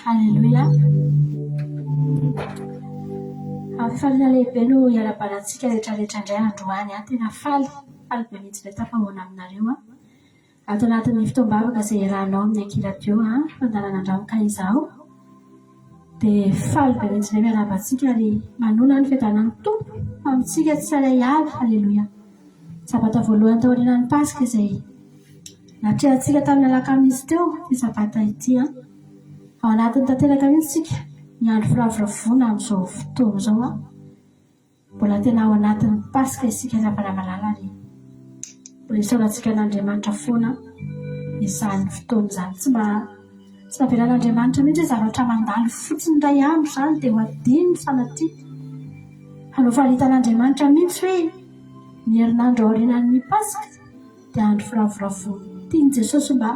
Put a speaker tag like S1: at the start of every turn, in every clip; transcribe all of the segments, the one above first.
S1: Halleluja. Fafalina lehibe no iara-balatsika rehetrarehetra indray androany. Tena faly be mihitsy ilay tafahoana aminareo. Ato anatin'ny fotoam-bavaka izay iarahanao amin'ny ankiradio fandarana andramoka izao. Dia faly be mihitsy ilay miarahaba-tsika ary manona ny fiadanan'ny tompo amintsika tsirairay avy. Halleluja. Sabata voalohany tao aorianan'ny Pasika izay natrehantsika tamin'ny alakamisy teo ity sabata ity. Ao anatin'ny tanteraka mihitsy isika ny andro firavoravoana amin'izao fotoana izao. Mbola tena ao anatin'ny Pasika isika raha-malamalala ary mbola isaorantsika n'Andriamanitra foana izany fotoana izany. Tsy mahavelan'Andriamanitra mihitsy zavatra mandalo fotsiny iray andro izany dia ho adino sanaty. Hanao fahalitan'Andriamanitra mihitsy hoe ny herinandro aorianan'ny Pasika dia andro firavoravoana. Tiany Jesosy mba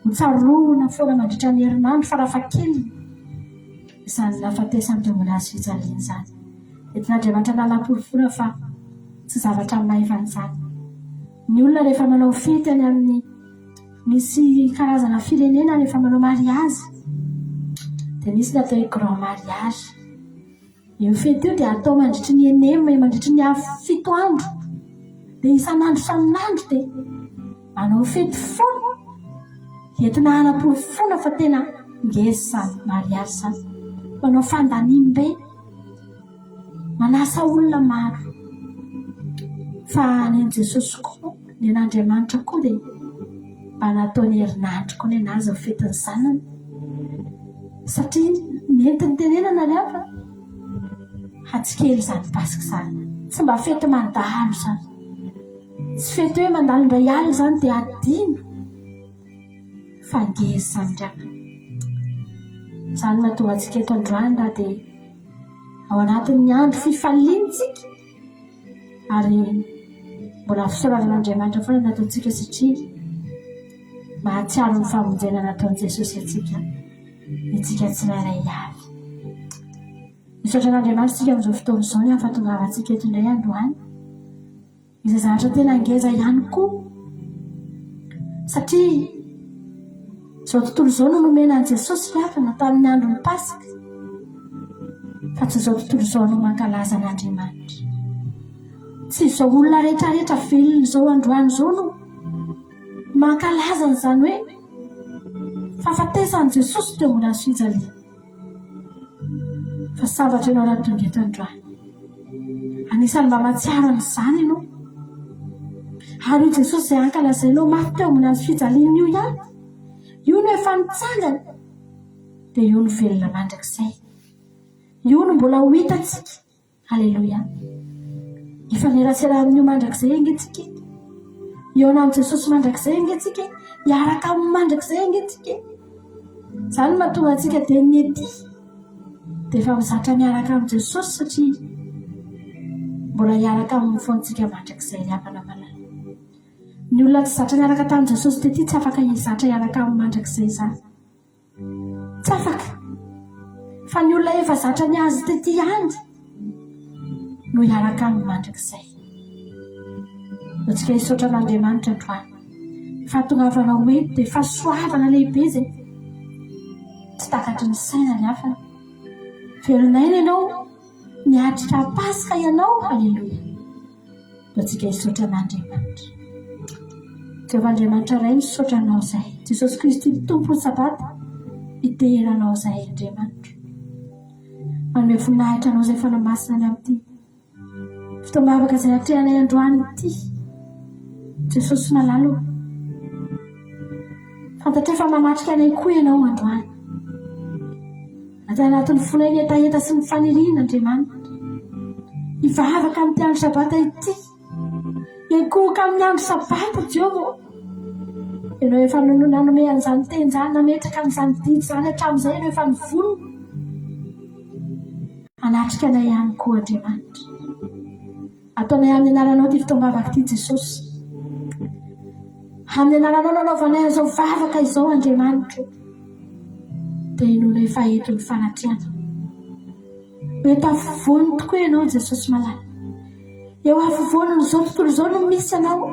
S1: ho tsaroana foana mandritra ny herinandro farafahakeliny izany nahafatesany teo ambony hazo fijaliana izany. Entin'Andriamanitra nanam-porofoana fa tsy zavatra maivana izany. Ny olona rehefa manao fety any amin'ny misy karazana firenena rehefa manao mariazy dia nisy ny atao hoe grand mariage. Io fety io dia atao mandritry ny enema mandritry ny 7 andro. Dia isan'andro samin'andro dia manao fety foana entina hanam-porofoana fa tena ngeza izany mariazy izany. Manao fandanim-be, manasa olona maro. Fa ny Jesosy koa, ny an'Andriamanitra koa dia mba nataony herinandro koa ny anazy ho fetin'ny zanany. Satria nentiny tenenana rehefa hatsikely izany Pasika izany. Tsy mba fety mandalo izany. Tsy fety hoe mandalo indray alina izany dia adino. Fa ngeza izany ndraika. Izany mahatonga antsika eto androany raha dia ao anatin'ny andro fifaliantsika ary mbola fisoraran'Andriamanitra foana nataontsika satria mahatsiaro ny famonjena nataon'i Jesosy atsika itsika tsirairay avy. Misaotra an'Andriamanitra tsika amin'izao fotoana izao ny ahafatongavantsika eto indray androany izay zavatra tena ngeza ihany koa satria izao tontolo izao no nomena an'i Jesosy lafana tamin'ny andron'ny Pasika fa tsy izao tontolo izao no mankalaza an'Andriamanitra. Tsy izao olona rehetrarehetra velona izao androany izao no mankalaza n'izany hoe fahafatesan'i Jesosy teo mbola azo fijaliana fa sambatra ianao raha tonga eto androany. Anisany mba mahatsiaro an'izany ianao ary io Jesosy izay ankalazainao mafy teo mbola azo fijaliana io ihany, io no efa nitsangana dia io no velona mandrakizay, io no mbola ho hitantsika. Halleloia. Efa nerasera amin'io mandrakizay angentsika, iona amin'i Jesosy mandrakizay angentsika, hiaraka amin'ny mandrakizay angentsika. Izany no mahatonga antsika dia ny ety dia efa mizatra miaraka amin'i Jesosy satria mbola hiaraka amin'ny foantsika mandrakizay hapana malala. Ny olona tsy zatra miaraka tamin'i Jesosy tety tsy afaka hizatra hiaraka amin'ny mandrakizay izany, tsy afaka. Fa ny olona efa zatra ny azy tety ihany no hiaraka amin'ny mandrakizay. Antsika hisaotra an'Andriamanitra androany fahatongavana hoety dia fahasoavana lehibe izay tsy takatry ny saina ny hafana. Velonaina ianao niatrika Pasika ianao. Halleloia. Antsika hisaotra an'Andriamanitra. Jehovah-Andriamanitra iray misaotra anao izay Jesosy Kristy tompony sabata iteheranao izay Andriamanitra. Manome voninahitra anao izay fanamasina ny amin'ity fotoam-bavaka izay atrehanay androany ity. Jesosy nalalo fantatra efa manatrika anay koa ianao androany. Atao anatin'ny fonay ny hetaheta sy ny faniriana Andriamanitra. Hivavaka amin'ity andro sabata ity, hikohoka amin'ny andro sabata Jehovah. Ianao efa nanome an'izany teny izany, nametraka an'izany didy izany hatramin'izay ianao efa nivonona. Anatrika anay ihany koa Andriamanitra. Ataonay amin'ny anaranao ity fotoam-bavaka ity Jesosy. Amin'ny anaranao nanaovanay an'izao vavaka izao Andriamanitra dia inonay fahetony fanatriana. Eto afovoany tokoa ianao Jesosy malala. Eo afovoany izao tontolo izao no misy ianao.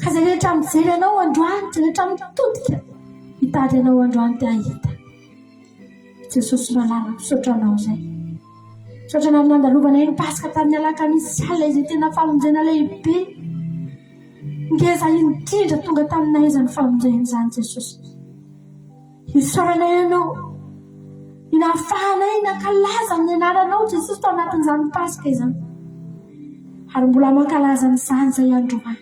S1: Ka izay rehetra mijery anao androany, izay rehetra mitodika hitady anao androany dia ahita. Jesosy malala, misaotra anao izay. Misaotra anao nandalovana ny Pasika tamin'ny alakamisy alina izay tena famonjena lehibe. Ngeza indrindra tonga taminay izany famonjena izany Jesosy. Isaoranay ianao, inafahanay nankalaza amin'ny anaranao Jesosy tao anatin'izany Pasika izany. Ary mbola mankalaza n'izany izay androany.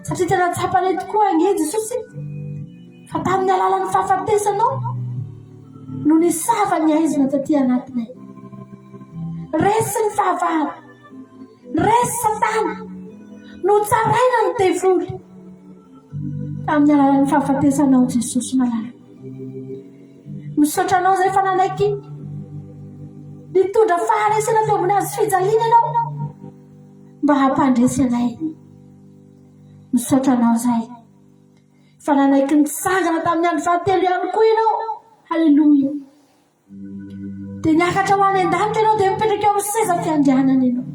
S1: Satria tena tsapanay tokoa ange Jesosy fa tamin'ny alalan'ny fahafatesanao no nisava ny aizina taty anatinay. Resy ny fahavara, resy Satana, no tsaraina ny devoly tamin'ny alalan'ny fahafatesanao Jesosy malala. Misaotra anao izay fa nanaiky nitondra faharesena teo amin'ny azo fijaliana ianao mba hampandresy anay. Misaotra anao izay fa nanaiky nitsangana tamin'ny andro fahatelo ihany koa ianao. Halleloia. Dia niakatra ho any an-danitra ianao dia mipetraka eo amin'ny seza fiandrianana ianao.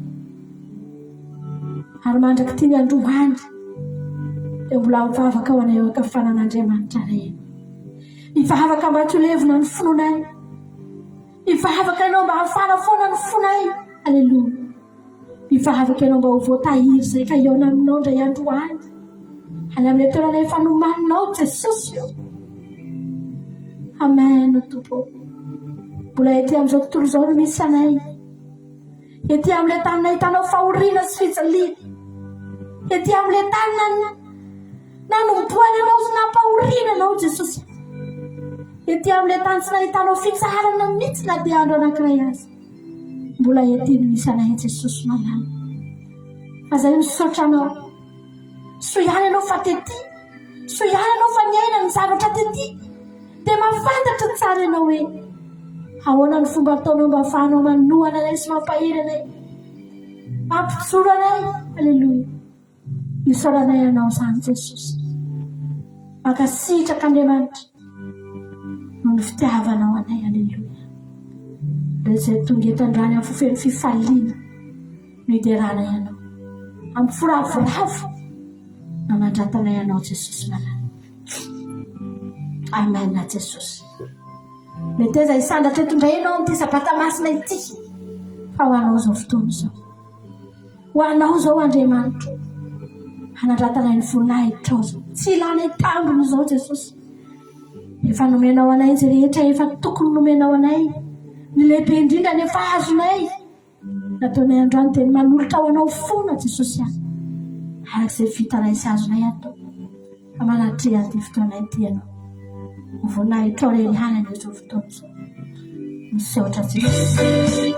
S1: Ary mandraky ity ny androany dia mbola mivavaka ho anay eo ankafanan'Andriamanitra iray. Mivavaka mba tsy ho levona ny fonay. Mivavaka ianao mba hafana foana ny fonay. Halleloia. Mivavaka ianao mba ho voatahiry izay ka iona aminao indray androany. Any amin'ny toerana efa nomaninao Jesosy. Amen Tompo. Mbola ety amin'izao tontolo izao no misy anay. Ety amin'ilay tany nahitanao fahoriana sy fijaliana. Ety amin'ilay tany nanomboana anao sy nampahoriana anao Jesosy. Ety amin'ilay tany tsy nahitanao fitsarana mihitsy na dia andro anankiray azy. Mbola ety no misy anay Jesosy malala. Fa izay misaotra anao. So ihany ianao fa tety. So ihany ianao fa niaina ny zavatra tety. Dia mafantatra tsara ianao hoe ahoana ny fomba ataonao mba ahafahanao manohana anay sy mampahery anay mampitsoro anay aleloia isaoranay ianao izany Jesosy mankasitraka Andriamanitra noho ny fitiavanao anay aleloia dia izay tonga eto andrany amin'ny fofeny fifaliana no hiderana ianao amin'ny foravoravo nanandratana ianao Jesosy malala amen na Jesosy mety eza hisandratra eto indray ianao amin'ity sabata masina ity fa ho anao izao fotoana izao ho anao izao Andriamanitra hanandratana ny voninahitra ao izao tsy ilana hitambony izao Jesosy efa nomenao anay izay rehetra efa tokony nomenao anay ny lehibe indrindra ny efa azonay nataonay androany dia manolotra ho anao fona Jesosy any arak'izay vitanay sy azonay atao fa manatrea an'ity fotoana ity ianao voninahitra ao rery hany any izao fotoana izao misehotra Jesosy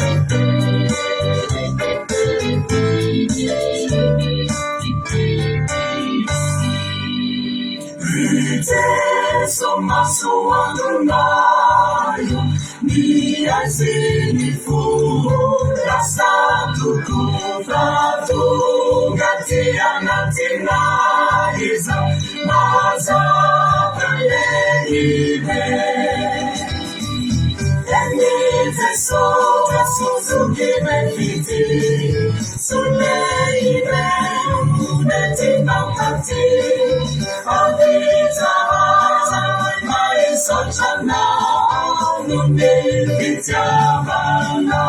S2: Jesu masuandunayo ni azini fura satuku fatugatia natinaiza mazakalehime Enite sota suzuki benfiti suleime unetinamati Avita maisachana nunilitiavana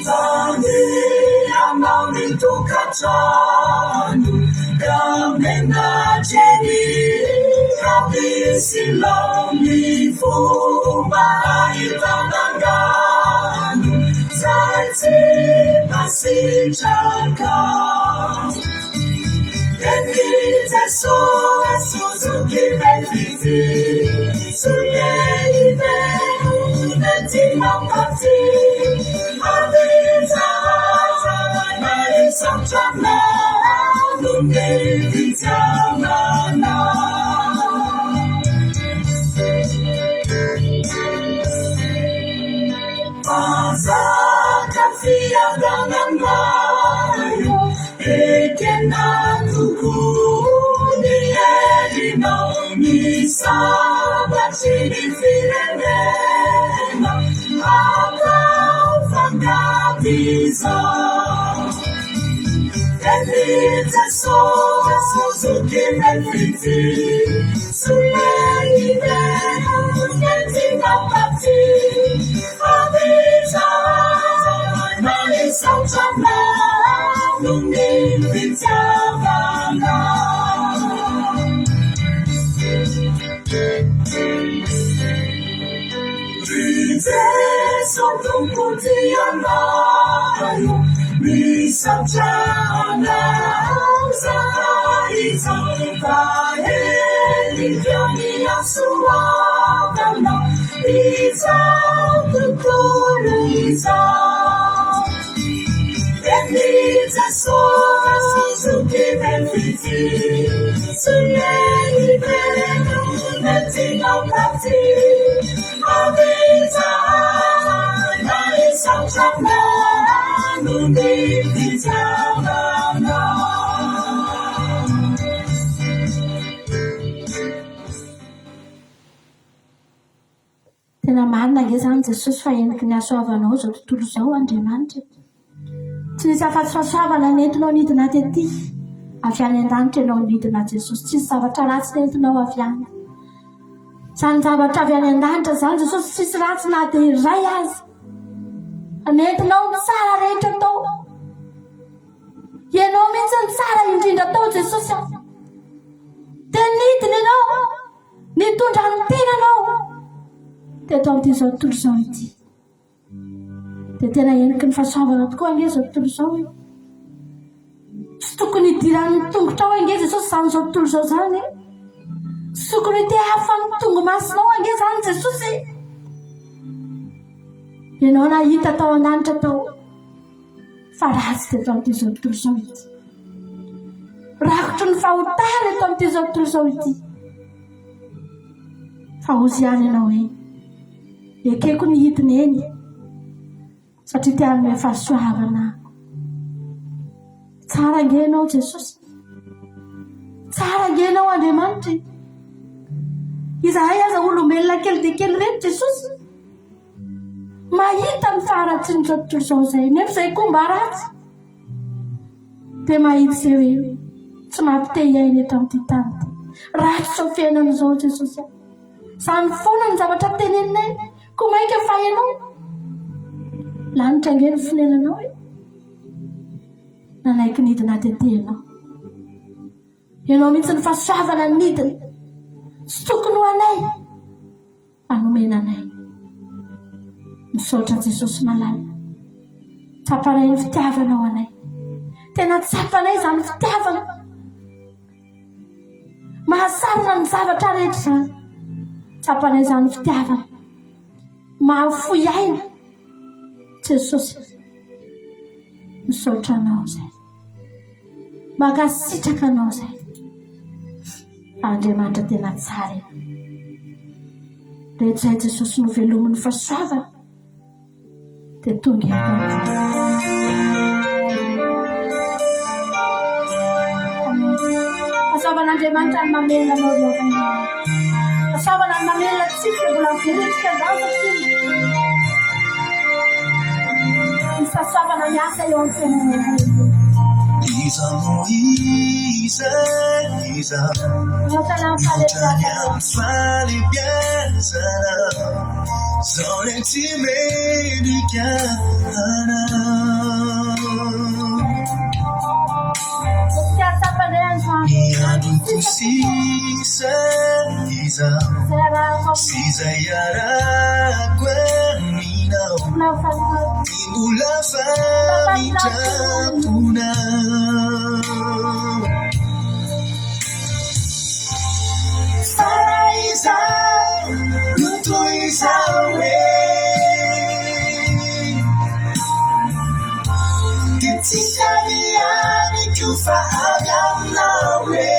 S2: Zani amaulitukachanu Kamena jeni Kabisilami fumba itananganu Zaiti nasichaka Kenite soa suzuki benfiti Suyeine unetinamati Avita maisachana nunilitiavana Azakafia gananayo Ekenatukundi elino Misabachini firemena Akafangatiza Enite soa suzuki benfiti Suleine unetinamati Avita maisachana nunilitiavana Riteso tumputianayo Misachana Zaita Kaheli Vyani Asuavana Iza Kukuriza Enite soa suzuki benfiti Suyeine unetinamati Avita maisachana nunilitiavana
S1: tena marina nge zany Jesosy fa eniky ny asoavanao zao tontolo izao Andriamanitra tsy nisy afa-tsy fahasoavana nentinao nidina tety avy any an-danitra ianao nidina Jesosy tsy nisy zavatra ratsy nentinao avy any zany zavatra avy any an-danitra zany Jesosy tsisy ratsy na dia iray azy nentinao ny tsara rehetra tao ianao mihitsy ny tsara indrindra tao Jesosy dia nidina ianao nitondra ny tenanao dia atao amin'ity zao tontolo izao ity dia tena eniky ny fahasoavana tokoa ange zao tontolo izao tsy tokony hidiran'ny tongotra ao ange Jesosy zany zao tontolo izao zany tsy tokony te hafa ny tongo masinao ange zany Jesosy ianao na hita tao an-danitra tao fa ratsy dia atao amin'ity zao tontolo izao ity rakotry ny fahotana eto amin'ity zao tontolo zao ity fa ozy ihany ianao eny ekeko ny hidiny eny satria tianome fahasoavana tsara ngenao Jesosy tsara ngenao Andriamanitra izahay aza olombelona kely dia kely reto Jesosy mahita ny faharatsiny zao tontolo zao zay nefa izay koa mba ratsy dia mahita izay hoe tsy mampite hiaina eto amin'ity tany ratsy zao fiainana zao Jesosy izany foana ny zavatra teneninay koa mainka fa ianao lanitra nge ny fonenanao nanaiky nidina tety ianao mihitsy ny fahasoavana ny nidiny tsy tokony ho anay anomena anay misaotra Jesosy malala tsapanay ny fitiavana ho anay tena tsapanay izany fitiavana mahasarona ny zavatra rehetra izany tsapanay izany fitiavana mahafoy aina Jesosy misaotra anao zay magasitraka anao zay Andriamanitra tena tsara rehetra izay Jesosy no velomin'ny fahasoavana dia tonga eto fahasoavan'Andriamanitra ny mamelona anao riovana fahasoavana ny mamelona tsika mbola miveretrika andao satria misy fahasoavana miasa eo amin'ny fiainanao
S2: Iza Moïse, Iza Montaniam fale biazana Zone timedicana Iadu kusisa Iza Siza yara kwenina Timula famita puna Iza Luto Iza Ketika dia Kufa agam nawe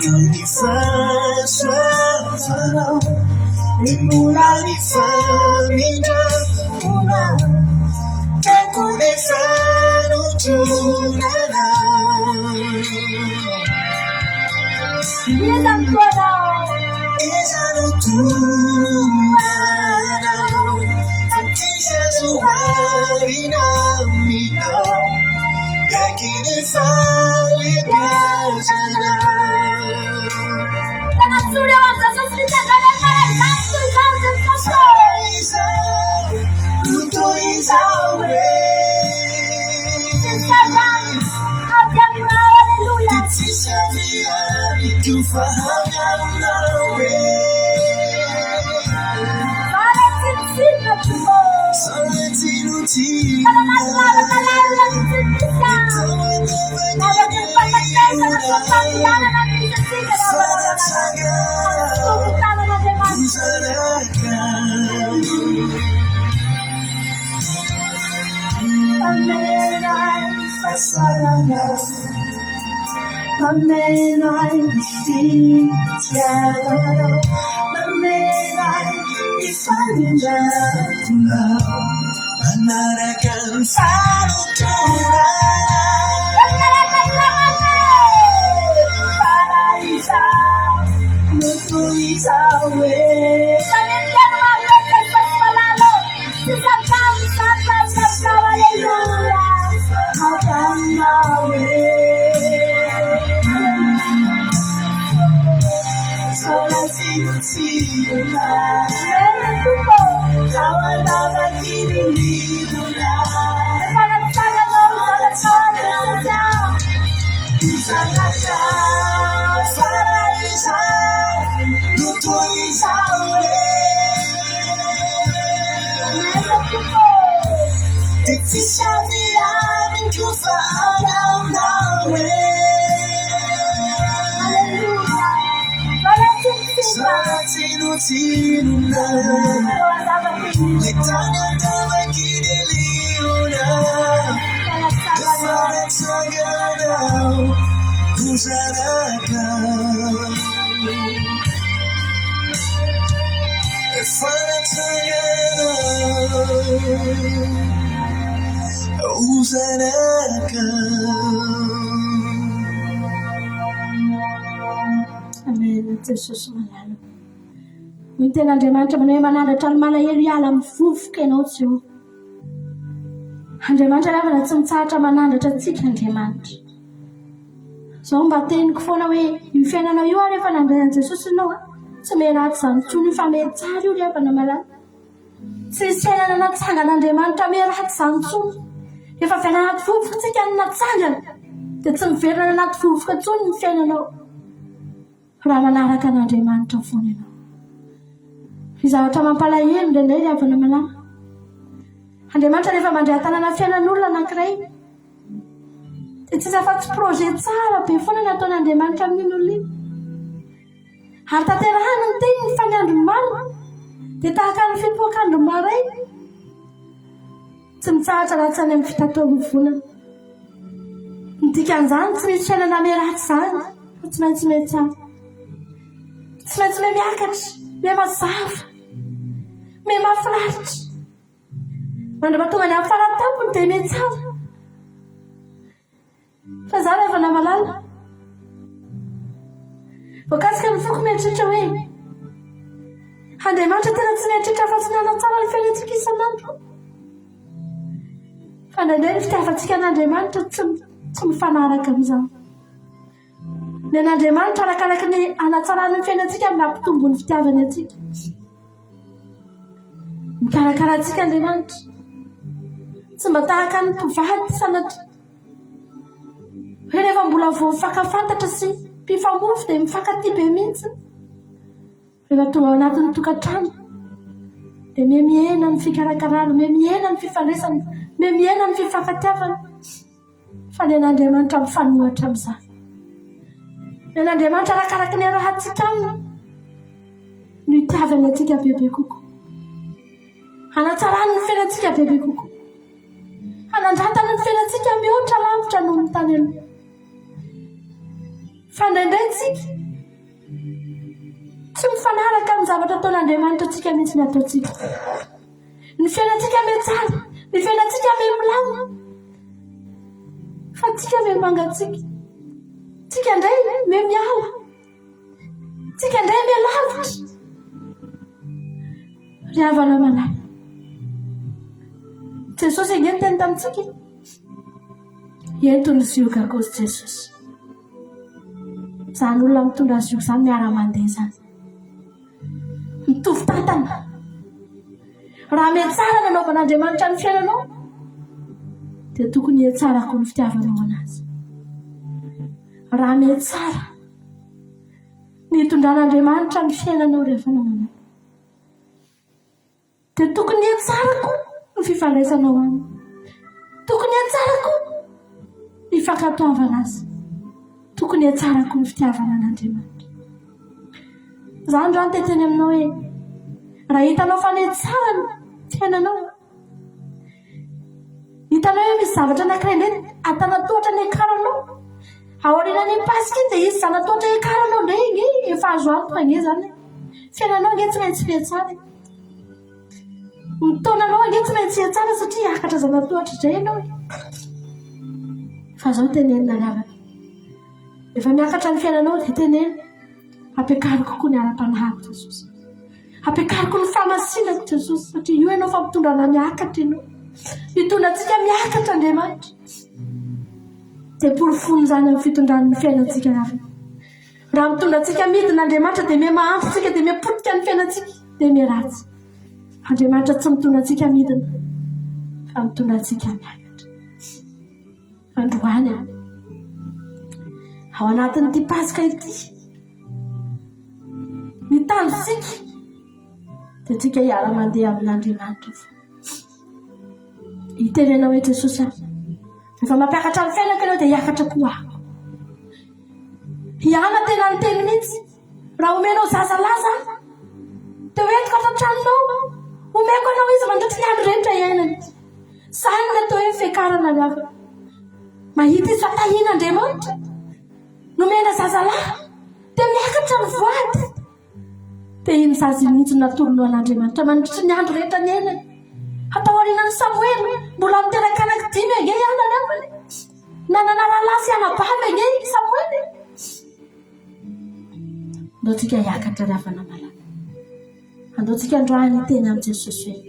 S2: Di fasa farao Mula di famiglia una Aku di fano tunana Esano tunana Antisha suharina mino Yaki di fali biazana Menai disitiado, menai disanjana, menarakan salutura, paraisa, lutu isawe, sanengan wakat pasmalalo, sesakam sakam haleluya, akan mawe. Sola sinusiuna, kawan dapat kini hidup. It's having to follow now way.
S1: Amen. Jesus malalo. Miten'Andriamanitra manao hoe manandratra ny malahelo hiala amin'ny vovoka ianao tsy io. Andriamanitra lavana tsy mitsahatra manandratra antsika Andriamanitra. Zao mba teniko foana hoe io fiainanao io rehefa nandray an'i Jesosy ianao tsy meraty izany intsony fa metsara io rehefa namalala. Tsy misy fiainana natsangan'Andriamanitra meraty izany intsony. Efa fiainana anaty vovoka tsika no natsangana dia tsy miverina anaty vovoka intsony ny fiainanao raha manaraka an'Andriamanitra foana ianao. Ny zavatra mampalahelo indraindray rehefa namalala. Andriamanitra rehefa mandray an-tanana fiainan'olona anankiray dia tsy afa-tsy projet tsara be foana nataon'Andriamanitra amin'iny olona iny. Ary tanterahana ny teniny fa ny andro marina dia tahaka ny fipoakandro maray tsy mitsahatra raha tsy any amin'ny fitatoan'ny vonana. Ny dikan'izany tsy misy fiainana meraty izany fa tsy maintsy metsara. Tsy maintsy miakatra, mazava, mahafinaritra. Mandra mahatonga ny amin'ny faratampony dia metsara. Fa za rehefa namalala voakasika ny foko mieritreritra hoe Andriamanitra tena tsy mieritreritra fa tsy nanatsara ny fiainantsika isan'andro. Fa indraindray ny fitiavantsika an'Andriamanitra tsy mifanaraka amin'izany. Ny an'Andriamanitra arakaraka ny hanatsarany ny fiainantsika amin'ny hampitombo ny fitiavany antsika. Mikarakara antsika Andriamanitra. Tsy mba tahaka ny mpivady sanatria. Hoe rehefa mbola vao mifankafantatra sy mpifamofo dia mifankatia be mihitsy. Rehefa tonga ao anatin'ny tokantrano dia mihena ny fikarakarana, mihena ny fifandraisana, mihena ny fifankatiavana. Fa ny an'Andriamanitra mifanohitra amin'izany. Ny an'Andriamanitra arakaraka ny arahantsika aminy no hitiavany antsika bebe kokoa. Hanatsarany ny fiainantsika bebe kokoa. Hanandratany ny fiainantsika mihoatra lavitra noho ny tany aloha. Fa indraindray tsika tsy mifanaraka amin'ny zavatra ataon'Andriamanitra antsika mihitsy ny ataontsika. Ny fiainantsika metsara, ny fiainantsika memilana. Fa tsika memangatsika. Tsika indray memiala. Tsika indray melavitra. Ry havana malala. Jesosy engeny teny tamintsika. Entony zioka kosa Jesosy. Izany olona mitondra zioka izany miara-mandeha izany. Mitovy tantana. Raha metsara ny anaovan'Andriamanitra ny fiainanao dia tokony hetsara koa ny fitiavanao anazy. Raha metsara ny hitondran'Andriamanitra ny fiainanao rehefa namanao dia tokony hetsara koa ny fifandraisanao aminy. Tokony hetsara koa ny fankatoavana azy. Tokony hetsara koa ny fitiavana an'Andriamanitra. Izany raha teteny aminao hoe raha hitanao fa netsara ny fiainanao, hitanao hoe misy zavatra anankiray indray atanatoatra ny ekaranao, aorianany pasika dia izy zanatoatra ekaranao indray nge efa azo antoka nge zany fiainanao nge tsy maintsy fietsara. Ny taonanao nge tsy maintsy fietsara satria akatra zanatoatra izay ianao. Fa zao tenenina lavaka. Efa miakatra ny fiainanao dia tenena ampiakariko kokoa ny ara-panahiko Jesosy. Ampiakariko ny famasinako Jesosy satria io ianao fa mitondrana miakatra ianao. Mitondra antsika miakatra Andriamanitra. Dia porofony izany amin'ny fitondran'ny fiainantsika lavaka. Raha mitondra antsika midina Andriamanitra dia miha-mahanto antsika dia miha-potika ny fiainantsika dia miha-ratsy. Andriamanitra tsy mitondra antsika midina fa mitondra antsika miakatra. Androany ao anatin'ity pasika ity ny tanjonsika dia tsika hiara-mandeha amin'Andriamanitra. itenenao hoe Jesosy efa mampiakatra ny fiainako ianao dia hiakatra koa aho. Hiana tena ny teny mihitsy. Raha omenao zazalaza dia hoentiko ato an-tranonao, omeko anao izy mandritry ny andro rehetra iainany. Zany ny atao hoe fiakarana ny hafa. Mahita izy fa tahina Andriamanitra, nomena zazalahy dia miakatra ny voady. Dia iny zaza iny mihitsy natolonao an'Andriamanitra mandritry ny andro rehetra ny iainany. Atao aorianan'ny Samoely mbola miteraka anankidimy ege ianany aminy. Nanana rahalasy anabavy ege Samoely. Andaotsika hiakatra ny havana malaka. Andaotsika androany teny amin'i Jesosy hoe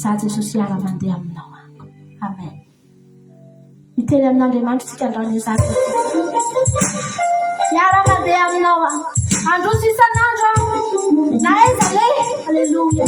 S1: za Jesosy hiara-mandeha aminao ako. Amen. Miteny amin'Andriamanitra tsika androany za hiara-mandeha aminao ako. Androso isan'andro aho. Na aiza le. Alleluia.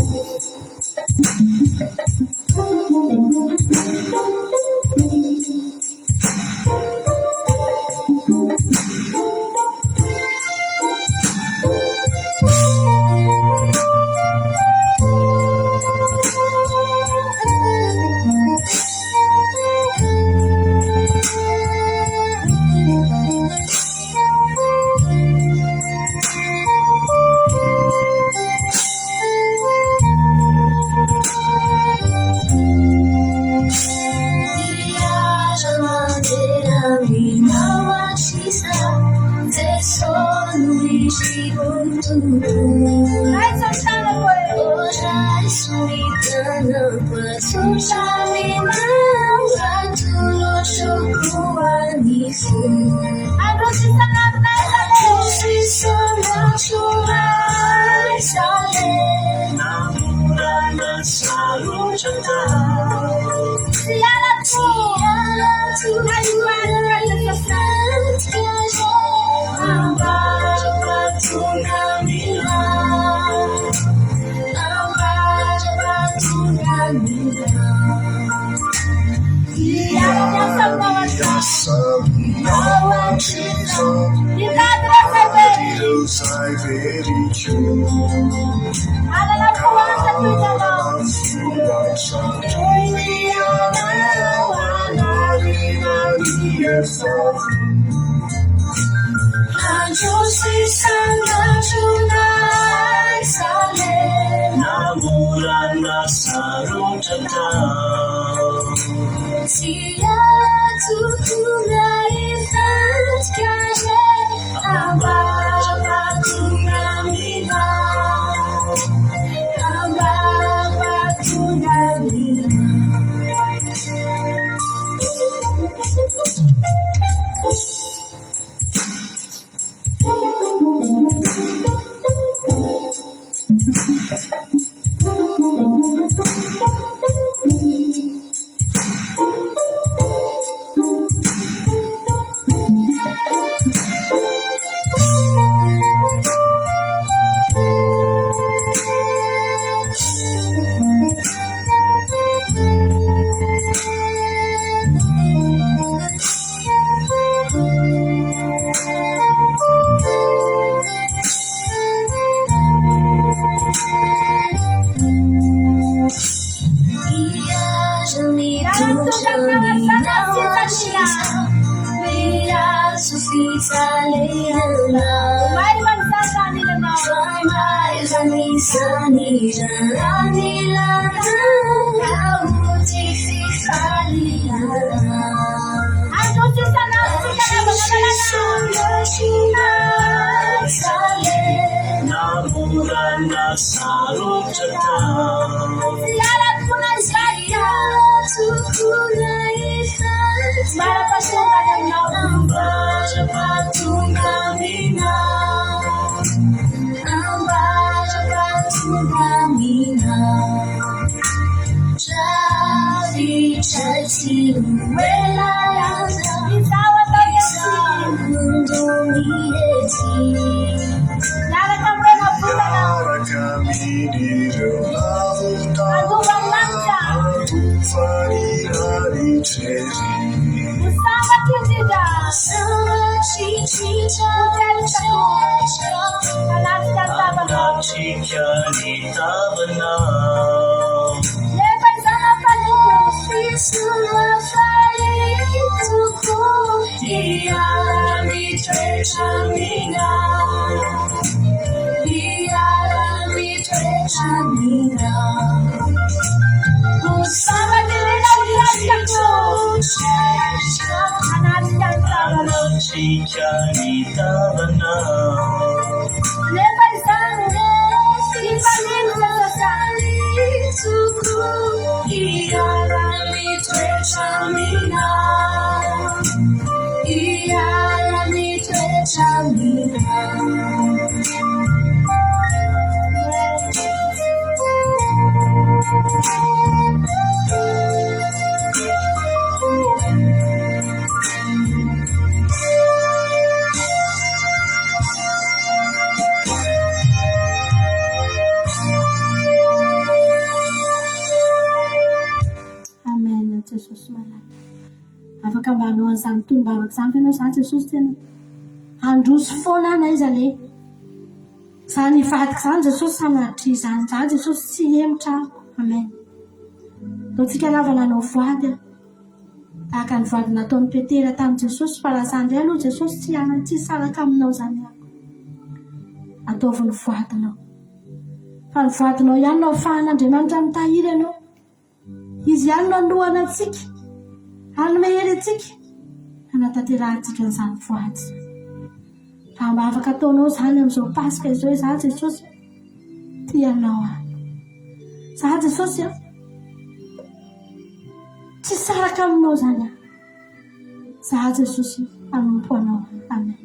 S2: Chica,
S1: Amen. Jesosy malaky afaka mba hanao an'izany tony-bavaka izany fa ianao za Jesosy tena androso foana ana izy ale za nivadika izany Jesosy sanatria izany za Jesosy tsy emotra amen ataontsika lavana anao voady tahaka ny voady nataon'ny Petera tamin'i Jesosy fa raha zandray aloha Jesosy tsy saraka aminao zany ataovy ny voadinao fa ny voadinao ihany no ahafahan'Andriamanitra mitahiry ianao izy ihany no anohana antsika hanome hery antsika hanatanterahitsika n'izany voady raha mba afaka ataonao zany amin'izao pasika izao za Jesosy tianao za Jesosy tsy saraka aminao zany za Jesosy anompo anao amen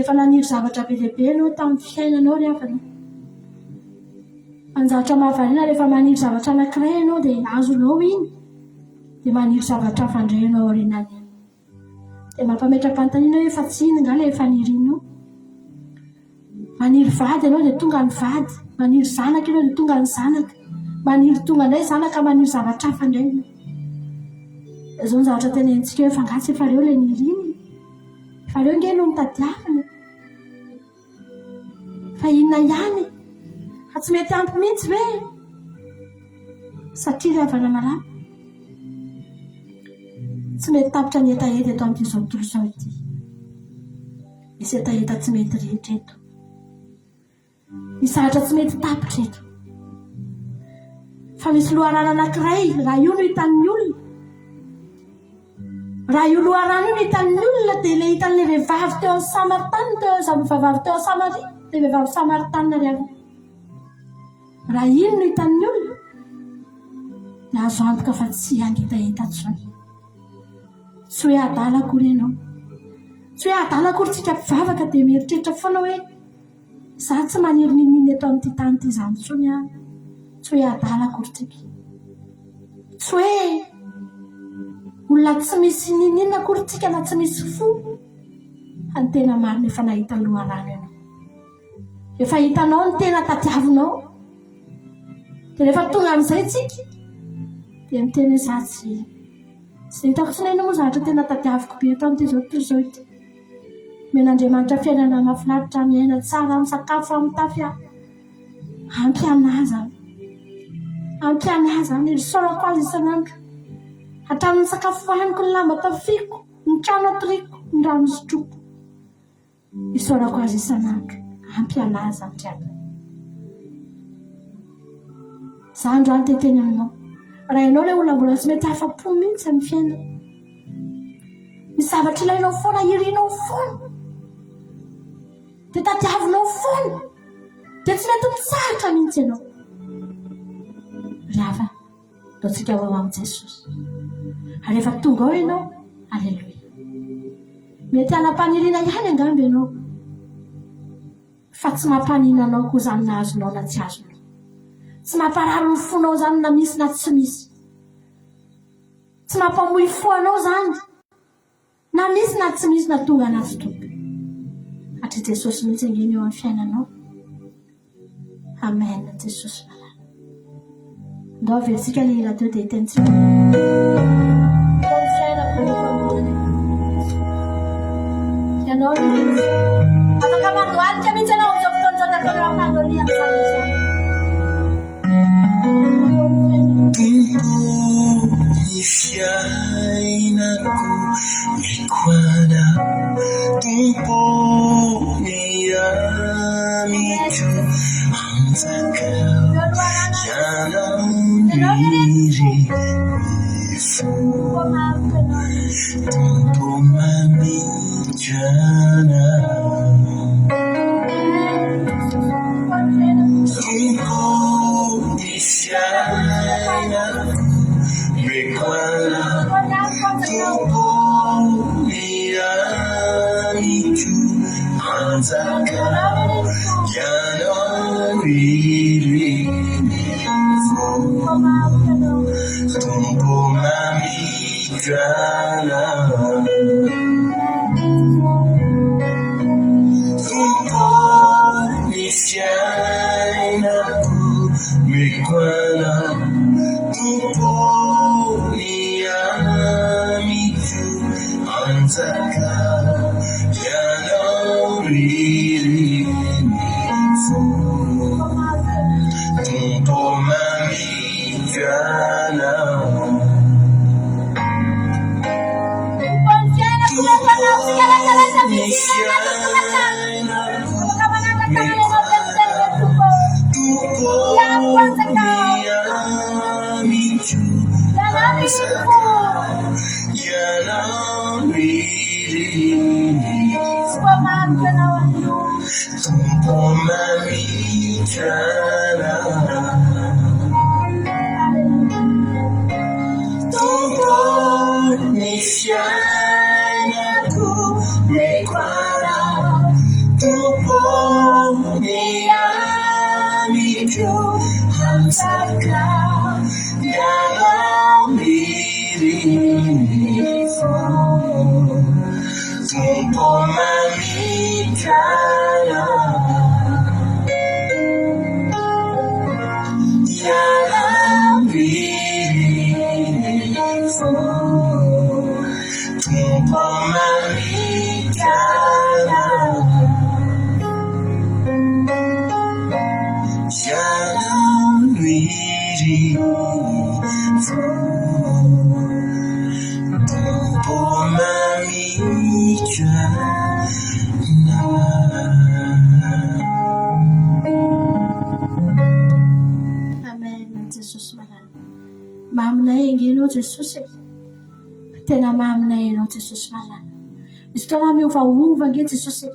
S1: efa naniry zavatra be lehibe anao tamin'ny fiainanao ry havana anjatra mahavariana rehefa maniry zavatra anankiray ianao dia azonao iny dia maniry zavatra fandrainao aorinany dia mampametra-panontaniana hoe efa tsy iny nga ilay fanirianao. Maniry vady ianao dia tonga ny vady, maniry zanaka ianao dia tonga ny zanaka, maniry tonga indray zanaka maniry zavatra fandraina. Izao ny zavatra tenentsika hoe fangatsy efa reo ilay niriny, efa reo nge no nitadiavana, fa inona ihany fa tsy mety ampy mihitsy ve satria ravana malama tsy mety tapitra ny etaeta eto amin'ity zao tontolo izao ity. Misy etaeta tsy mety rehetra eto, misy zavatra tsy mety tapitra eto, fa misy loharano anankiray. Raha io no hitan'ny olona, raha io loharano io no hitan'ny olona dia ilay hitan'ilay vehivavy teo amin'ny Samaritana, teo vehivavy teo Samaria, dia vehivavy Samaritana ry avy. Raha ino no hitan'ny olona dia azo antoka fa tsy angetaeta intsony. Tsy hoe adala akory ianao, tsy hoe adala akory tsika mpivavaka dia mieritreritra foana hoe za tsy maniry ninina eto amin'ity tany ity izany intsony a. Tsy hoe adala akory tsika, tsy hoe olona tsy misy ninina akory tsika na tsy misy fo. Fa ny tena marina efa nahita loharano ianao, efa hitanao ny tena tadiavinao. Dia rehefa tonga amin'izay tsika dia miteny hoe za tsy hitako tsinaina moa zavatra tena tadiaviko be eto amin'ity zao tontolo izao ity. Men'Andriamanitra fiainana mahafinaritra, miaina tsara, misakafo amin'ny tafy aho. Ampy anazy, ampy anazy ny risorako azy isan'andro, hatramin'ny sakafo hohaniko, ny lamba tafiako, ny trano atoriako, ny rano sotroako, risorako azy isan'andro. Ampy anazy amin'ny tiako. Za androany teteny aminao, raha ianao ilay olona mbola tsy mety afa-po mihitsy amin'ny fiainana, misy zavatra ilainao foana, irianao foana, dia tadiavinao foana, dia tsy mety mitsahatra mihitsy ianao. Rava ataontsika ho amin'ny Jesosy. Ary rehefa tonga ao ianao, aleloia, mety hanam-paniriana ihany angamba ianao, fa tsy mampanina anao koa izany na azonao na tsy azonao, tsy mampararo ny fonao izany na misy na tsy misy, tsy mampamoy fo anao izany na misy na tsy misy, na tonga na tsy tonga. Atry Jesosy mihitsy angeny eo amin'ny fiainanao. Amen. Jesosy malala. Ndao averintsika ilay hira teo dia hitentsika ianao ny afaka mandohalika mihitsy ianao amin'izao fotoana izao natao am-pandoliana izany.
S2: Ni fiainako mikoana tumponi amitu antaka yanamiri ifu tumpo mamijana tumponi fiainako mikoana tumponi amitu antaka yanamiri tumpo mamijana tumponi fiainako mikoana tumponi amitu antaka yanamiri tumpo mamijana Saka yanamiri
S1: Maminay engenao Jesosy tena maminay ianao Jesosy malala. Misy fotoana miovaova nge Jesosy.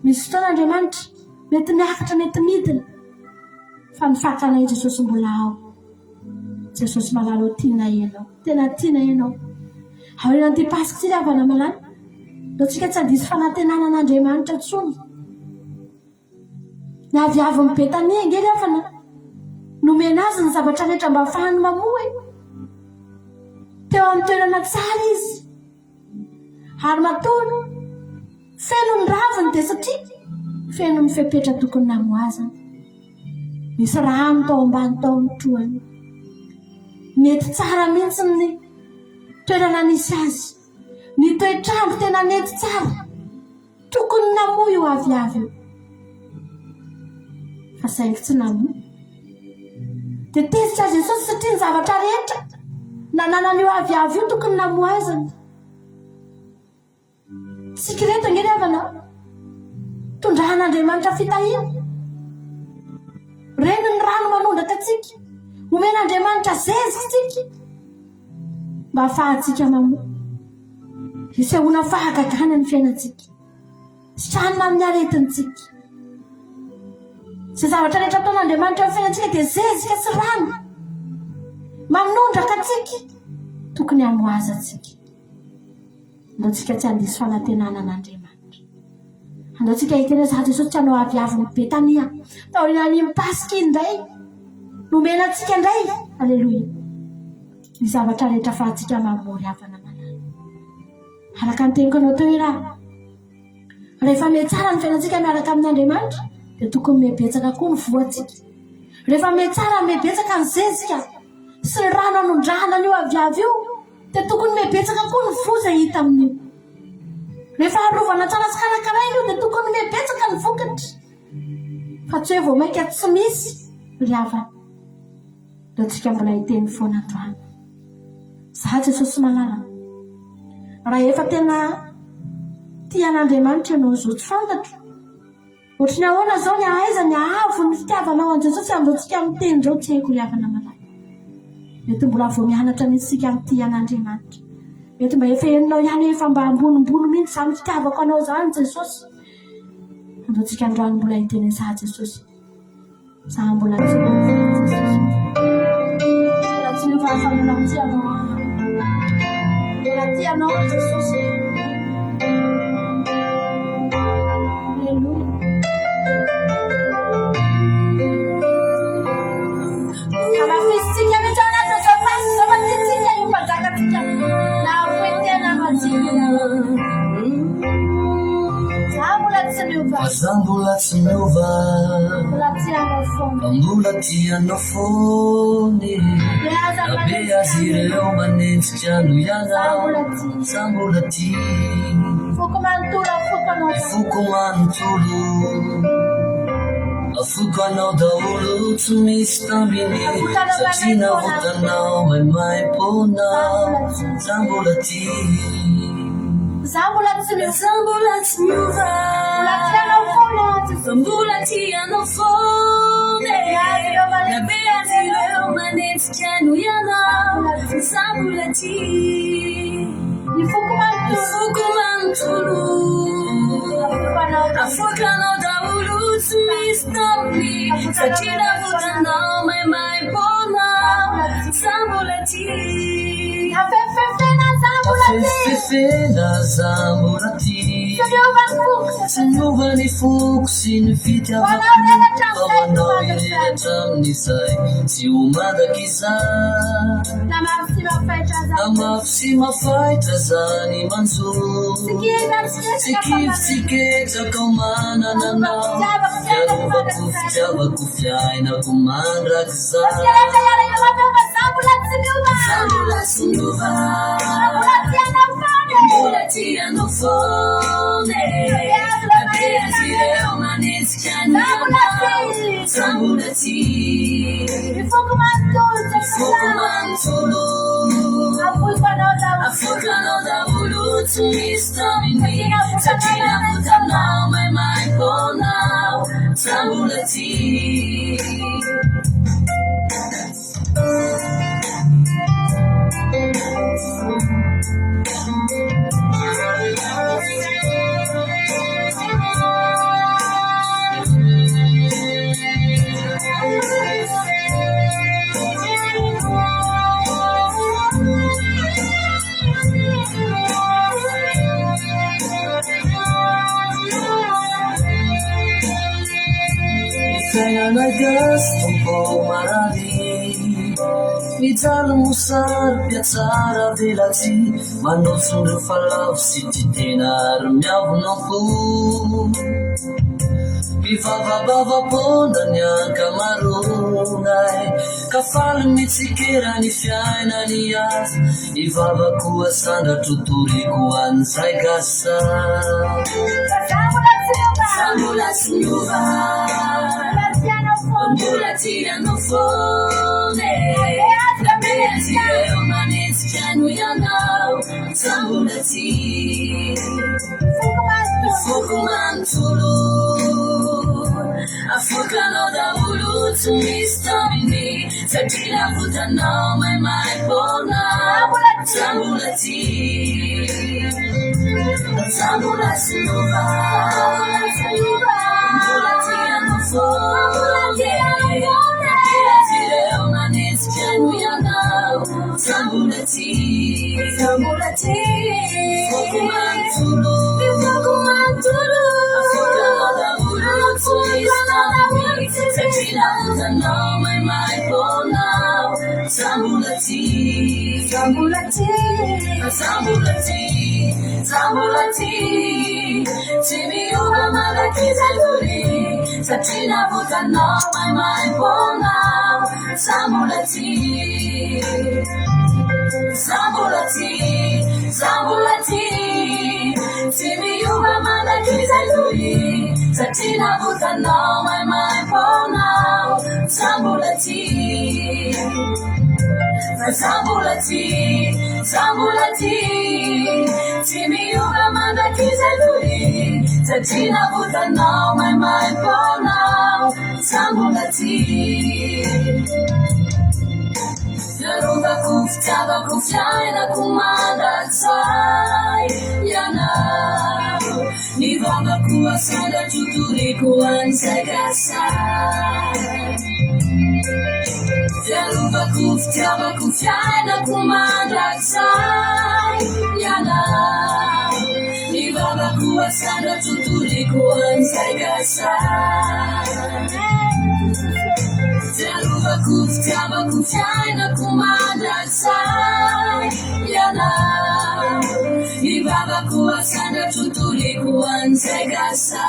S1: Misy fotoana Andriamanitra mety miakatra mety midina fa nifakanay Jesosy mbola ao. Jesosy malala o tianay ianao tena tianay ianao. Aoriana ty pasika tsy avana malala ndao tsika tsy handisy fanantenanan'Andriamanitra intsony. Ny aviavy ny Betania ngely avana nomena azy ny zavatra rehetra mba ahafahany mamoa teo amin'ny toerana tsara izy ary matono feno ny raviny dia satria feno ny fepetra tokony namoazana. Misy rano tao ambany tao amin'ny troany mety tsara mihitsy ny toerana nisy azy. Ny toetrandro tena nety tsara tokony namoa io aviavy io fa saingy tsy namoa. Dia tezitra Jesosy satria ny zavatra rehetra nananany io aviavy io tokony namoazana. Tsika reto angely avana tondrahan'Andriamanitra fitahiana. Reny ny rano manondraka atsika omen'Andriamanitra zezitsika mba ahafahantsika mamoa. Isehoana fahagagana ny fiainantsika sanina amin'ny aretintsika. Izay zavatra rehetra ataon'Andriamanitra amin'ny fiainantsika dia zezika sy rano mamondraka atsika tokony hamoaza atsika. Andao tsika tsy handisy fanantenanan'Andriamanitra. Andao tsika hitena za Jesosy tsy hanao aviavy ny Betania taoriana ny pasika indray nomena atsika indray. Aleloia. Ny zavatra rehetra fahatsika mamory havana malala. Araka ny teniko anao teo raha rehefa metsara ny fiainantsika miaraka amin'Andriamanitra dia tokony mebetsaka koa ny voatsika. Rehefa metsara mebetsaka ny zezika sy ny rano anondrahana io aviavy io dia tokony mebetsaka koa ny vo izay hita amin'io. Rehefa harovana tsara sy karakaraina io dia tokony mebetsaka ny vokatra fa tsy hoe vao mainka tsy misy ry havana. Dia tsika mbola hiteny foana androany. Za Jesosy malala raha efa tena tian'Andriamanitra ianao zao tsy fantatro ohatry ny ahoana zao ny ahaiza ny ahavo ny fitiavanao an Jesosy amin'izao tsika miteny zao tsy haiko ry havana malala. Mety mbola vao mianatra mihitsy sika amin'ny tian'Andriamanitra. Mety mba efa heninao ihany efa mba ambonimbony mihitsy za fitiavako anao zany Jesosy. Andao tsika androany mbola hiteny za Jesosy. Za mbola tsy Jesosy. Mbola tsy mifahafanana amin'ny tianao. Mbola tianao Jesosy. Aleluia. Amafisitsika mihitsy anaty zao pasy zao matitsika io mpanjakatsika na foetena majina. Za mbola tsy miova.
S2: Za mbola tsy miova.
S1: Mbola tianao foana.
S2: Mbola tianao foana. Abe azy ireo manenjika no iana. Za mbola tia.
S1: Foko manontolo afoko anao.
S2: Foko manontolo. Afoko anao daholo tsy misy tambiny satria navotanao maimay pona. Za mbola tia.
S1: Za mbola tsy miova.
S2: Za mbola tsy miova.
S1: Mbola tianao foana.
S2: Mbola tianao foana. Nabe azy ireo manenjika no iana. Za mbola tia.
S1: Ny foko manontolo.
S2: Foko manontolo. Afoko anao daholo tsy misy tambiny satria navotanao maimay pona. Za mbola tia.
S1: Afefefena za mbola
S2: fefefena zamorati Sinuva ni fokusy ny fitiavako Avanao irehatra amin'izay Tsy homadaky izay Namafy sy mafaitra zany manjo Tsy kivy tsy ketraka ao manana anao Fiarovako fitiavako fiainako mandrakizay Sambola sy miova Mbola tianao foana Abea zireo manetsika ny anao Sambola ty Ifoko manontolo Afokanao daholo tsy misy taminy Satria namotanao maimay ponao Sambola ty Fiainanay gasto mbo marary Mijaly mosary piatsara velatsy Manosondro falavo sy ty tena ary miavonako Mivavabava-ponda ny ankamaronay Ka faly mitsikera ny fiainany azy Ivavako asandratro toriko an'izay gasa Sambola sy miova Mbola tianao foana Abea zireo manetsika no ianao Sambola ty Ifoko manontolo Afokanao daholo tsy misy taminy Satria navotanao maimay ponao Sambola ty Sambola sy miova Mbola tianao foana Abea zireo manetsika no ianao Sambola ty Ifoko manontolo Afokanao daholo tsy misy taminy Satria navotanao maimay ponao Sambola ty Tsy miova malakiza lori Satria navotanao maimay ponao Sambola ty Tsy miova malakiza lori Satria navotanao maimay ponao Sambola ty Tsy miova malakiza lori Satria navotanao maimay ponao Sambola ty Fiarovako fitiavako fiainako mandrakizay Ianao Nivavako asandratro toriko an'izay gasa Fiarovako fitiavako fiainako mandrakizay Ianao Nivavako asandratro toriko an'izay gasa Fiarovako fitiavako fiainako mandrakizay Ianao Nivavako asandratro toriko an'izay gasa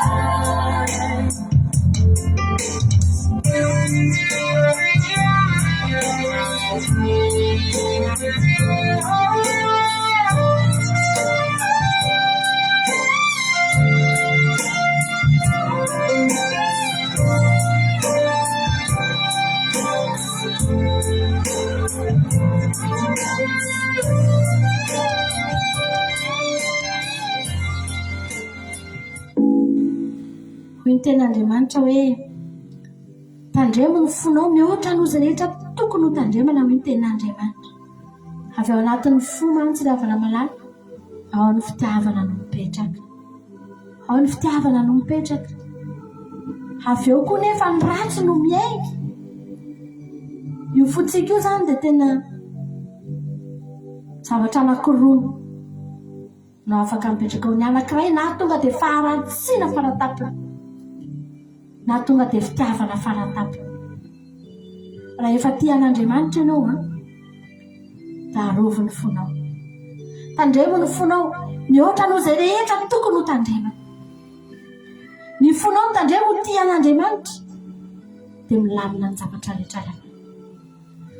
S1: Hoy ny ten'Andriamanitra hoe tandremo ny fonao mihoatra noho izay rehetra tokony ho tandremana hoy ny ten'Andriamanitra. Avy ao anatin'ny fo mantsy ravana malala, ao ny fitiavana no mipetraka. Ao ny fitiavana no mipetraka. Avy eo koa nefa ny ratsy no miainga. Io fotsika io zany dia tena zavatra anankiroa no afaka mipetraka ao ny anankiray na tonga dia faharantsiana faratapina na tonga dia fitiavana faratapina. Raha efa tia an'Andriamanitra ianao da arovo ny fonao, tandremo ny fonao mihoatra noho izay rehetra tokony ho tandremana. Ny fonao ny tandremo tia an'Andriamanitra dia milamina ny zavatra rehetra ihany.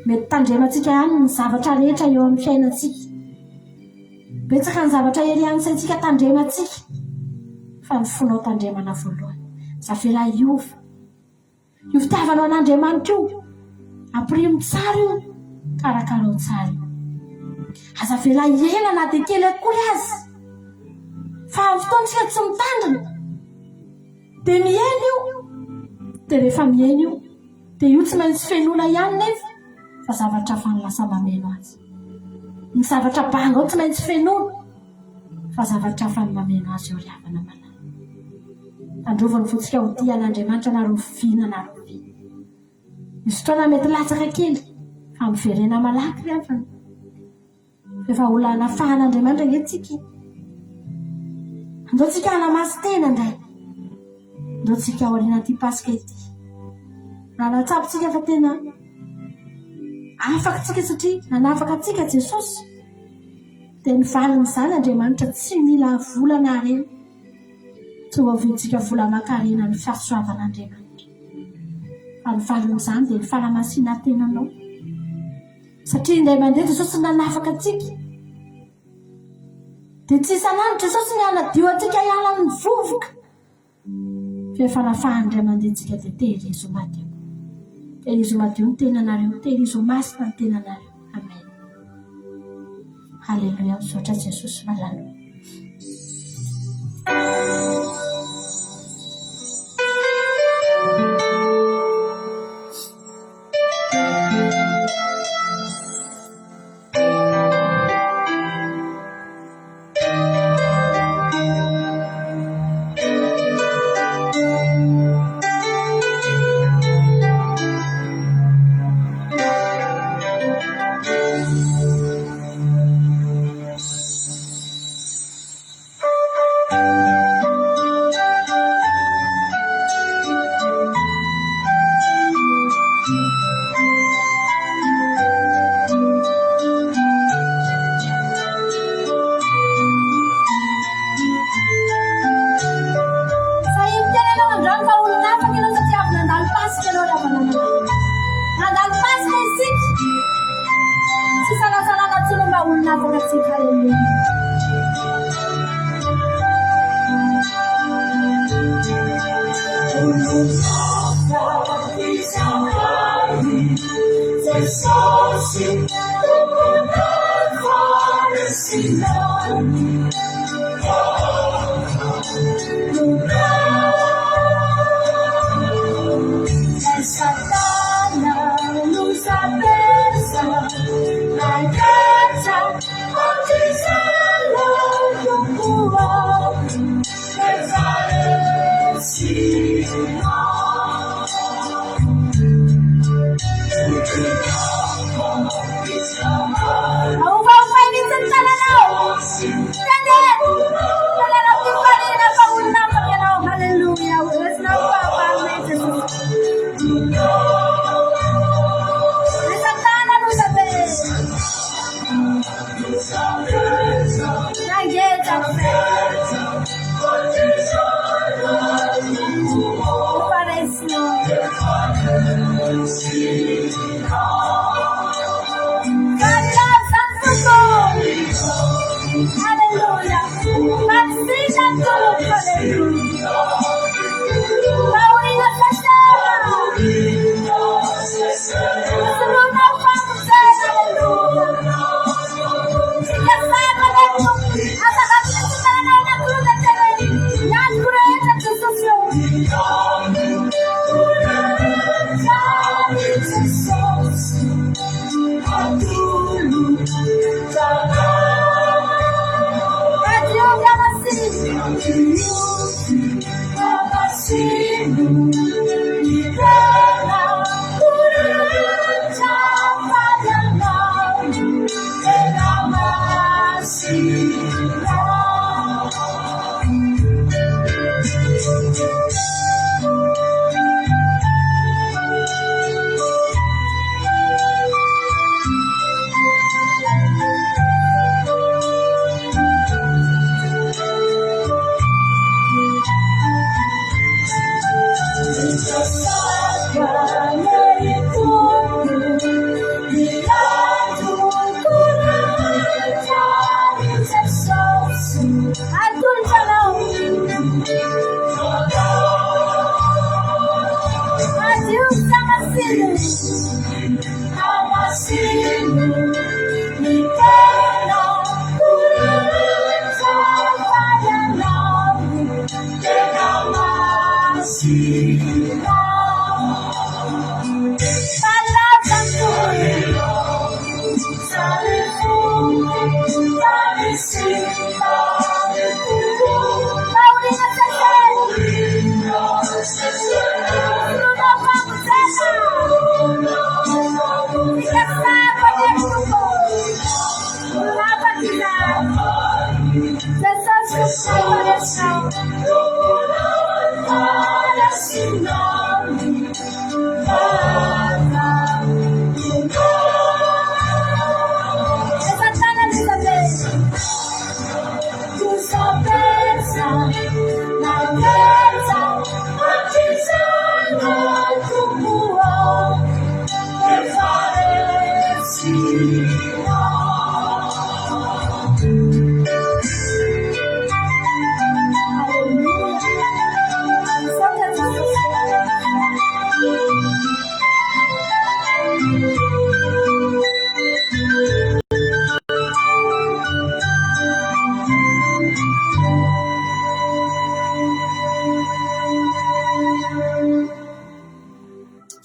S1: Mety tandremantsika ihany ny zavatra rehetra eo amin'ny fiainantsika, betsaka ny zavatra erian'isika tandremantsika, fa ny fonao tandremana voalohany. Zavela io fitiavanao an'Andriamanitra io ampirimo tsara io, karakarao tsara io. Aza vela ela na dia kely akory azy, fa amin'ny fotoantsika tsy mitandrina dia miaina io, dia rehefa miaina io dia io tsy maintsy fenoana ihany nefa, fa zavatra fa ny lasa mameno azy. Ny zavatra banga ao tsy maintsy fenoana, fa zavatra fa ny mameno azy eo riavana malala. Tandrovany fotsika ho tia an'Andriamanitra na roviana na roviana. Misy fotoana mety latsaka kely fa miverena malaky riavana. Rehefa olona anafahan'Andriamanitra angetsika, andao tsika hanamasy tena indray, andao tsika ao aorian'ity pasika ity. Raha natsapitsika fa tena afaka tsika satria nanafaka tsika Jesosy, dia ny valin'izany Andriamanitra tsy mila volana harena, tsy ho aviantsika vola aman-karena ny fahasoavan'Andriamanitra, fa ny valin'izany dia ny fahamasina tenanao, satria indray mandeha Jesosy nanafaka atsika dia tsy isanandro Jesosy ny hanadio atsika hiala ny vovoka, fa efa nafahan'indray mandeha tsika dia tehirizo madio. Tehirizo madio ny tenanareo, tehirizo masina ny tenanareo. Amen. Halleluja. Misaotra Jesosy malalo.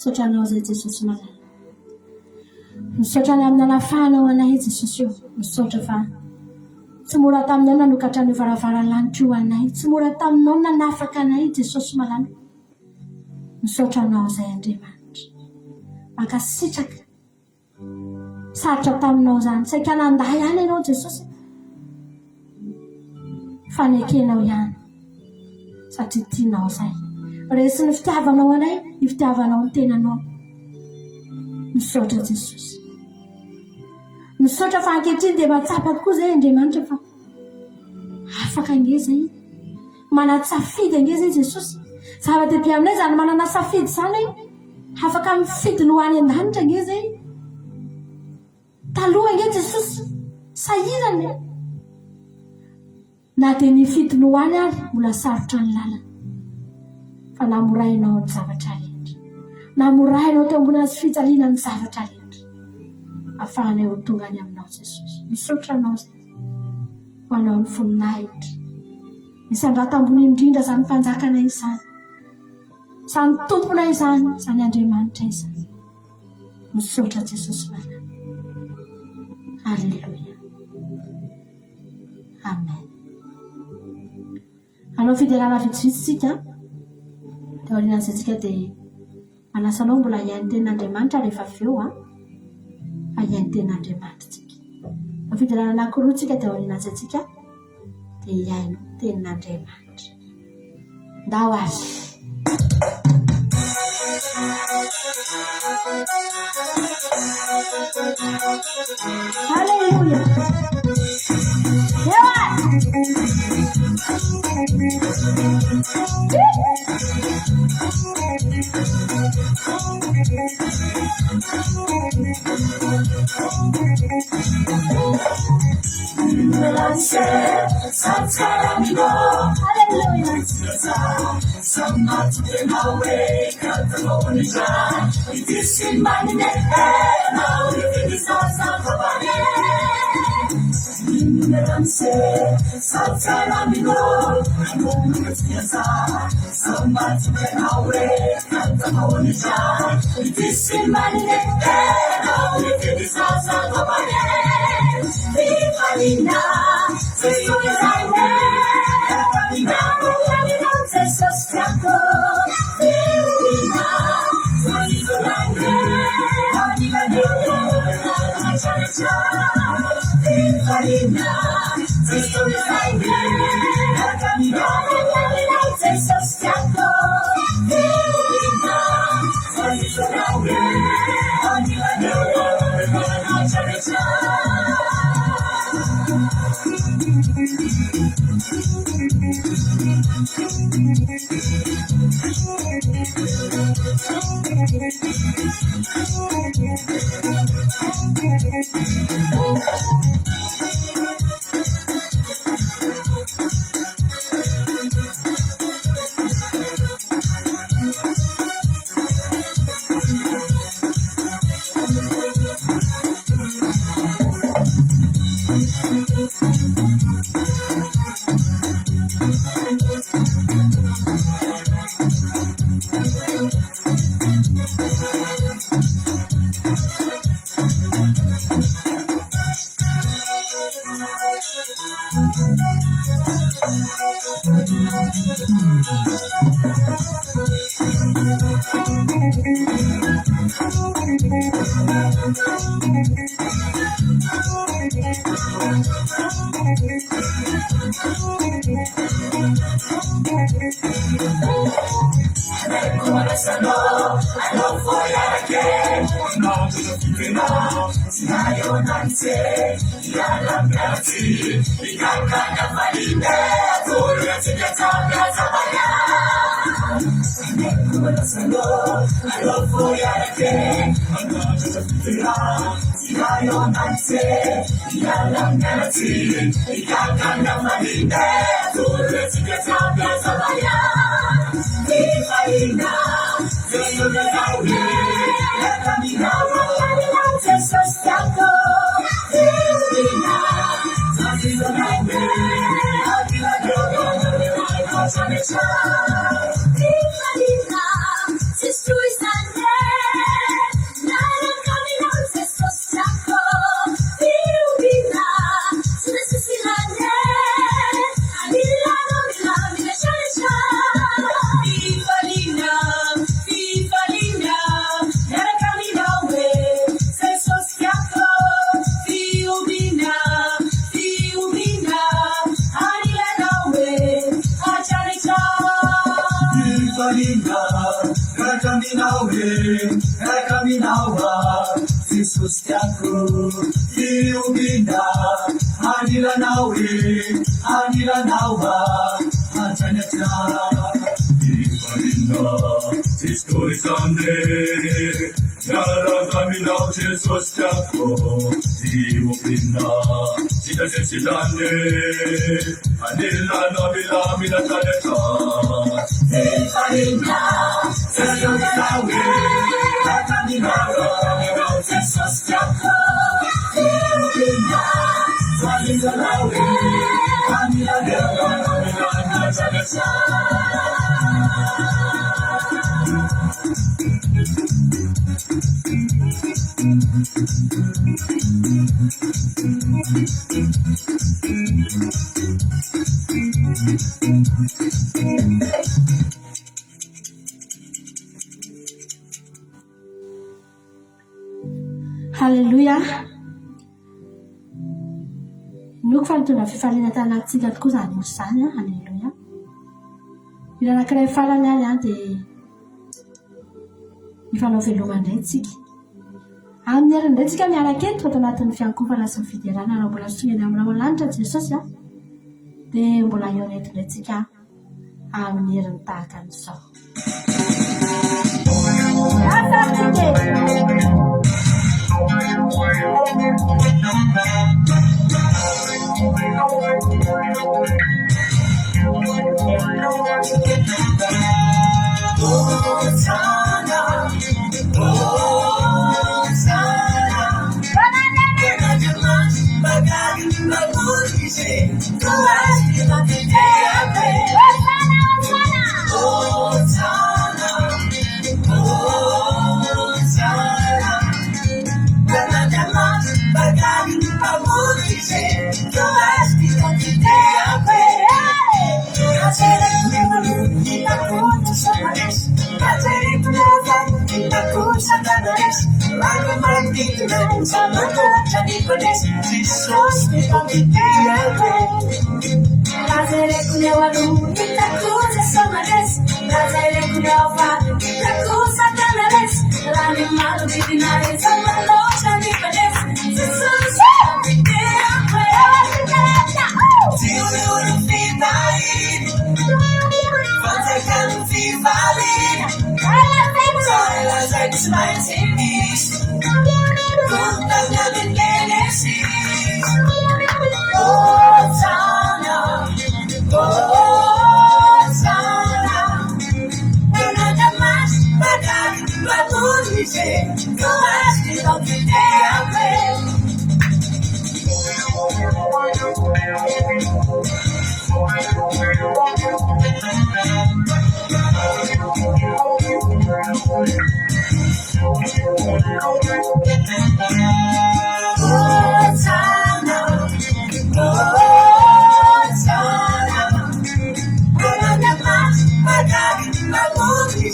S1: Sotranao zay Jesosy malala. Misaotra ny amin'ny alafanao anay Jesosy io. Misaotra fa tsy mora taminao nanokatra ny varavaranlanitra io anay. Tsy mora taminao nanafaka anay Jesosy malala. Misaotra anao zay Andriamanitra. Mankasitraka. Sarotra taminao zany. Tsy ka nanday ihany ianao Jesosy. Fanekenao ihany. Satria tianao zay. Resy ny fitiavanao anay, ny fitiavanao ny tenanao. Misaotra Jesosy. Misaotra fa ankehitriny dia matsapa tokoa zay Andriamanitra fa afaka ange zay. Manatsafidy ange zay Jesosy. Zava-dehibe aminay zany manana safidy zany. Afaka mifidy ny ho any an-danitra ange zay. Taloha ange Jesosy. Sahirany. Na dia nifidy ny ho any ary mbola sarotra ny lalana. Fa namorainao ny zavatra rehetra. Namorainao teo ambony azy fijaliana ny zavatra rehetra. Afahanay ho tonga any aminao Jesosy. Misaotra anao zay. Ho anao ny voninahitra. Isandrata ambony indrindra zany mpanjakanay izany. Zany tomponay izany. Zany Andriamanitra izany. Misaotra Jesosy malala. Halleluja. Amen. Anao fidelana vitsivitsitsika. Teo aorianantsika dia manasanao mbola hiain'ny tenin'Andriamanitra rehefa avy eo hiain'ny tenin'Andriamanitra tsika. Ny fidelana anankiroa tsika teo aorianantsika dia hiain'ny tenin'Andriamanitra. Ndao azy. Halleluja. Halleluja. Noko fa nitondra fifaliana tanatsika tokoa zany misy zany. Halleluja. Mila anankiray farany any dia mifanao veloma indray tsika. Amin'ny heriny indray tsika miaraka eto ato anatin'ny fiankohana sy ny fiderana raha mbola songany aminao lanitra Jesosy dia mbola eo eto indray tsika amin'ny heriny tahaka an'izao.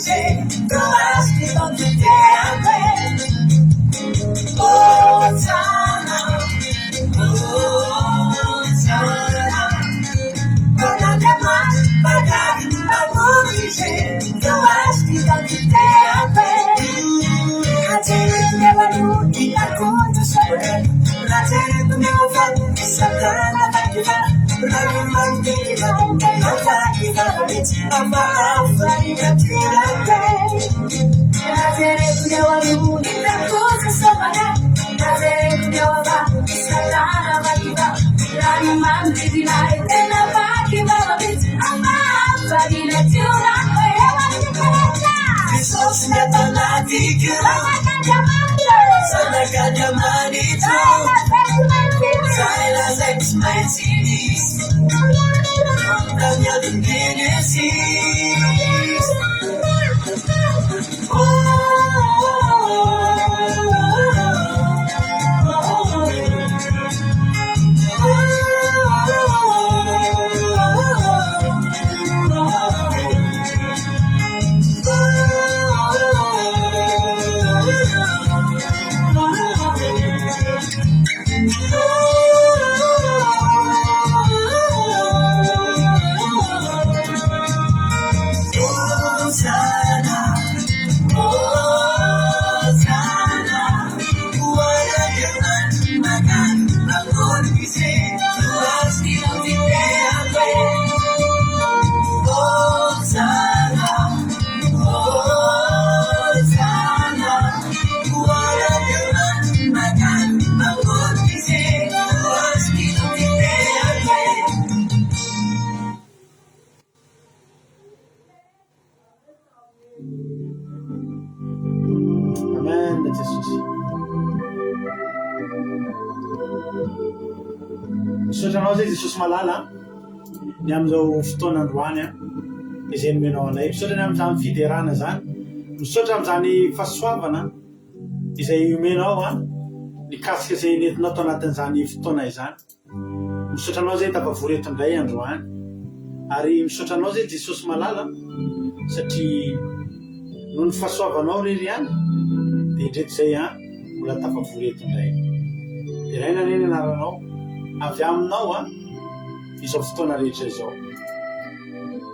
S2: dizer, eu acho que não te tem. Oh, Sana, oh, Sana. Quando te mais pagar, vou dizer, eu acho que não te tem. Rajeru meu amor, e a conta sobre. Rajeru meu avô, essa cana vai te dar. Rajeru vai te dar, não vai te dar. A farinha te dá. Rajeru meu amor, e a conta sobre. Rajeru meu avô, essa cana vai te dar. Rajeru vai te dar, não vai te dar. A farinha te dá. Jesus mathematical, sana kajamanito, sana sex my cities, kanya din Genesis. Misaotranao zay Jesosy malala ny amin'izao fotoanandroany izay nomenao anay. Misaotra ny amin'izany fiderana zany, misaotra amin'izany fahasoavana izay omenao nikasika izay nentinao tao anatin'izany fotoana izany. Misaotra anao zay tafavory eto indray androany, ary misaotra anao zay Jesosy malala satria noho ny fahasoavanao rery ihany dia ndreto zay mbola tafavory eto indray. Iraina neny anaranao avy aminao izao fotoana rehetra izao.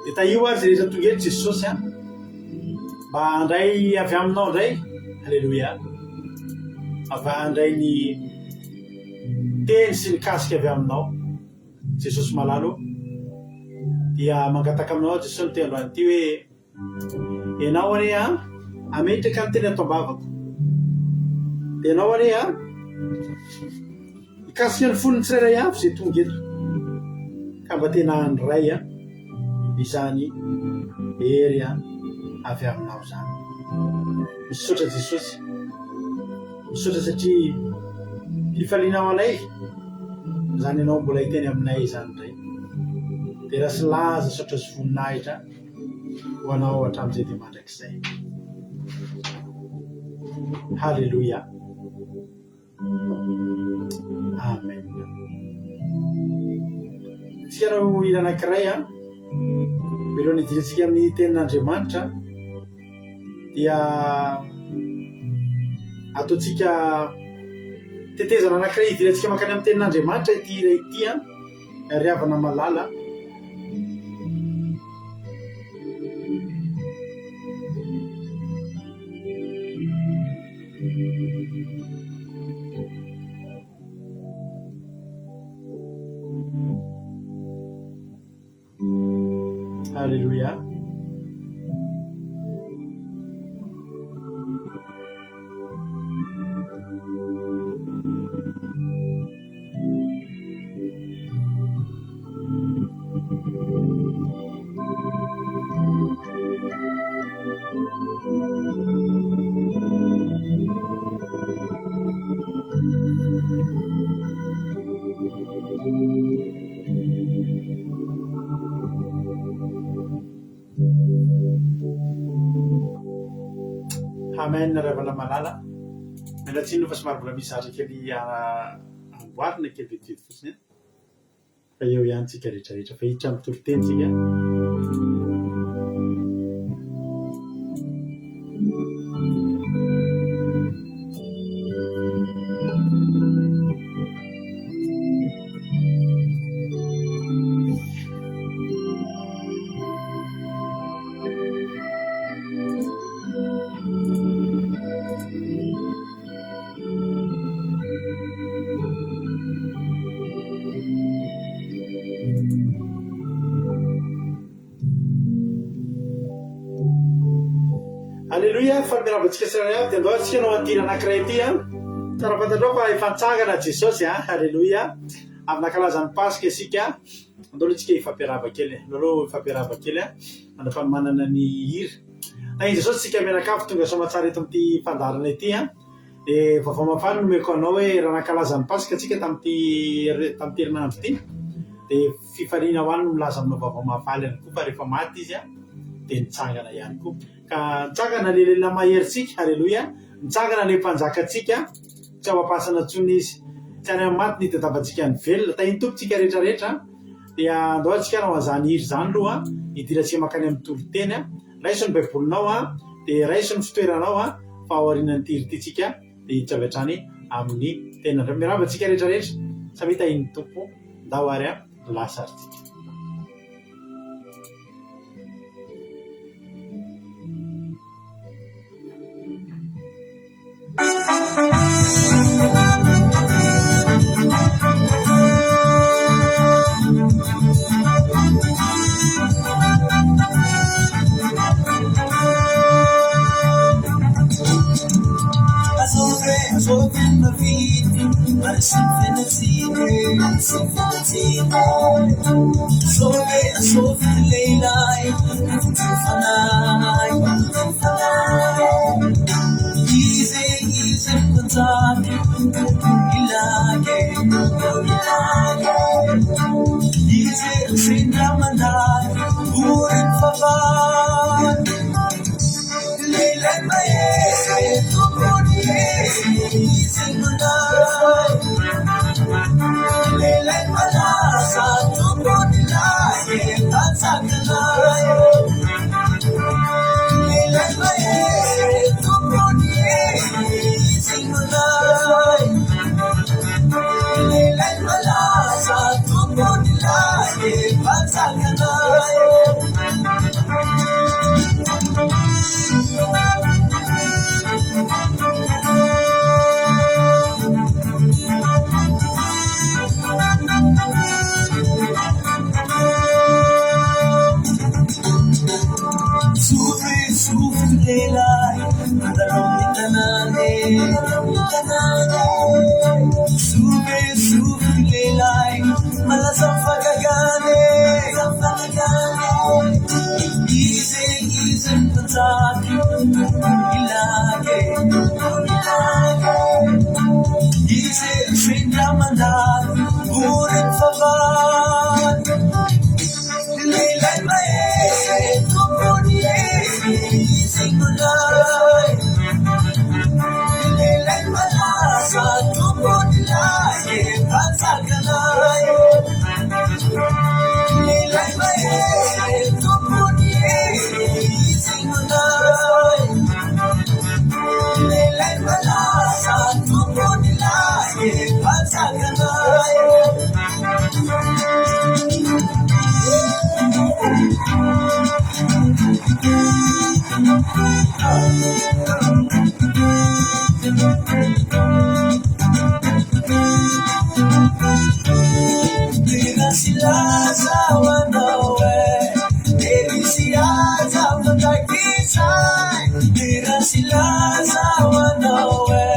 S2: Dia taio azy rehetra tonga eto Jesosy mba handray avy aminao indray. Alleluia. Mba handray ny teny sy ny kasika avy aminao Jesosy malalo. Dia mangataka aminao Jesosy ny teny ity hoe ianao ane ametraka ny teny ato-bavako. Dia ianao ane ikasika ny fonony tsirairay avy izay tonga eto ka mba tena handray izany hery avy aminao zany. Misaotra Jesosy, misaotra satria fifalianao anay zany ianao mbola hiteny aminay zany indray. Dia raha sy laza saotra sy voninahitra ho anao hatramin'izay dia mandrakizay. Halleluia. Amen. Tsika raha ho ila anankiray milohan'ny hidirantsika amin'ny tenin'Andriamanitra dia ataontsika tetezana anankiray hidirantsika mankany amin'ny tenin'Andriamanitra ity iray ity ry havana malala. Alléluia. Amen. Ravana malala mialatsiny fa somary mbola misy zatra kely amboarina kely vetivety fotsiny fa eo ihany tsika rehetrarehetra fa hiditra amin'ny toloteny tsika. Alleluia, famiravantsika sirana dia andao antsika nao antira anankiray ity tsara fantatrao fa ifantsangana Jesosy alleluia amina kalazan'ny pasika isika andao antsika ifampiarava kely andao ifampiarava kely mandrafa manana ny hira na Jesosy tsika mianakavy tonga somatsara eto amin'ity fandarana ity dia vaovao mafana nomeko anao hoe raha nakalazan'ny pasika tsika tamin'ity herinandro ity dia fifaliana ho any no milaza aminao vaovao mahafaly ihany koa fa rehefa maty izy dia nitsangana ihany koa ka nitsangana lelena maherintsika alleluia nitsangana le mpanjakatsika tsy ao-apasana tsony izy tsy any amin'ny maty ny tadavantsika ny velona tahintompotsika rehetrarehetra dia andao antsika nao an'izany hiry zany aloha hidirantsika makany amin'ny toloteny raiso ny baibolinao dia raiso ny fitoeranao fa aorianan'ity hiry ity tsika dia hiditra avy hatrany amin'ny tenandra miravantsika rehetrarehetra samita iny tompo ndao ary lasa arytsika
S3: Sofrendo vite, ma sempre sofre leilai, fanai, easy contact, ilage, easy sindra mandai, urin favar, leilai maese, tu easy mandai, leilai malasa, tu bonilai, tatsakanai, leilai maese, tu easy mandai, leilai malasa, tu bonilai, tatsakanai. Sufre leilai, madalong itanane, sufre leilai, malasang pagagane, easy pansaki, ilage, easy sindra mandan, urin favan, leilai maese, easy mandai, leilai malasa, tu bonilai, tatsakanai, leilai maese, tu easy mandai, leilai malasa, tu bonilai, tatsakanai. Silaza wanawe, silaza mtakisai, silaza wanawe,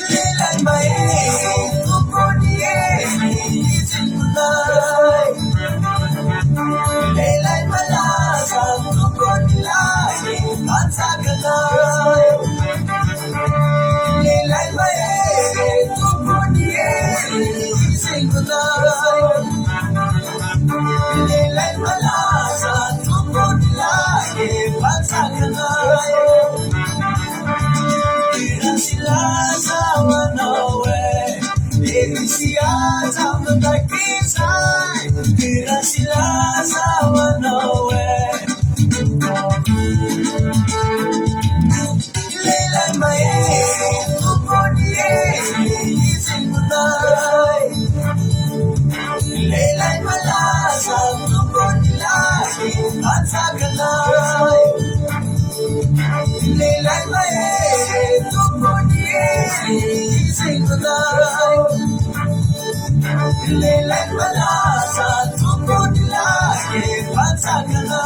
S3: leilai maese, kukonie, izimulai, leilai malasa, kukonilai, atsakanai, leilai maese, easy mandai, leilai malasa, tu bonilai, tatsakanai, silaza wanawe, silaza mtakisai, silaza wanawe, leilai maese, kukonie, easy mandai, leilai malasa, tu bonilai, tatsakanai, leilai maese, tu easy mandai, leilai malasa, tu bonilai, efatsakana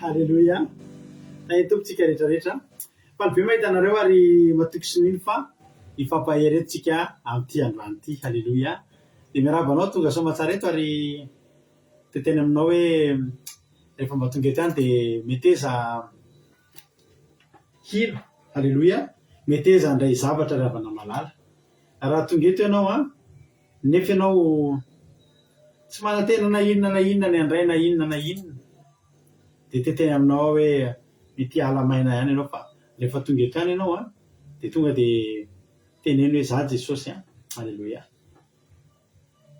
S2: Halleluia. Tompotsika rehetrarehetra fa ny be mahitanareo ary matoky sininy fa ifampaheretontsika amin'ity androany ity. Halleloia. Dia miarabanao tonga somatsara eto ary teteny aminao hoe rehefa mba tonga eto any dia meteza hilo. Halleloia. Meteza andray zavatra ravana malala. Raha tonga eto ianao nefa ianao tsy manantena na inona ny andray na inona dia teteny aminao hoe ity alamaina ihany ianao fa rehefa tonga eto any ianao dia tonga dia teneny hoe za Jesosy. Halleloia.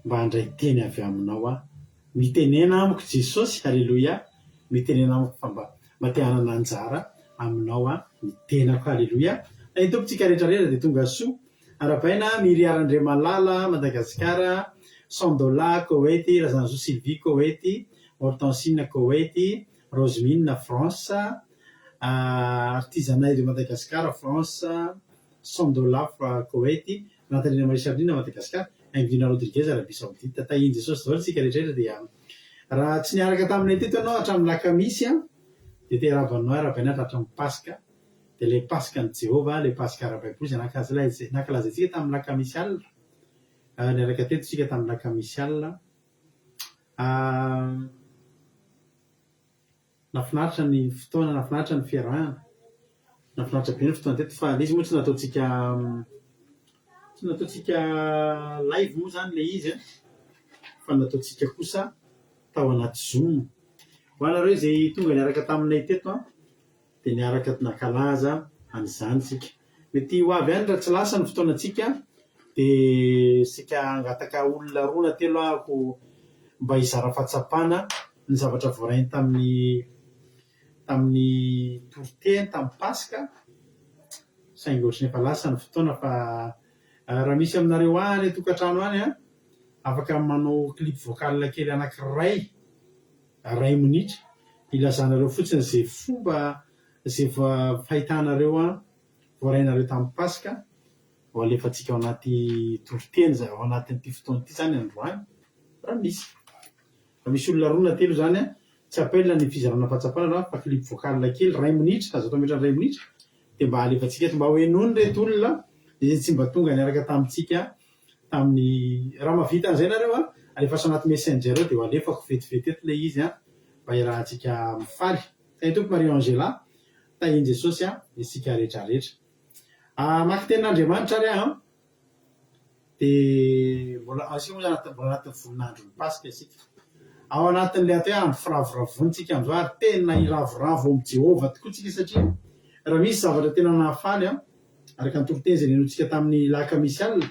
S2: Mba handray teny avy aminao mitenena amiko Jesosy. Halleloia. Mitenena amiko fa mba te hanana anjara aminao ny tenako. Halleloia. Ny tompotsika rehetrarehetra dia tonga soa arapaina miriarandre malala Madagasikara, $100 Koweïty, Razanjo Sylvie Koweïty, Hortensine Koweïty, Rosemine France, artisanat de Madagascar France, $100 Koweïty, Natalina Marisardina Madagascar, Ingvina Rodriguez Arabie Saoudite. Tahiny Jesosy daholo tsika rehetrarehetra dia raha tsy niaraka taminay teto ianao hatramin'ny lakamisy dia te rabanao arabaina hatramin'ny Paska. Dia le Paska ny Jehova, le Paska ara-baiboly izay nankalazatsika tamin'ny lakamisy alina. Niaraka teto tsika tamin'ny lakamisy alina. Nafinaritra ny fotoana, nafinaritra ny fiarahana, nafinaritra be ny fotoana teto fa izy moa tsy nataontsika live moa zany le izy fa nataontsika kosa tao anaty Zoom. Ho anareo izay tonga niaraka taminay teto dia niaraka nankalaza an'izany tsika. Mety ho avy ihany raha tsy lasa ny fotoanantsika dia sika angataka olona roa na telo ahako mba hizara fahatsapana ny zavatra voarainy tamin'ny toroteny tamin'ny Paska. Saingy ohatrany efa lasa ny fotoana fa raha misy aminareo any tokantrano any afaka manao clip vocal kely anankiray 2 minitra ilazanareo fotsiny izay fomba izay fahitanareo voarainareo tamin'ny Paska ho alefantsika ao anaty toroteny ao anatin'ity fotoana ity zany androany. Raha misy olona roa na telo zany tsy apelina ny fizarana fahatsapana fa clip vocal kely 2 minitra, azo atao mitra 2 minitra dia mba alefantsika mba hoe nono reto olona izay tsy mba tonga niaraka tamintsika tamin'ny raha mavita an'izay nareo alefaso anaty messenger eo dia ho alefako vetivety eto ilay izy mba irahantsika mifaly. Tahiny tompo Marie Angela, tahiny Jesosy isika rehetrarehetra. Maki tenin'Andriamanitra ary dia mbola asika moa mbola anatin'ny voninandro ny Paska isika. Ao anatin'ilay atao hoe andro firavoravontsika amin'izao ary tena iravoravo amin'ny Jehova tokoa tsika satria raha misy zavatra tena nahafaly araka ny toroteny izay nenontsika tamin'ny lakamisy alina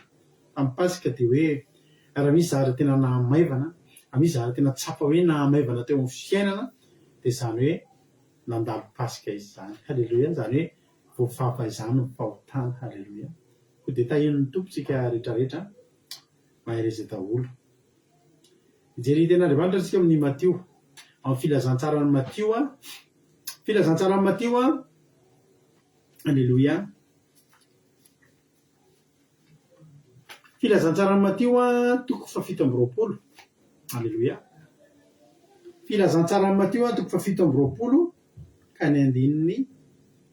S2: tamin'ny Paska dia hoe raha misy zavatra tena nahamaivana, raha misy zavatra tena tsapa hoe nahamaivana teo amin'ny fiainana dia izany hoe nandalo Paska izy zany. Halleluia. Izany hoe voafafa izany ny fahotana. Halleluia. Koa dia tahin'ny tompotsika rehetrarehetra mahery izay daholo. Ijery ten'Andriamanitra tsika amin'ny Matio, amin'ny filazantsarany Matio filazantsarany Matio Halleluia. Filazantsarany Matio toko 720. Halleluia. Filazantsarany Matio toko 720 ka ny andininy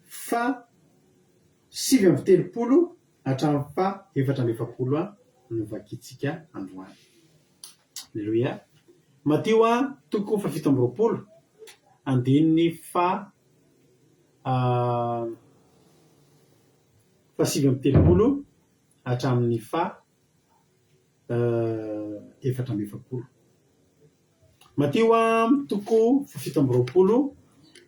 S2: 7:30 hatramin'ny 4:40 no vakitsika androany. Halleluia. Matio toko 720 andininy 7:30 hatramin'ny 4:40. Matio toko 720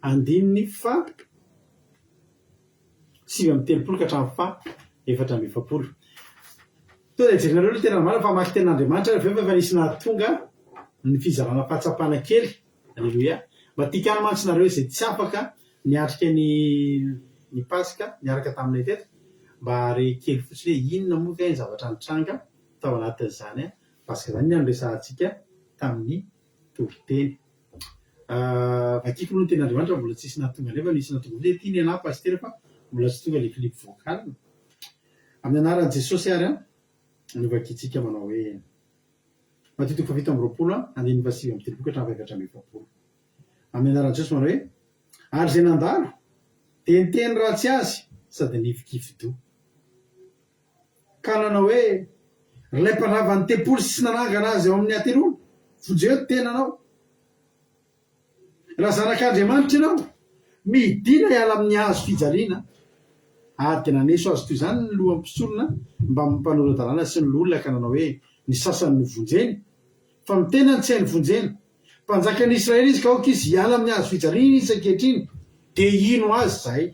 S2: andininy 7:30 ka hatramin'ny 4:40. Toa dia jerinareo ny tena marina fa maki ten'Andriamanitra rehefa efa nisy nahatonga ny fizarana fahatsapana kely. Halleluia. Mba tia kany mantsinareo izay tsy afaka niatrika ny Paska niaraka taminay teto mba re kely fotsiny hoe inona moa ny zavatra nitranga tao anatin'izany paska zany ny andresantsika tamin'ny toriteny vakiko no ten'andriamanitra mbola tsisy nahatonga nefa nisy nahatonga hoe ty ny anahy pastera fa mbola tsy tonga le klipo vocal amin'ny anaran'i Jesosy ary no vakitsika manao hoe Mateo 7:20 andiny 7:30 hatramin'ny 8:30 amin'ny anaran'i Jesosy manao hoe ary zay nandalo dia niteny ratsy azy sady nifikifido ka nanao hoe ilay mpandrava ny tempoly sy nanangana azy ao amin'ny atenona vonjeo tenanao raha zanak'Andriamanitra ianao midina hiala amin'ny hazo fijaliana ary tena neso azy toy izany ny lohan'ny mpisolona mba mampanolo-dalàna sy ny lolona ka nanao hoe ny sasany ny vonjeny fa mitena tsy hainy vonjena mpanjakan'ny Israely izy ka aoka izy hiala amin'ny hazo fijaliana izy ankehitriny dia ino azy zay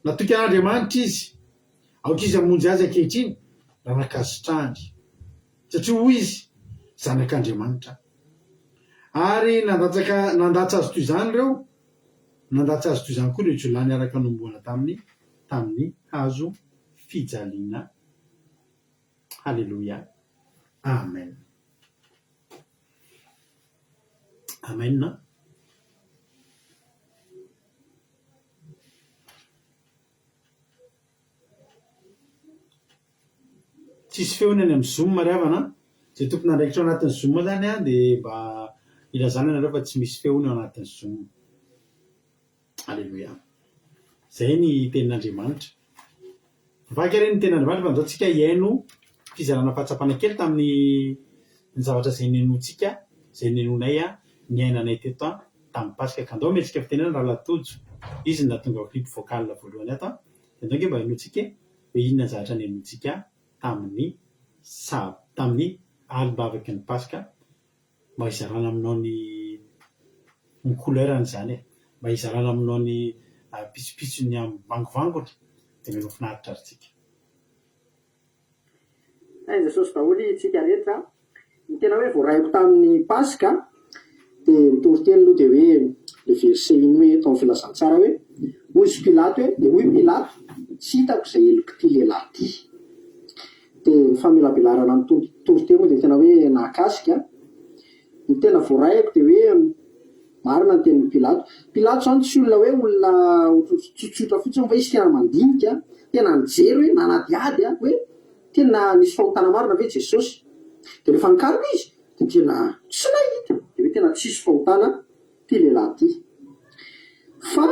S2: natoky an'Andriamanitra izy aoka izy hamonjy azy ankehitriny raha nakasitrahany satria hoy izy zanak'Andriamanitra ary nandatsy azy toy izany ireo nandatsy azy toy izany koa ireo jolany araka nomboana tamin'ny hazo fijaliana. Halleluia, amen, amen. Tsisy feony any amin'ny Zoom mariavana zay tokony andraikitra ao anatin'ny Zoom zany dia mba ilazana anareo fa tsy misy feony ao anatin'ny Zoom. Halleluia, zay ny tenin'Andriamanitra. Vaky ary ny tenin'Andriamanitra fa andao tsika hiaino fizarana fahatsapana kely tamin'ny ny zavatra izay nenontsika izay nenonay ny ainanay teto tamin'ny Pasika ka andao metsika fitenena raha latojo izy ny nahatonga clip vocal voalohany ato dia andao mba hainontsika hoe inona zavatra nenontsika tamin'ny alibavaky ny Pasika mba hizarana aminao ny couleurany zany mba hizarana aminao ny pitsopitsony ambangovangony dia mino finaritra arytsika.
S4: Jesosy daholo tsika rehetra ny tena hoe voaraiko tamin'ny Pasika dia nitoriteny aloha dia hoe le verset iny hoe tao amin'ny filazantsara hoe hoy izy Pilato hoe dia hoy Pilato tsy hitako izay eloko ty lehilahy ty dia ny famelabelarana ny toriteny moa dia tena hoe nahakasika ny tena voaraiko dia hoe marina ny tenin'ny Pilato zany tsy olona hoe olona tsotsotra fotsiny fa izy tena mandinika tena nijery hoe nanadiady hoe tena nisy fahotana marina ve Jesosy dia rehefa nikarina izy dia tena tsy nahita dia hoe tena tsisy fahotana ty lehilahy ty fa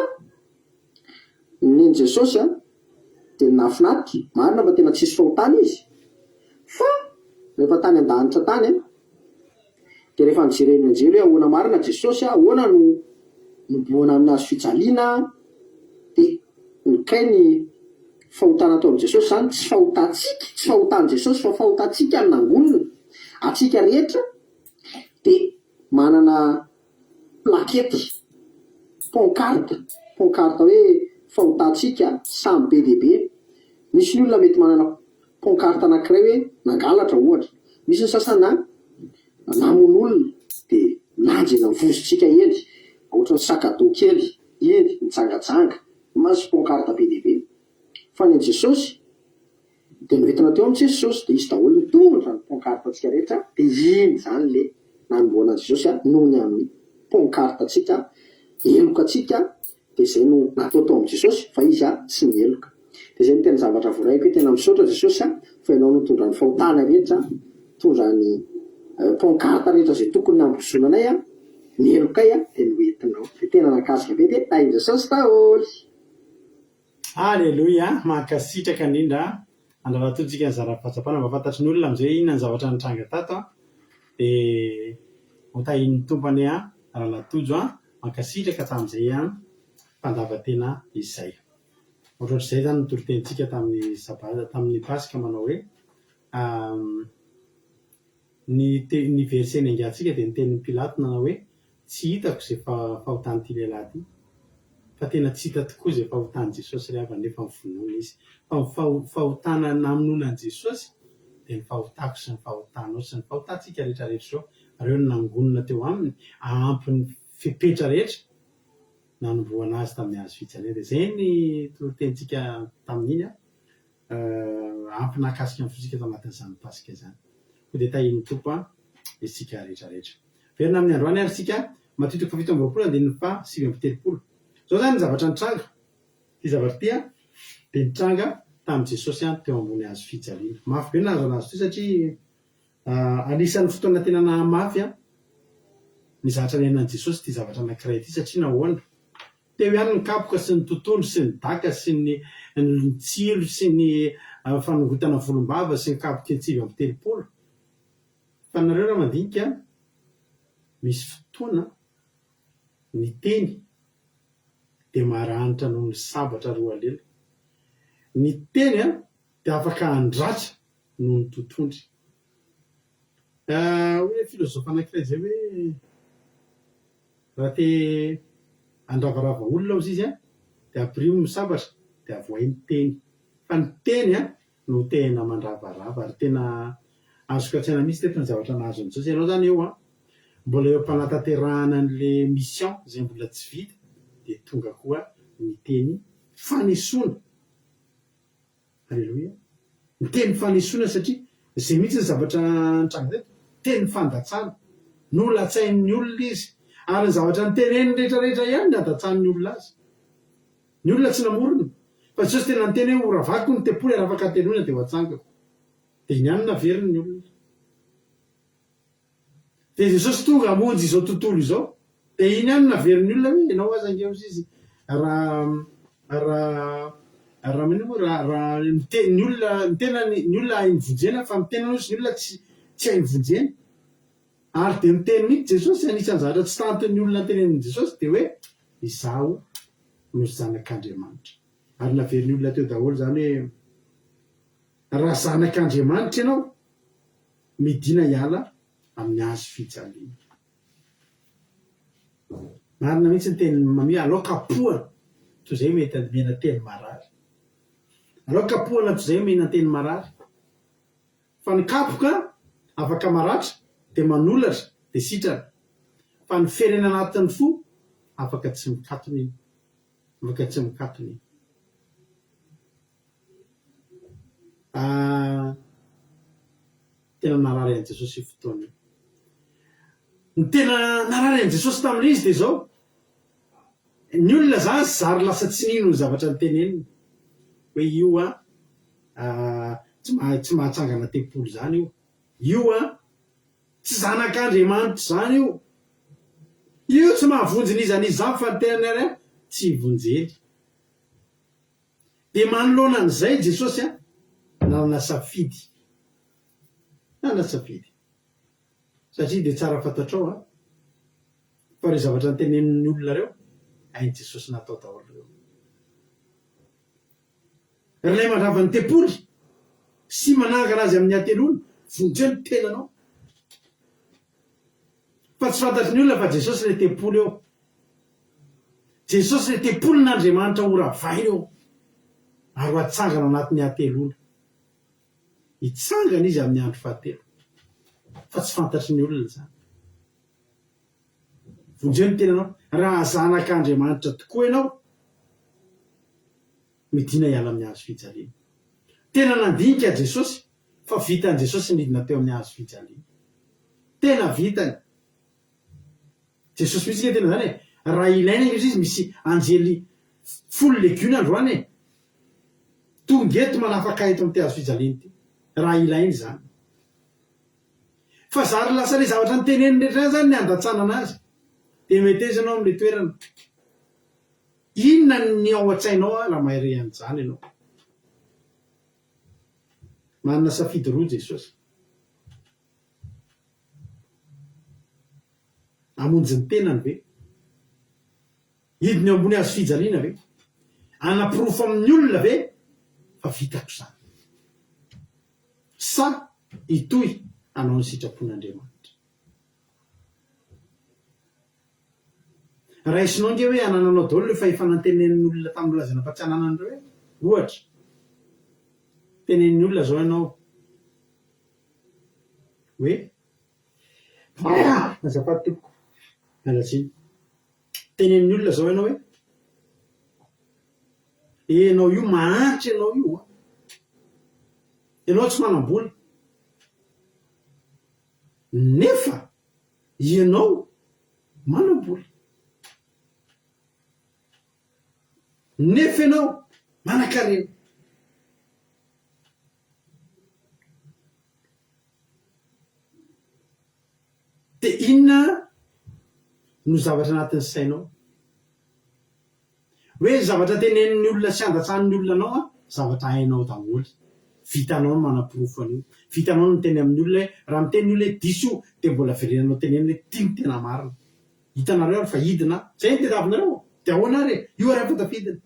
S4: neny Jesosy dia nahafinaritra marina fa tena tsisy fahotana izy fa rehefa tany an-danitra tany dia rehefa nijereny anjely hoe ahoana marina Jesosy ahoana no niboana amin'ny hazo fijaliana dia nikay ny fahotana atao amin'i Jesosy zany tsy fahotantsika tsy fahotan Jesosy fa fahotantsika ny nangonina atsika rehetra dia manana plakety pancarte hoe fahotantsika samy be dia be. Misy ny olona mety manana pancarte anankiray hoe nangalatra ohatra, misy ny sasana namono olona dia lanjena mivozontsika ely ohatra ny sakado kely ely mitsangajanga masy pancarte be dia be. Fa ny Jesosy dia noentina teo amin'i Jesosy dia izy daholo mitondra ny pancarte antsika rehetra dia iny zany le nanomboana Jesosy noho ny amin'ny pancarte antsika eloka antsika dia izay no natao tao amin'i Jesosy fa izy tsy nieloka. Dia izay no tena zavatra voaraiko hoe tena misaotra Jesosy fa ianao no tondra ny fahotana rehetra tondra ny pancarte rehetra izay tokony nambozonanay mielokay dia noentinao dia tena nakasika be dia tain'i Jesosy daholo.
S2: Halleluia, mankasitraka indrindra andravatontsika ny zara-pahatsapana mba fantatry ny olona amin'izay hoe inona ny zavatra nitranga tato dia hotahin'ny tompany raha latojo mankasitraka tamin'izay mpandavatena izay. Ohatrohatr'izay zany nitoritentsika tamin'ny Pasika manao hoe ny verset ny angatsika dia nitenin'ny Pilato nanao hoe tsy hitako izay fahotan'ity lehilahy ty fa tena tsy hita tokoa izay fahotany Jesosy rehefa nefa mivonoana izy fa ny fahotana namonoana an Jesosy dia ny fahotako sy ny fahotanao sy ny fahotantsika rehetrarehetra zao reo no nangonina teo aminy ampin'ny fepetra rehetra nanomboana azy tamin'ny hazo fijaliana. Dia izay ny toritentsika tamin'iny ampy nakasika ny fotsika tao anatin'izany Pasika izany. ko dia tahiny tompo isika rehetrarehetra verina amin'ny androany ary sika matotraka fa 7 andininy fa 7 zao zany ny zavatra nitranga ty zavatra ty dia nitranga tamin'i Jesosy teo ambony azo fijaliana mafy be nazo anazy ty satria anisan'ny fotoana tena nahamafy ny zavatra niainan'i Jesosy ty zavatra anankiray ty satria nahoana teo ihany ny kapoka sy ny tontolo sy ny daka sy ny tsilo sy ny fanongotana volombava sy ny kapoka ny 7 fa nareo raha mandinika misy fotoana ny teny dia maharanitra noho ny sabatra roa lela ny teny dia afaka andratra noho ny totondry hoe filozofa anankiray zay hoe raha te andravarava olona ozy izy dia aprimo ny sabatra dia avoay ny teny fa ny teny no tena mandravarava ary tena azo katsaina misy teto ny zavatra nahazo an'izao ianao zany eo mbola eo ampanataterahana an'le mission zay mbola tsy vita dia tonga koa ny teny fanesoana alleloia ny teny fanesoana satria zay mihitsy ny zavatra nitranga teto teny fandatsana no latsain'ny olona izy ary ny zavatra ny teneny rehetrarehetra ihany ny adatsan'ny olona azy ny olona tsy namorona fa Jesosy tena ny teny hoe oravako ny tempoly ary afaka teloina dia ho atsangako dia iny ihany naveriny ny olona dia Jesosy tonga amonjy izao tontolo izao dia iny ihany naveriny olona hoe ianao aza angeozy izy raha mino moa raha ny olona ny olona hainy vonjena fa mitena ozy ny olona tsy hainy vonjena ary dia miteny mihitsy Jesosy anisan'ny zavatra tsy tanton'ny olona tenen'i Jesosy dia hoe izaho no zanak'Andriamanitra ary naveriny olona teo daholo zany hoe raha zanak'Andriamanitra ianao midina hiala amin'ny hazo fijaliana marina mihitsy ny teny mamia alao kapohana toy izay mety mena teny marary alao kapohana toy izay mena teny marary fa ny kapoka afaka maratra dia manolatra dia sitrana fa ny ferena anatin'ny fo afaka tsy mikatona iny afaka tsy mikatona iny tena narary an'i Jesosy io fotoana io ny tena narary an'i Jesosy tamin'izy dia zao ny olona zany zary lasa tsy nino ny zavatra ny teneniny hoe io tsy mahatsangana tempolo zany io tsy zanak'Andriamanitra zany io tsy mahavonjy n'izy anizy zany fa ny tenany ary tsy vonjely dia manoloana an'izay Jesosy nanana safidy satria dia tsara fantatrao fa reo zavatra ny tenenin'ny olona reo hainy Jesosy natao daholo reo relay mandravany tempoly sy manangana azy amin'ny atelona vonjeo ny tenanao fa tsy fantatry ny olona fa Jesosy le tempoly eo Jesosy le tempolin'Andriamanitra ho ravaina eo ary ho atsangana anatin'ny atelona hitsangana izy amin'ny andro fahatelo fa tsy fantatry ny olona zany vonjeo ny tenanao raha zanak'Andriamanitra tokoa ianao midina hiala amin'ny hazo fijaliana tena nandinika Jesosy fa vitan'i Jesosy nidina teo amin'ny hazo fijaliana tena vitany Jesosy mihitsy tena zany raha ilaina izy misy anjely 10 legiona androany tonga eto manafaka eto amin'ny hazo fijaliana ty raha ilainy zany fa zary lasa le zavatra ny teneniny rehetra zany ny andatsana anazy dia mety izy ianao amin'le toerana inona ny ao an-tsainao raha mahare an'izany ianao manana safidy roa Jesosy amonjy ny tenany ve hidiny ambony hazo fijaliana ve anapirofo amin'ny olona ve fa vitako zany sa itoy anao ny sitrapon'Andriamanitra raha isinao nge hoe anananao daholo le fa efa nantenenin'ny olona tamin'ny lazana fa tsy ananan'ireo ohatra tenenin'ny olona zao ianao hoe azafady tompoko alatsiny tenenin'ny olona zao ianao hoe enao io mahantra ianao io ianao tsy manam-bola nefa ianao manam-bola, nefa ianao manan-karena. de inona no zavatra anatin'ny sainao hoe zavatra tenenin'ny olona sy andatsahan'ny olona anao a zavatra hainao daholo, vitanao no manam-pirofo an'io, vitanao no teny amin'ny olona raha miteny olona hoe diso de mbola verenanao teneny hoe tiny tena marina. Hitanareo ary fa hidina zay ny tetavinareo de ahoana re io ary afo tafidina.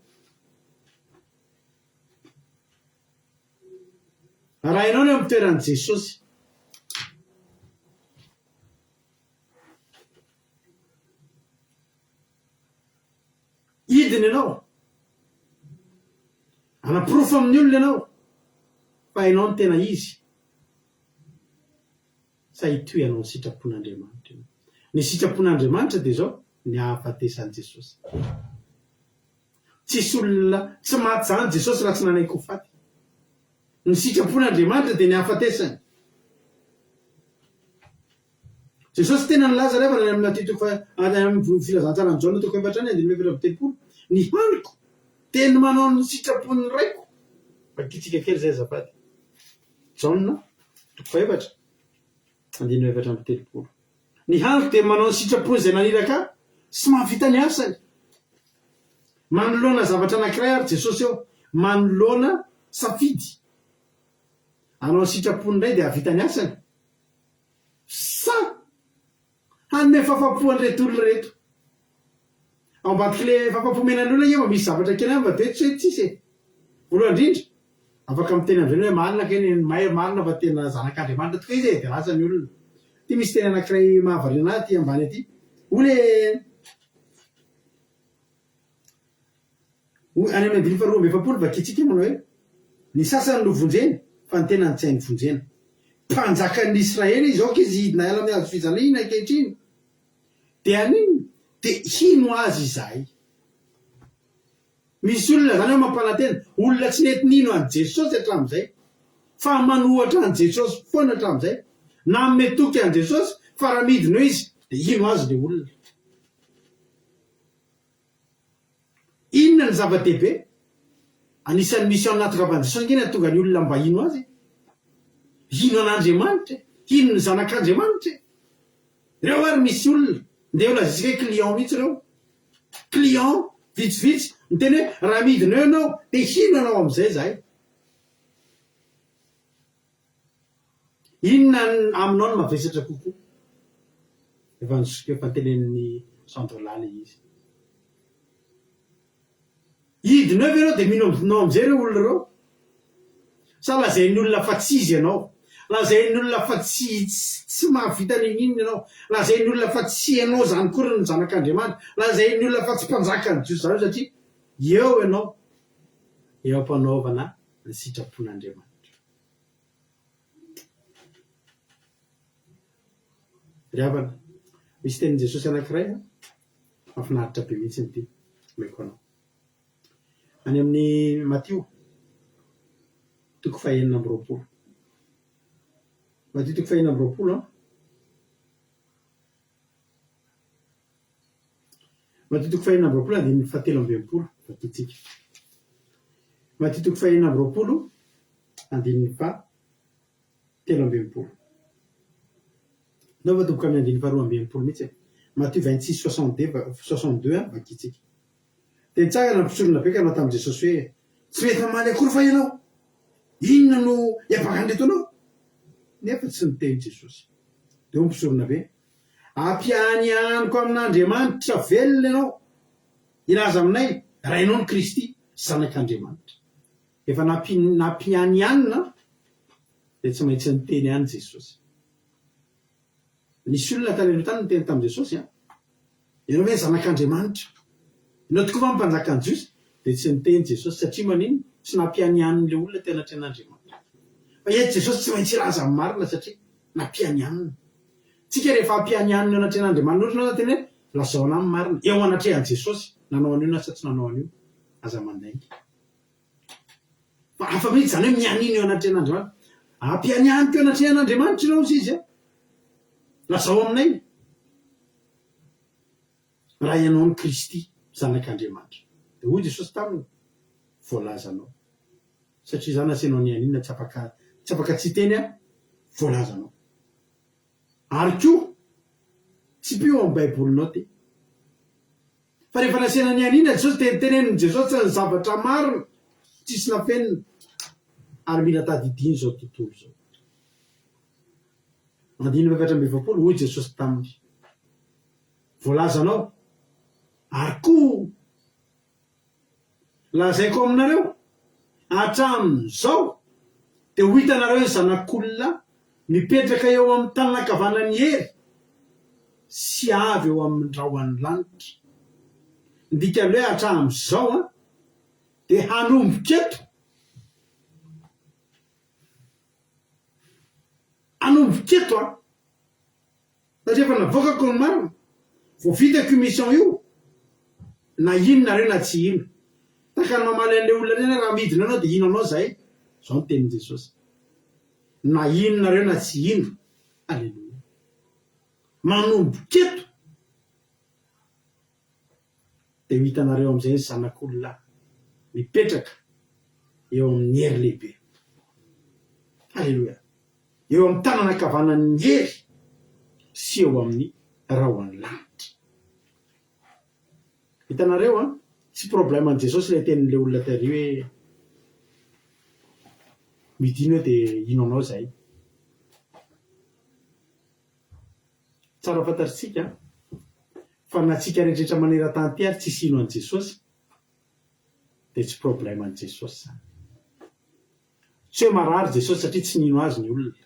S2: raha hainao ny amin'ny toeran'i Jesosy hidiny ianao, anapirofo amin'ny olona ianao fa hainao ny tena izy, sa hitoy ianao ny sitrapon'Andriamanitra. Ny sitrapon'Andriamanitra de zao ny hahafatesan'i Jesosy. Tsisy olona tsy maty zany Jesosy raha tsy nanaiky ho faty. Ny sitrapon'Andriamanitra de ny hahafatesany. Jesosy tena nilaza rehefa ny amin'ny filazantsara ny Jaona toko 4:7 ny haniko teny manao ny sitrapony raiko. Vakitsika kely zay azafady. Jaona toko 4:7. Ny haniko de manao ny sitrapony zay naniraka sy mahavita ny asany. Manoloana zavatra anankiray ary Jesosy eo, manoloana safidy. Anao ny sitrapony ray de havita ny asany. Sa hanome fahafapoany reto olona reto. Ao ambadik'le fahafapomenany olona iema misy zavatra kely any va toetsy hoe tsisy e. Voalohany indrindra afaka miteny amin'izany hoe marina keny marina fa tena zanak'Andriamanitra tokoa izy e de lasa ny olona. Ty misy teny anankiray mahavariana ty ambany aty. Ole any amin'ny 2:7 vakitsika manao hoe ny sasany no vonjeny fa ny tena tsy hainy vonjena. Mpanjakan'ny Israely izy aoka izy hidina ala amin'ny hazo fijaliana ankehitriny. De aniny de hino azy izay. Misy olona zany hoe mampanantena olona tsy nety nino an Jesosy hatramin'izay fa manohatra an Jesosy foana hatramin'izay na metoky an Jesosy fa raha midina eo izy de hino azy le olona. Inona ny zava-dehibe anisan'ny misy ao anaty gavan'i Jesosy ngena tonga ny olona mba hino azy, hino an'Andriamanitra, hino ny zanak'Andriamanitra. Reo ary misy olona ndeha olazitsika hoe client mihitsy reo, client vitsivitsy miteny hoe raha midina eo ianao de hino anao amin'izay zahay. Inona aminao no mavesatra kokoa? Efa tenen'ny Sandrolala izy. Hidina eo ianao de minao amin'izay reo olona reo. Sa lazain'ny olona fa tsy izy ianao, lazain'ny olona fa tsy mahavita ninino ianao, lazain'ny olona fa tsy ianao zany kory ny zanak'Andriamanitra, lazain'ny olona fa tsy mpanjakany Jiosy zany satria eo ianao eo ampanaovana ny sitrapon'Andriamanitra. Ravana misy tenin' Jesosy anankiray mahafinaritra be mihitsy ny ty meko anao. Any amin'ny Matio toko 4:20. Matio toko 4:20 Matio toko 4:20 andininy 7:20 vakitsika. Matio toko 4:20 andininy 7:20. Nao vatoboko amin'ny andininy 2:20 mihitsy. Matio 26:62 vakitsika. De tsara nampisorona be ka anao tamin'i Jesosy hoe tsy mety mamaly akory fa ianao. Inona no hiabakandreto anao? Nefa tsy niteny Jesosy. De mpisorona be ampianianiko amin'Andriamanitra velona ianao. Ilaza aminay raha ianao ny Kristy zanak'Andriamanitra. Efa nampianianina de tsy maintsy niteny any Jesosy. Nisy olona tany aloha tany niteny tamin'i Jesosy ianao hoe zanak'Andriamanitra, ianao tokoa fa mpanjaka ny Jiosy, de tsy niteny Jesosy satria manino tsy nampianian'le olona tena tren'Andriamanitra. Fa eto Jesosy tsy maintsy ilaza amin'ny marina satria nampianianina. Tsika rehefa ampianianina anatren'Andriamanitra ohatrana teny hoe lazaona amin'ny marina eo anatrehan'i Jesosy nanao an'io na tsy nanao an'io aza mandainga. Fa afa mihitsy zany hoe mianina eo anatren'Andriamanitra. Ampianianiko eo anatren'Andriamanitra ianao izy a. lazao aminay raha ianao ny Kristy zanak'Andriamanitra de hoy Jesosy taminy voalazanao satria zany asenao ny aninona tsy afaka tsy teny voalazanao ary koa tsy pio amin'ny baibolinao ty fa rehefa nasena ny aninona Jesosy teneniny Jesosy ny zavatra marina tsisy nafenina ary mila tadidiny zao tontolo zao. Andiny efatra amby efapolo hoy Jesosy taminy voalazanao ary koa lazaiko aminareo hatramin'izao de ho hitanareo ny zanak'olona mipetraka eo amin'ny tananakavanany hery sy avy eo amin'ny rahoan'ny lanitra. Ndika hoe hatramin'izao de hanomboketo satria efa navoakako ny marina vo vitako mission io na inonareo na tsy ino taka ny mamaly an'le olona reny raha midina anao de ino anao zay zao ny tenin Jesosy na inonareo na tsy ino. Alleluia. Manomboketo de ho hitanareo am'izay ny zanak'olona mipetraka eo amin'ny hery lehibe. Alleluia. Eo amin'ny tananakavanany hery sy eo amin'ny rahoan'ny lanitra. Hitanareo tsy problème an Jesosy le tenin'le olona tary hoe midino de ino anao zay. Tsara fantatritsika fa natsika rehetrarehetra maneran-tany ty ary tsisy ino an Jesosy de tsy problème an Jesosy zany. Tsy hoe marary Jesosy satria tsy nino azy ny olona.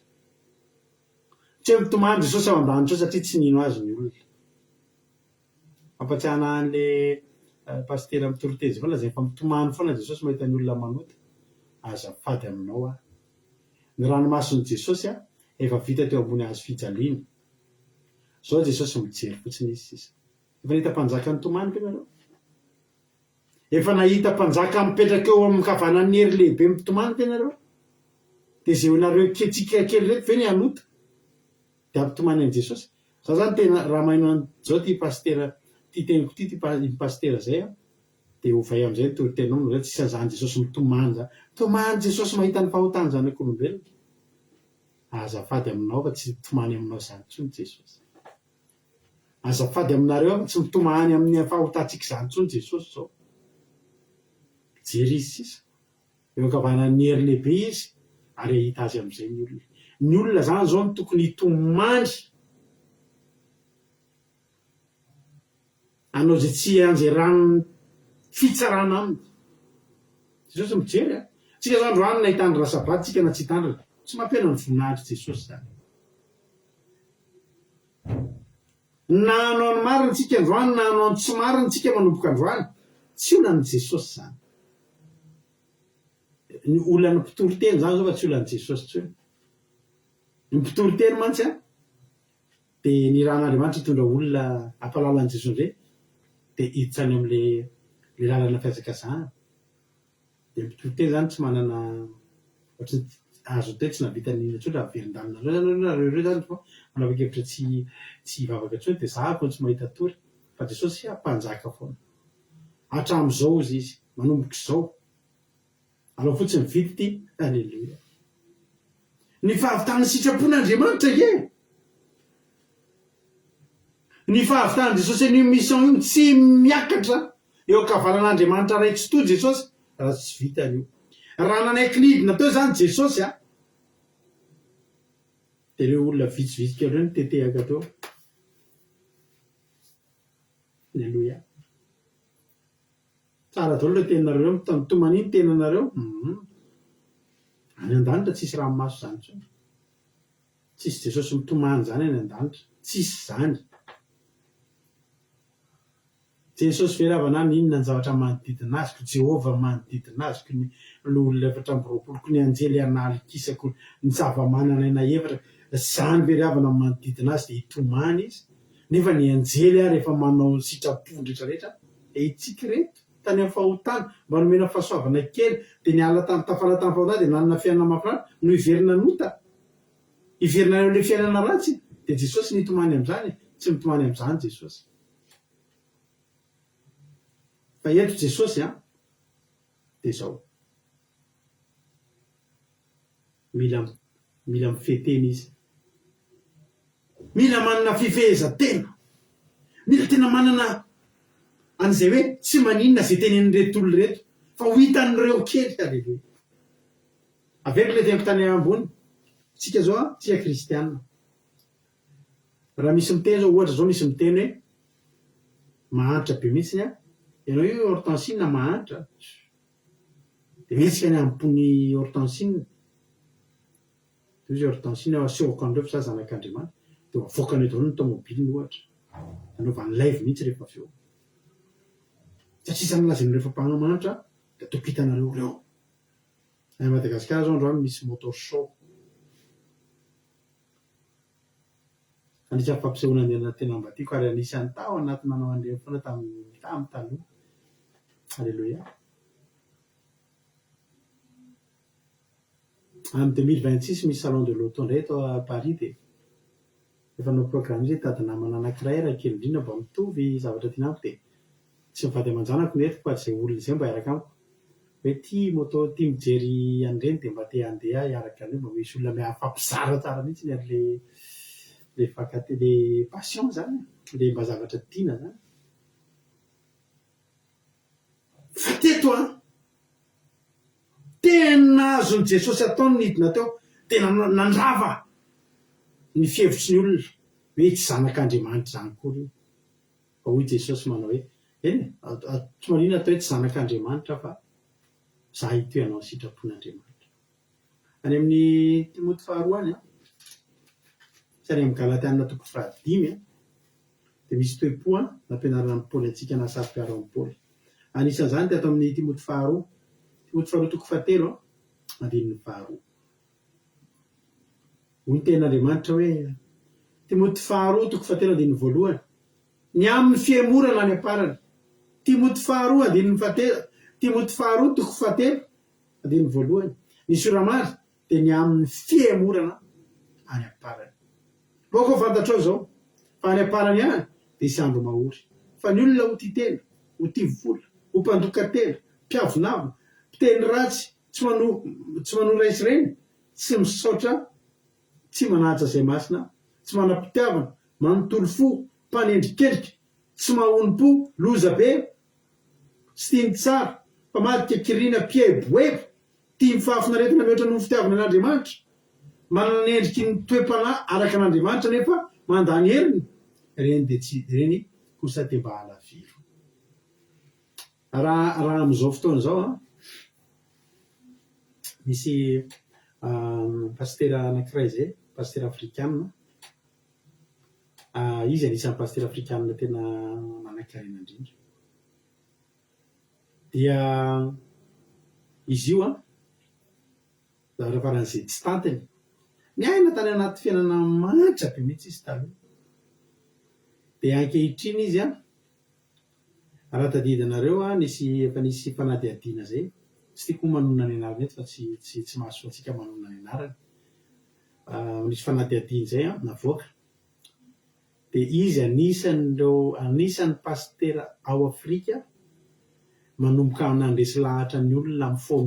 S2: Tsy hoe mitomany Jesosy ao an-danitra satria tsy nino azy ny olona. Ampatsiahana an'le pasitera amin'ny toroteny zay zay fa mitomany foana Jesosy mahita ny olona manota. Azafady aminao ny ranomason'i Jesosy efa vita teo ambony hazo fijaliana. Zao Jesosy mijery fotsiny izy sisa. Efa nahita mpanjaka nitomany ianareo. Efa nahita mpanjaka mipetraka eo amin'ny kavanan'ny hery lehibe mitomany ianareo. De zay nareo tsika kely reto ve ny anota de ampitomany an Jesosy. Za zany tena raha maino zao ty pasitera ty teniko ty pasitera zay de ovay am'izay toritenao no tsy sanjany Jesosy mitomany zany. Tomany Jesosy mahita ny fahotany zanak'olombelona. Azafady aminao fa tsy mitomany aminao zany tsony Jesosy. Azafady aminareo fa tsy mitomany amin'ny fahotantsika zany tsony Jesosy zao. Jery izy sisa. Eo ankavanan'ny hery lehibe izy ary ahita azy am'izay ny olona. Ny olona zany zao no tokony hitomany anao zay tsy anjerany fitsarana aminy. Jesosy mijery tsika zany androany na hitandry rasabaty tsika na tsy hitandry tsy mampiana ny voninahitry Jesosy zany. Na anao ny mariny tsika androany na anao ny tsy mariny tsika manomboka androany tsy olan'ny Jesosy zany. Ny olana mpitoroteny zany zao fa tsy olan'ny Jesosy tsony. Ny mpitoroteny mantsy de ny rahan'Andriamanitra hitondra olona ampalalan'i Jesosy ndray de hiditsany am'le lalana fiazakazahana. De mpitoroteny zany tsy manana azo teo tsy navita nina tsony raha verin-dalina reo zany fa manapa-kevitra tsy hivavaka tsony de za foa tsy mahita tory fa Jesosy mpanjaka foana. Hatram'izao izy manomboka izao. Alao fotsiny vity ty. Alleluia. Ny fahavitany sitrapon'Andriamanitra ye. Ny fahavitany Jesosy ny mission io tsy miakatra eo kavanan'Andriamanitra ray tsy to Jesosy raha tsy vita an'io. Raha nanaiky nidina teo zany Jesosy de reo olona vitsivitsy kely reo nitetehaka teo. Alleluia. Tsara daholo le teninareo mitomany ny tenanareo. Any an-danitra tsisy ranomaso zany tsony. Tsisy Jesosy mitomany zany any an-danitra. Tsisy zany. Jesosy fiaravana any inona ny zavatra manodidina azy, Jehova manodidina azy, ny olona efatra amby roapolo, ny anjely analikisako, ny zava-mananaina efatra, zany fiaravana manodidina azy de hitomany izy. Nefa ny anjely rehefa manao sitrapo rehetrarehetra de itsika reto tany amin'ny fahotana mba nomena fahasoavana kely de ny ala tafala tamin'ny fahotana de nanana fiainana mahafinaritra no iverina nota. Iverinareo le fiainana ratsy dia jesosy nitomany amin'izany tsy mitomany amin'izany jesosy fa eto jesosy dia zao mila mifeteny izy mila manana fifehezan-tena mila tena manana an'izay hoe tsy maninona zay tenen'reto olo reto fa ho hitan'ireo kely aleloia avery le teniko tany ambony tsika zao tsika kristianina raha misy miteny zao ohatra zao misy miteny hoe mahantra be mihitsiny ianao io hortensine mahantra dia mihetsika ny ampony hortensine izy hortensine asehoako andreo fa za zanak'Andriamanitra dia avoakany daholo ny tomobiliny ohatra anaovany live mihitsy rehefa avy eo satria zany lazany rehefa mpanamanitra dia toko hitanareo reo ay Madagasikara zao androany misy motor show anisan'ny fampisehoana andeha tena ambadiako ary anisan'ny tao anaty nanao an'ireny foana tamin'ny taloha alleloia amin'ny 2026 misy salon de l'auto indray eto à Paris dia efa nao programme izy tady namana anankiray raha kely indrindra mba mitovy zavatra tianako dia tsy mivady aman-janako netiko fa zay olona izay mba hiaraka amiko hoe tia moto tia mijery an'ireny dia mba te handeha hiaraka an'io mba misy olona miafampizara tsara mihitsy ny le fakate le passion zany le mba zavatra tiana zany fa teto tena azony jesosy ataony nidina teo tena nandrava ny fihevitry ny olona hoe tsy zanak'Andriamanitra zany kory fa hoy jesosy manao hoe eny tsy manina atao hoe tsy zanak'Andriamanitra fa za itoanao sitrapon'Andriamanitra any amin'ny Timoty faharoany sy any amin'ny Galatianina 5 dia misy toe-po nampianarana amin'ny Paoly antsika na sary-piaro amin'ny Paoly anisan'izany dia atao amin'ny Timoty faharoa 7 andininy faharoa hoy ny tenin'Andriamanitra hoe Timoty faharoa 7 andininy 1 ny amin'ny fiemorana any aparany Timoty faharoa andininy 7 Timoty faharoa 7 andininy 1 ny soramary dia ny amin'ny fiemorana any aparany boko fantatrao zao fa any aparany any dia isy andro mahory fa ny olona ho tia tena ho tia vola ho mpandoka tena mpiavonavina mpiteny ratsy tsy manohy raisy ireny tsy misaotra tsy manahatra izay masina tsy manam-pitiavana manontolo fo mpanendriketrika tsy mahony-po loza be tsy tiany tsara mpamadika kirina mpiaiboebo tia mifahafinaretina mihoatra noho fitiavana an'Andriamanitra manana ny endriky ny toe-panahy araka an'Andriamanitra nefa mandany heriny reny dia tsy reny kosa dia mba halaviro raha amin'izao fotoana izao misy pastera anankiray zay pastera afrikanina izy anisan'ny pastera afrikanina tena manan-karena indrindra dia izy io zavatra faran'izay tsy tantiny miaina tany anaty fiainana manitra be mihitsy izy taloha dia ankehitriny izy raha tadidanareo efa nisy fanadihadiana zay tsy tiako manona ny anarany eto fa tsy mahasoa antsika manona ny anarany nisy fanadihadiana zay navoaka dia izy anisan'ny pastera ao Afrika manomboka nandresy lahatra ny olona amin'ny faux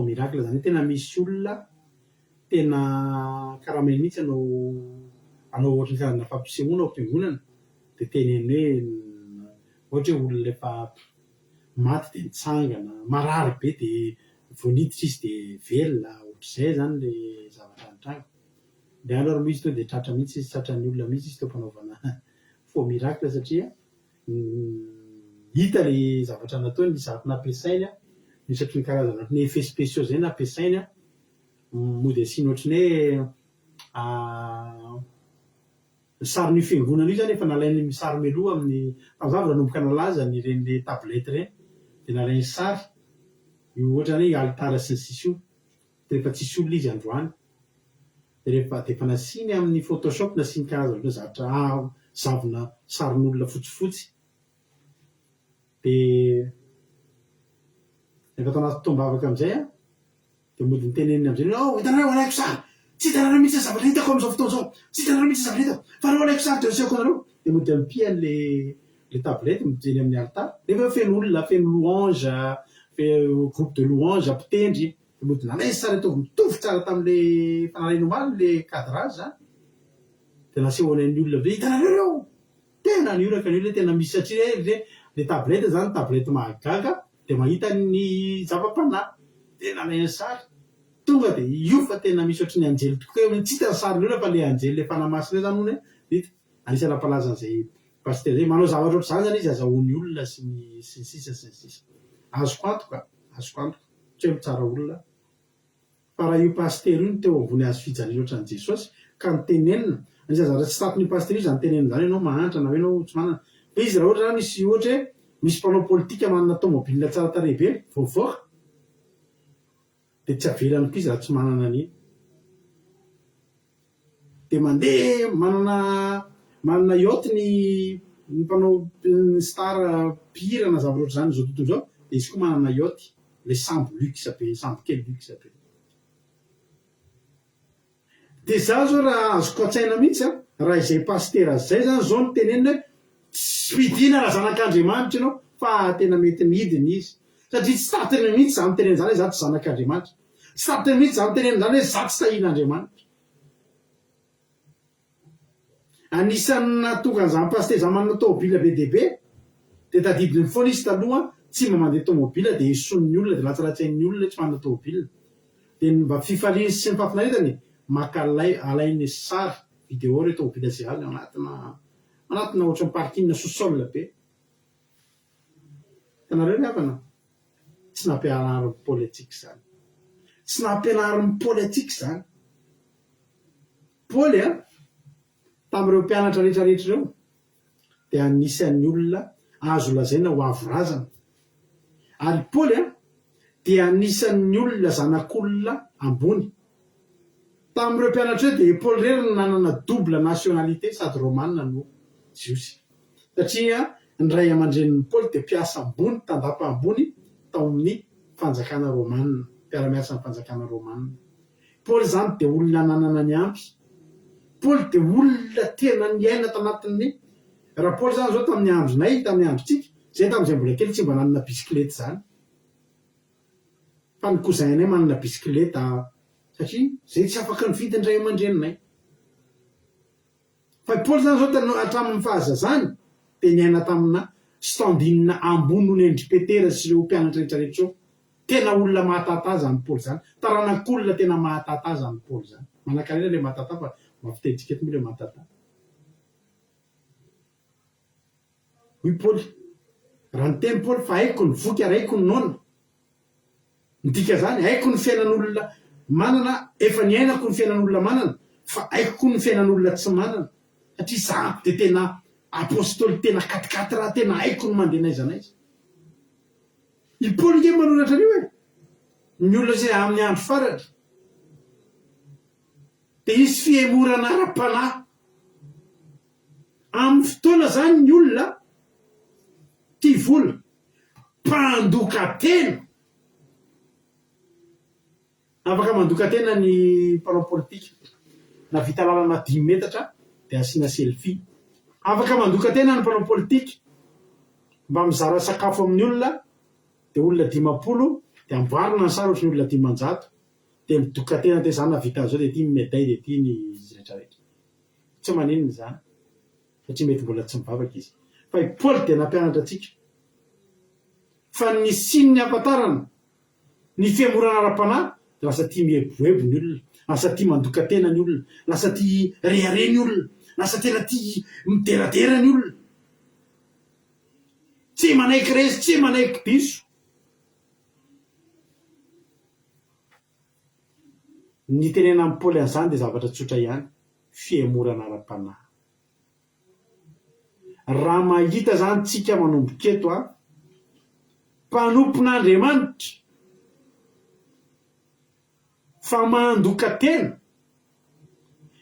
S2: miracle zany tena misy olona tena karamely mihitsy anao ohatry ny karazana fampisehoana ao am-piangonana dia teneny hoe ohatra hoe olona efa maty dia mitsangana marary be dia voaniditra izy dia velona ohatr'izay zany le zavatra nitranga dia andro ary izy to dia tratra mihitsy izy tratran'ny olona mihitsy izy teo mpanaovana faux miracle satria hita le zavatra nataony ny zavatra nampiasainy misy ohatry ny karazana ny effet spéciaux zay nampiasainy mody asiany ohatry ny hoe sary ny fiangonana io zany efa nalainy sary meloa amin'ny tamizavy nanomboka nalaza ny reny tablety reny dia nalainy sary io ohatra ny alitara sy ny sisy io dia rehefa tsisy olona izy androany dia rehefa dia efa nasiny amin'ny photoshop nasiny karazana zavatra zavona sarin'olona fotsifotsy dia rehefa tao anaty tombavaka amin'izay dia mody ny teneniny amin'izay hitanareo alaiko sary tsy hitanareo mihitsy zavatra hitako am'izao fotoan'izao tsy hitanareo mihitsy zavatra hitako fa reo alaiko sarotra reseko anareo de mody ampiany le tablety mijeny amin'ny altara rehefa feno olona feno louange groupe de louange mpitendry de mody nalainy sara ataovy mitovy tsara tam'le fanarainy omaly le cadrage zany de nasehoan'ny olona be hitanareo reo tena nioraka ny olona tena misy satria le tablety zany tablety mahagaga de mahita ny zava-panahy de nalainy sary tonga de io fa tena misy ohatrany anjely tokoa tsy hitany sariny olona fa le anjely le fanamasina zany hono hita anisana mpalazan'izay paster zay manao zavatra ohatr' zany zany izy azahoany olona sy ny sisa azoko antoka tsy hoe mitsara olona fa raha io paster io ny teo ambony azo fijaliana ohatran'i Jesosy ka nitenenina anisana zavatra tsy tato ny paster io zany tenenina zany ianao mahantra na enao tsy manana fa izy raha ohatra zany misy ohatra hoe misy mpanao politika manana tomobile tsara tarehy be voavoaka de tsy avelaniko izy raha tsy manana an'iny de mandeha manana yacht ny mpanao star pire na zavatra ohatr' zany zao tontolo zao de izy koa manana yacht le sambo luxe be sambo kely luxe be de za zao raha azoko atsaina mihitsy raha izay paster azy zay zany zao ny tenenina hoe tsy midina raha zanak'Andriamanitra ianao fa tena mety midiny izy satria tsy tatiny mihitsy zany teneny zany hoe za tsy zanak'Andriamanitra tsy tatiny mihitsy zany teneny zany hoe za tsy tahin'Andriamanitra anisany natonga an'izany paster za manana tomobile be deaibe de tadidiny foana izy taloha tsy mba mandeha tomobile de ison'ny olona de latsalatsain'ny olona tsy manana tomobile de mba fifaliany sy ny fafinaretany maka alainy sary vidéo re tomobile zay azy anatina ohatry ny parking sous-sol be tanareo ny havana tsy nampianarin'ny politique zany tsy nampianarin'ny politique zany Paoly tamin'ireo mpianatra rehetrarehetra ireo de anisan'ny olona azo lazaina ho avorazana ary Paoly de anisan'ny olona zanak'olona ambony tamin'ireo mpianatra eo de Paoly rery no nanana double nationalité sady romanina no jiosy satria ny ray aman-drenin'ny Paoly de mpiasa ambony tandapa ambony tao amin'ny fanjakana romanina mpiara-miasa ny fanjakana romanina Paoly zany de olona nanana ny ampy Paoly de olona tena niaina tanatin'ny raha Paoly zany zao tamin'ny andronay tamin'ny androntsika zay tamin'izay mbola kely tsy mba nanana bisikilety zany fa ny cousinay manana bisikileta satria zay tsy afaka ny vidiny ray aman-dreninay fa Paoly zany zao hatramin'ny fahazazany de niaina tamina standinina ambony no endripetera sy ireo mpianatra rehetrarehetra eo tena olona mahatataza ny Paoly zany taranak'olona tena mahatataza ny Paoly zany manakarena le mahatata fa mafitetsika eto moa le mahatata hoy Paoly raha ny teny Paoly fa haiko ny voky ary haiko ny nona midika zany haiko ny fiainan'olona manana efa niainako ny fiainan'olona manana fa haiko ny fiainan'olona tsy manana satria za de tena apôstôly tena katikaty raha tena haiko ny mandeha naiza naiza i Paoly nge manoratra an'io ny olona zay amin'ny andro faratra de izy fiemorana ara-panahy amin'ny fotoana zany ny olona tia vola mpandoka tena afaka mandoka tena ny mpanao politika na vita lalana 10 metatra de asiana selfie afaka mandoka tena ny mpanao politika mba mizara sakafo amin'ny olona de olona 50 de amboarina ny sary ohatry ny olona 500 de midoka tena te zany na vita zao de tia médaille de tia ny izy rehetrarehetra tsy maninony zany satria mety mbola tsy mivavaka izy fa i Paoly de nampianatra atsika fa ny siny ampatarana ny fiamorana ara-panahy de lasa tia mieboebo ny olona lasa tia mandoka tena ny olona lasa tia rehare ny olona lasa tena tia mideradera ny olona tsy manaiky rezy tsy manaiky biso ny tenena amin'ny Paoly an'izany de zavatra tsotra ihany fiamorana ara-panahy raha mahita zany tsika manomboka eto mpanompon'Andriamanitra fa mandoka tena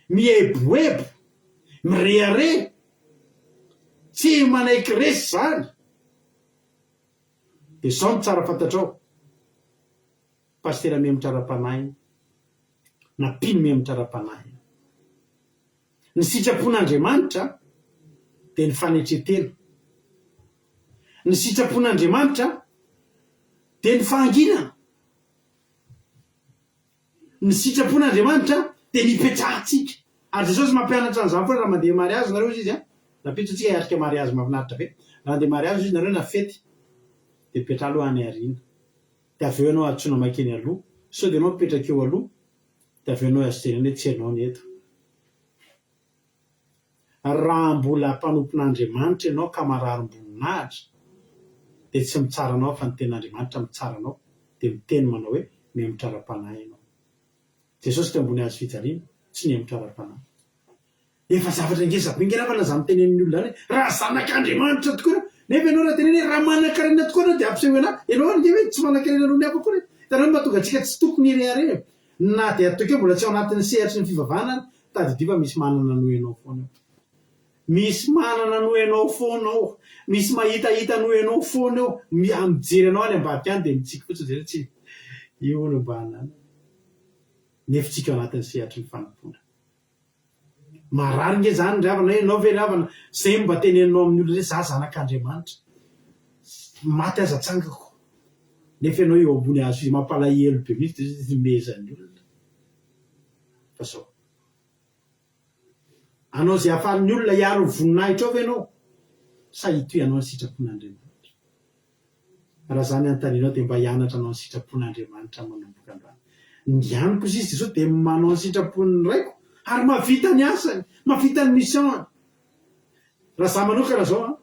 S2: mieboebo mirehare tsy manaiky resy zany de zao ny tsara fantatrao pastera miemotra ara-panahy napiny miamitrara-panahy. Ny sitrapon'Andriamanitra dia ny fanetretena. Ny sitrapon'Andriamanitra dia ny fahanginana. Ny sitrapon'Andriamanitra dia ny ipetrahantsika. Ary Jesosy mampianatra an'izany foana raha mandeha mariazy nareo izy napetratsika hiarika mariazy mahafinaritra be. Raha handeha mariazy izy nareo na fety dia mipetra aloha any aoriana. Dia avy eo ianao atsoina makeny aloha. Sao dia ianao mipetraka eo aloha dia avy eo ianao azotenany hoe tsy ianao ny eto. Raha mbola mpanompon'Andriamanitra ianao ka mararim-boninahitra dia tsy mitsara anao fa ny tenin'Andriamanitra mitsara anao dia miteny manao hoe miamitrara-panahy ianao. Jesosy teo ambony hazo fijaliana tsy miamitrara-panahy. Efa zavatra ngezabe ngenafana za mitenen'ny olona any raha zanak'Andriamanitra tokoa nefa ianao raha teneny raha manan-karena tokoa anao dia ampiseho ianao ny hoe tsy manan-karena noho ny hafa koa itanao mahatonga antsika tsy tokony irehare na dia atokeo mbola tsy ao anatin'ny sehatry ny fivavahana tadidia fa misy manana noho ianao foana. Misy manana noho ianao foana ao, misy mahitahita noho ianao foana ao, mijery anao any ambadika any dia mitsika fotsiny zay tsy io no mbanany. Nefa tsika ao anatin'ny sehatry ny fanampona. Marary nge zany ry havana hoe ianao ve ry havana zay mba teneninao amin'ny olona hoe za zanak'Andriamanitra. Maty aza tsangako. Nefa ianao eo ambony hazo izy mampalahelo be mihitsy dia izy mezan'ny olona. Fa sao. Anao zay ahafahan'ny olona hiaro ny voninahitra ao ve ianao? Sa hitoy anao ny sitrapon'Andriamanitra? Raha zany anontanianao dia mba hianatra anao ny sitrapon'Andriamanitra manomboka androany. Ny aniko izy Jesosy dia manao ny sitrapon'ny raiko ary mavita ny asany, mavita ny mission. Raha za manokana zao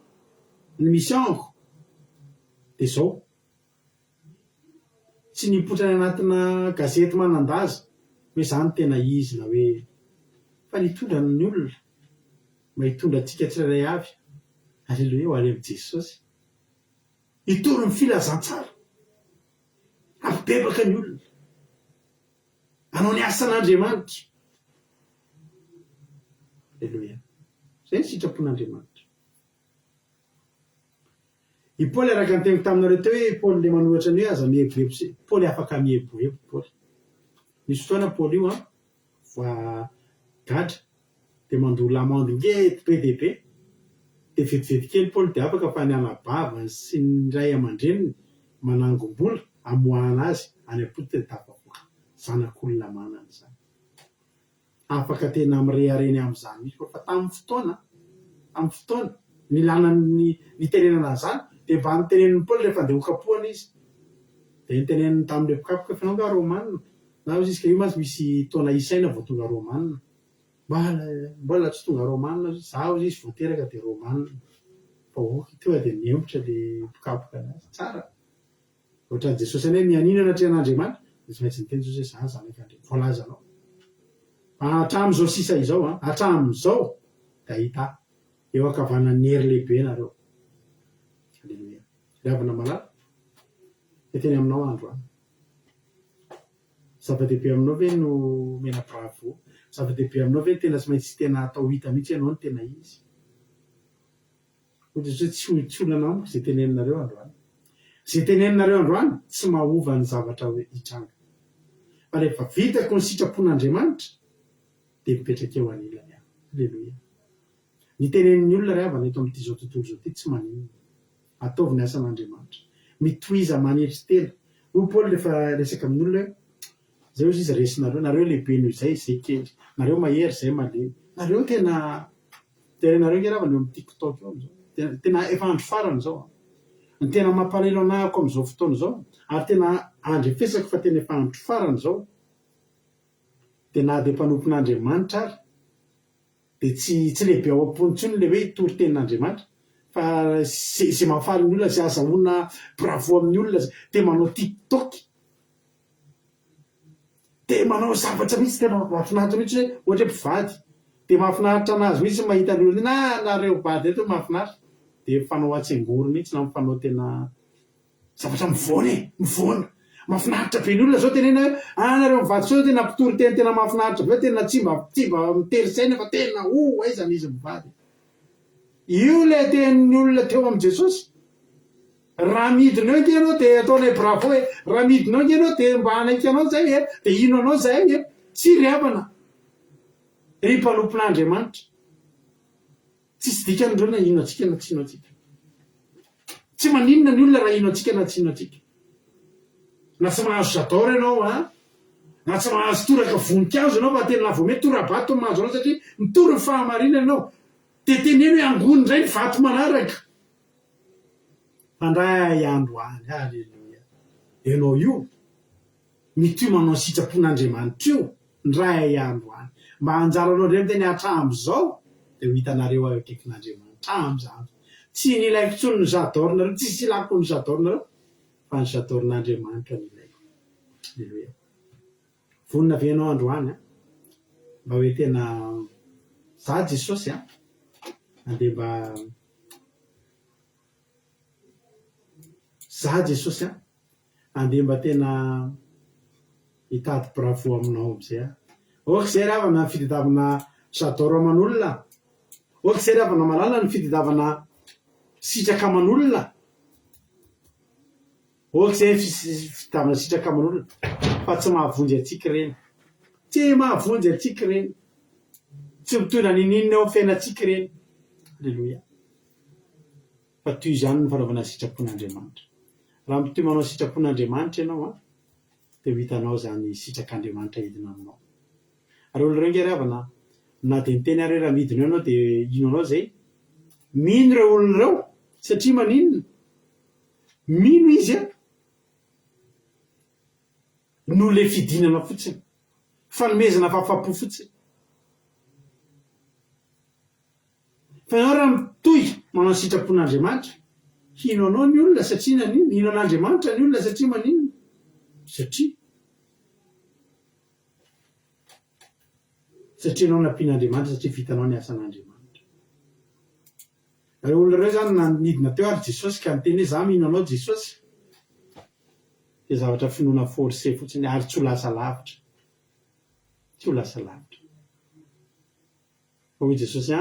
S2: ny missionko dia zao. Tsy nipotrany anatina gazety manan-daza hoe zany tena izy na hoe fa nitondra ny olona mba hitondra antsika tsirairay avy. Aleloia, ho any amin'ny Jesosy. Hitoro ny filazantsara. Ampibebaka ny olona. Anao ny asan'Andriamanitra. Aleloia. Zay ny sitrapon'Andriamanitra. I Paoly araka ny teniko taminareo teo hoe Paoly le manohatra ny hoe aza mihebohebo se. Paoly afaka mihebohebo Paoly. Nisy fotoana Paoly io fa gadra dia mandoa lamandy ngety be dia be. Dia vetivety kely Paoly dia afaka fa ny anabava sy ny ray aman-dreniny manangom-bola amoahana azy any am-potitra dia tafavoaka. Zanak'olona manana izany. Afaka tena mirehireny amin'izany misy fa tamin'ny fotoana nilana ny tenenana izany dia mba niteneniny Paoly rehefa andeha hokapohana izy. Dia niteneniny tamin'ilay mpikapoka fa nao Romanina. Na izy ka io mantsy misy taona isaina vao tonga Romanina. Mbola tsy tonga Romanina zaho izy vao teraka dia Romanina. Fa tonga dia mihemotra ilay mpikapoka anazy. Tsara. Ohatran'i Jesosy hoe mianinana trehan'Andriamanitra dia tsy maintsy niteny Jesosy hoe za zanak'Andriamanitra. Voalaza anao. Hatramin'izao sisa izao hatramin'izao dia hita eo ankavanan'ny hery lehibe nareo. Aleluia. Ravina malala teny aminao androany. Zava-dehibe aminao ve no mena bravo? Zava-dehibe aminao ve tena tsy maintsy tena atao hita mihitsy ianao ny tena izy? Ohatra hoe tsy olana amiko izay teneninareo androany. Izay teneninareo androany tsy mahova ny zavatra hitranga. Fa rehefa vitako ny sitrapon'Andriamanitra dia mipetraka eo anilany aho. Aleluia. Ny tenenin'ny olona ry havana eto amin'ity zao tontolo zao ity tsy maninona. Ataovy ny asan'Andriamanitra. Mitohiza manetry tena. Hoy Paoly rehefa resaka amin'ny olona hoe zay izy resinareo, nareo lehibe noho izay kely. Nareo mahery izay malemy. Nareo tena terenareo nge ravana eo amin'ny TikTok eo amin'izao. Tena efa andro farany izao. Ny tena mampalahelo anahako amin'izao fotoana izao ary tena andrefesako fa tena efa andro farany izao. Dia na dia mpanompon'Andriamanitra ary dia tsy lehibe ao am-ponitsony ilay hoe hitory tenin'Andriamanitra fa izay mahafaly ny olona izay azahoana bravo amin'ny olona dia manao TikTok. Dia manao zavatra mihitsy tena mahafinaritra mihitsy hoe ohatra hoe mpivady dia mahafinaritra anazy mihitsy mahita ny olona nareo vady eto mahafinaritra dia fanao atsengory mihitsy na mifanao tena zavatra mivoana mahafinaritra be ny olona zao tenena hoe nareo mivady sao tena mpitory tena mahafinaritra be tena tsy mba mitery saina fa tena aizany izy mivady. Io le tenin'ny olona teo amin'i Jesosy. Raha midinao inge ianao dia ataonay bravo hoe raha midinao inge ianao dia mba hanaiky anao zay dia ino anao zay tsy ry havana ry mpanompon'Andriamanitra tsisy dikandreo na ino atsika na tsino atsika tsy maninona ny olona raha ino atsika na tsino atsika na tsy mahazo jador ianao na tsy mahazo toraka voninkazo ianao fa tena vo mety tora-bato mahazo anao satria mitory ny fahamarina ianao teneno hoe angony indray ny vato manaraka fandray andro any aleloia ianao io mity manao sitrapon'Andriamanitra io ndray andro any mba hanjara anao ndray miteny hatrambo zao de ho hitanareo akaikin'Andriamanitra am'zany tsy nilaiko tsony ny jadornareo tsisy ilako ny jadornareo fa ny jadorn'Andriamanitra ny ilaiko aleloia vonina venao andro any mba hoe tena za Jesosy andeha mba za Jesosy andeha mba tena hitady bravo aminao am'izay oka zay ravana ny fitadiavana jador aman'olona oka zay ravana malala ny fitadiavana sitraka aman'olona oka zay fitadiavana sitraka aman'olona fa tsy mahavonjy atsika reny tsy mahavonjy atsika reny tsy mitondra ninina ao fiainatsika reny aleloia fa toy izany ny fanaovana sitrapon'Andriamanitra raha mitoy manao sitrapon'Andriamanitra ianao de ho hitanao zany sitrak'Andriamanitra edina aminao ary olo reo ngeravana na de niteny ary raha midina ianao de ino anao zay mino reo olona reo satria maninona mino izy no le fidinana fotsiny fanomezana fahafapo fotsiny fa ianao raha mitoy manao sitrapon'Andriamanitra hino anao ny olona satria nanino hino an'Andriamanitra ny olona satria maninona satria anao nampian'Andriamanitra satria vitanao ny asan'Andriamanitra ary olona reo zany nanidina teo ary Jesosy ka niteny hoe za mino anao Jesosy de zavatra finoana forcé fotsiny ary tsy ho lasa lavitra tsy ho lasa lavitra fa hoy Jesosy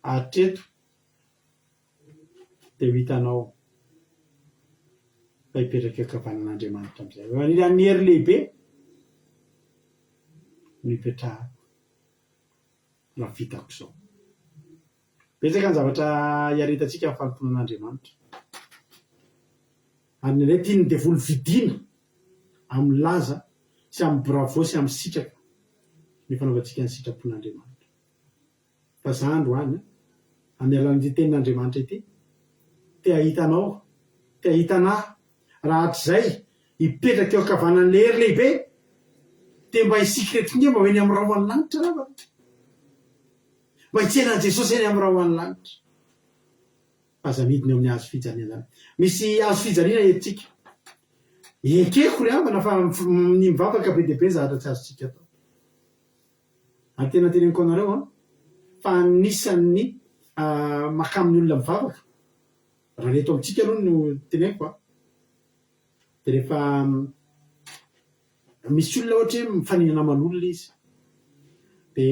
S2: atreto de ho hitanao fa hipetraka eo ankavanan'Andriamanitra am'izay ny hery lehibe no hipetrahako raha vitako zao betsaka ny zavatra hiaritatsika amin'ny fanomponan'Andriamanitra ary ny ray tiany de volo vidina amin'ny laza sy amin'ny bravo sy amin'ny sitraka ny fanaovantsika ny sitrapon'Andriamanitra fa za andro any amin'ny alalan'ity tenin'Andriamanitra ity te ahitanao te ahitanahy raha hatrizay hipetraka eo ankavanan'le hery lehibe te mba hisika retinge mba hoeny amin'ny raho any lanitra raha mba hitsenan'i Jesosy eny amin'ny raho any lanitra aza midiny eo amin'ny hazo fijaliana zany misy hazo fijaliana etintsika ekeko ry havana fa ny mivavaka be dehibe zavatra tsy azotsika atao ary tena teneniko anareo fa anisan'ny makamin'ny olona mivavaka raha reto amintsika aloha no teneniko de rehefa misy olona ohatra hoe mifaninana aman'olona izy de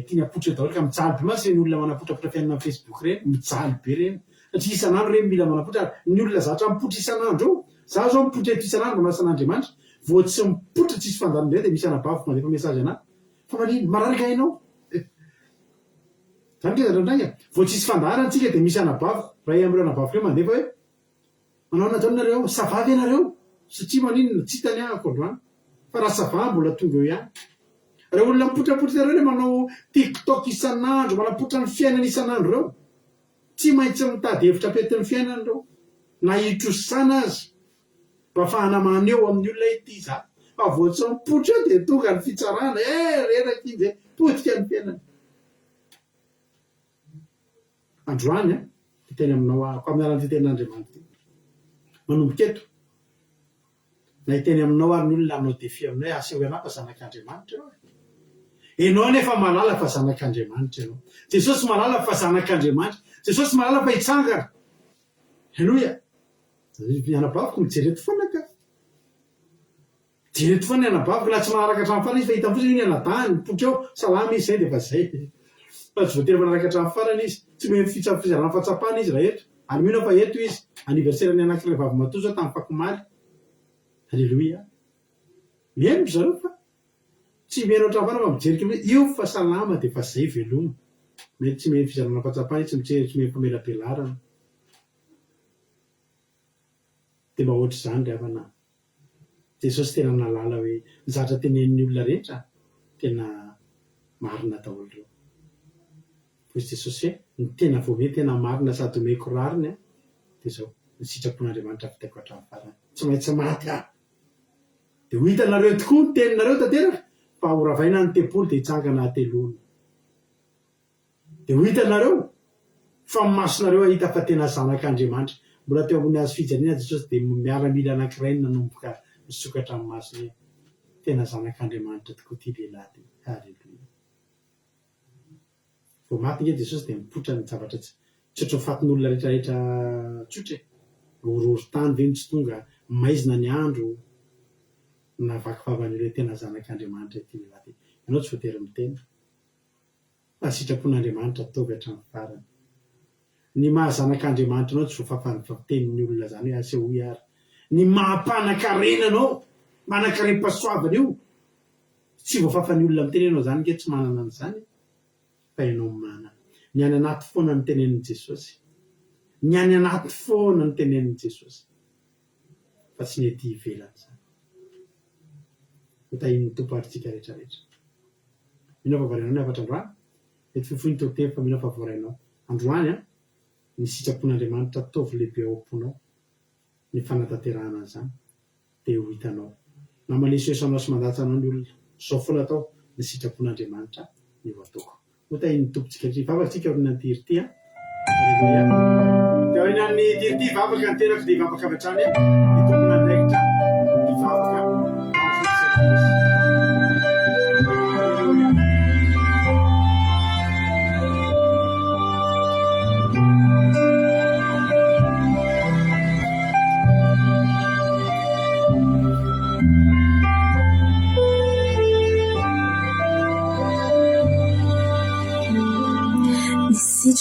S2: tiany apotra daholo ka mijaly be masy reny olona manapotrapotra fiainana amin'ny Facebook reny mijaly be reny satria isan'andro reny mila manapotra ny olona zatra mipotra isan'andro za zao mipotra eto isan'andro manasan'Andriamanitra vo tsy mipotra tsisy fandanon-dray de misy anabaviko mandefa mesazy anahy fa manino mararaka hainao zany ke zatraindray vo tsisy fandaharana antsika de misy anabaviko ray am'ireo anabaviko reo mandefa hoe manao anatao nareo savavy ianareo satria maninona tsy hitany ahako androany fa raha savà mbola tonga eo ihany raha olona mipotrapotra reo le manao TikTok isan'andro manapotra ny fiainana isan'andro reo tsy maintsy mitady hevitra petin'ny fiainana reo na hitrosana azy mba fahanamana eo amin'ny olona ity za fa vo tsy mipotra eo de tonga ny fitsarana reraka izy potika ny fiainana androany teny aminao ko amin'ny alan'ity tenin'Andriamanitra manomboka eto na hiteny aminao ary ny olona anao defy aminao hoe aseho ianao fa zanak'Andriamanitra ianao ianao nefa malala fa zanak'Andriamanitra ianao Jesosy malala fa zanak'Andriamanitra Jesosy malala fa hitsangana aleloia ny anabaviko mijereto foana ka jereto foana ny anabaviko laha tsy manaraka hatramy farany izy fa hita fotsiny ny anadahany mipotra eo salama izy zay de fa zay fa tsy voatery manaraka hatramy farany izy tsy mety fizarana fahatsapana izy raha eto ary mino fa eto izy aniverserany anankiray vavy matoa zao tamin'ny fakomaly aleloia miembo zareo fa tsy mena ohatrafana fa mijerika hoe io fa salama dia fa zay veloma mety tsy meny fizarana fatsapany tsy mijery tsy meny famelabelarana dia mba ohatr' izany ry havana Jesosy tena nalala hoe nizatra tenen'ny olona rehetra tena marina daholo ireo hoy Jesosy hoe ny tena voame tena marina sady omeko rariny dia izao ny sitrapon'Andriamanitra fitaiko hatramin'ny farany tsy maintsy maty dia ho hitanareo tokoa ny teninareo tanteraka fa horavaina ny tempolo dia hitsangana ateloana dia ho hitanareo fa masonareo ahita fa tena zanak'Andriamanitra mbola teo ambony hazo fijaliana Jesosy dia miaramila anankiray nanomboka misokatra amin'ny masony hoe tena zanak'Andriamanitra tokoa ity lehilahy ty haleloia vao maty nge Jesosy dia mipotra ny zavatra tsy ohatran'ny fatin'olona rehetrarehetra tsotra horohoro-tany ve tsy tonga maizina ny andro na vakivavan'ireo hoe tena zanak'Andriamanitra ity lehilahy ty ianao tsy voatery miteny fa sitrapon'Andriamanitra ataovy hatramin'ny farany ny mahazanak'Andriamanitra anao tsy voafafan'ny tenin'ny olona zany hoe asa hoy ary ny mahampanankarena anao manankarem-pahasoavana io tsy voafafan'ny olona miteny ianao zany ke tsy manana an'izany fa ianao manana ny any anaty foana ny tenenin'i Jesosy ny any anaty foana ny tenenin'i Jesosy fa tsy ny ety ivelany zany hotahin'ny tompo aritsika rehetrarehetra mino favorainao ny afatra androany mety fofoiny toteny fa mino favorainao androany ny sitrapon'Andriamanitra ataovy lehibe ao am-ponao ny fanatanterahana an'izany dia ho hitanao na malesoesanao sy mandatsanao ny olona zao foana atao ny sitrapon'Andriamanitra ny ho ataoko hotahin'ny tompontsika rehetra ivavakantsika aoriana ny tirity aleluia dia aoriana ny tirity ivavaka ny tenako dia ivavaka avy hatrany ny tompon'andraikitra ivavaka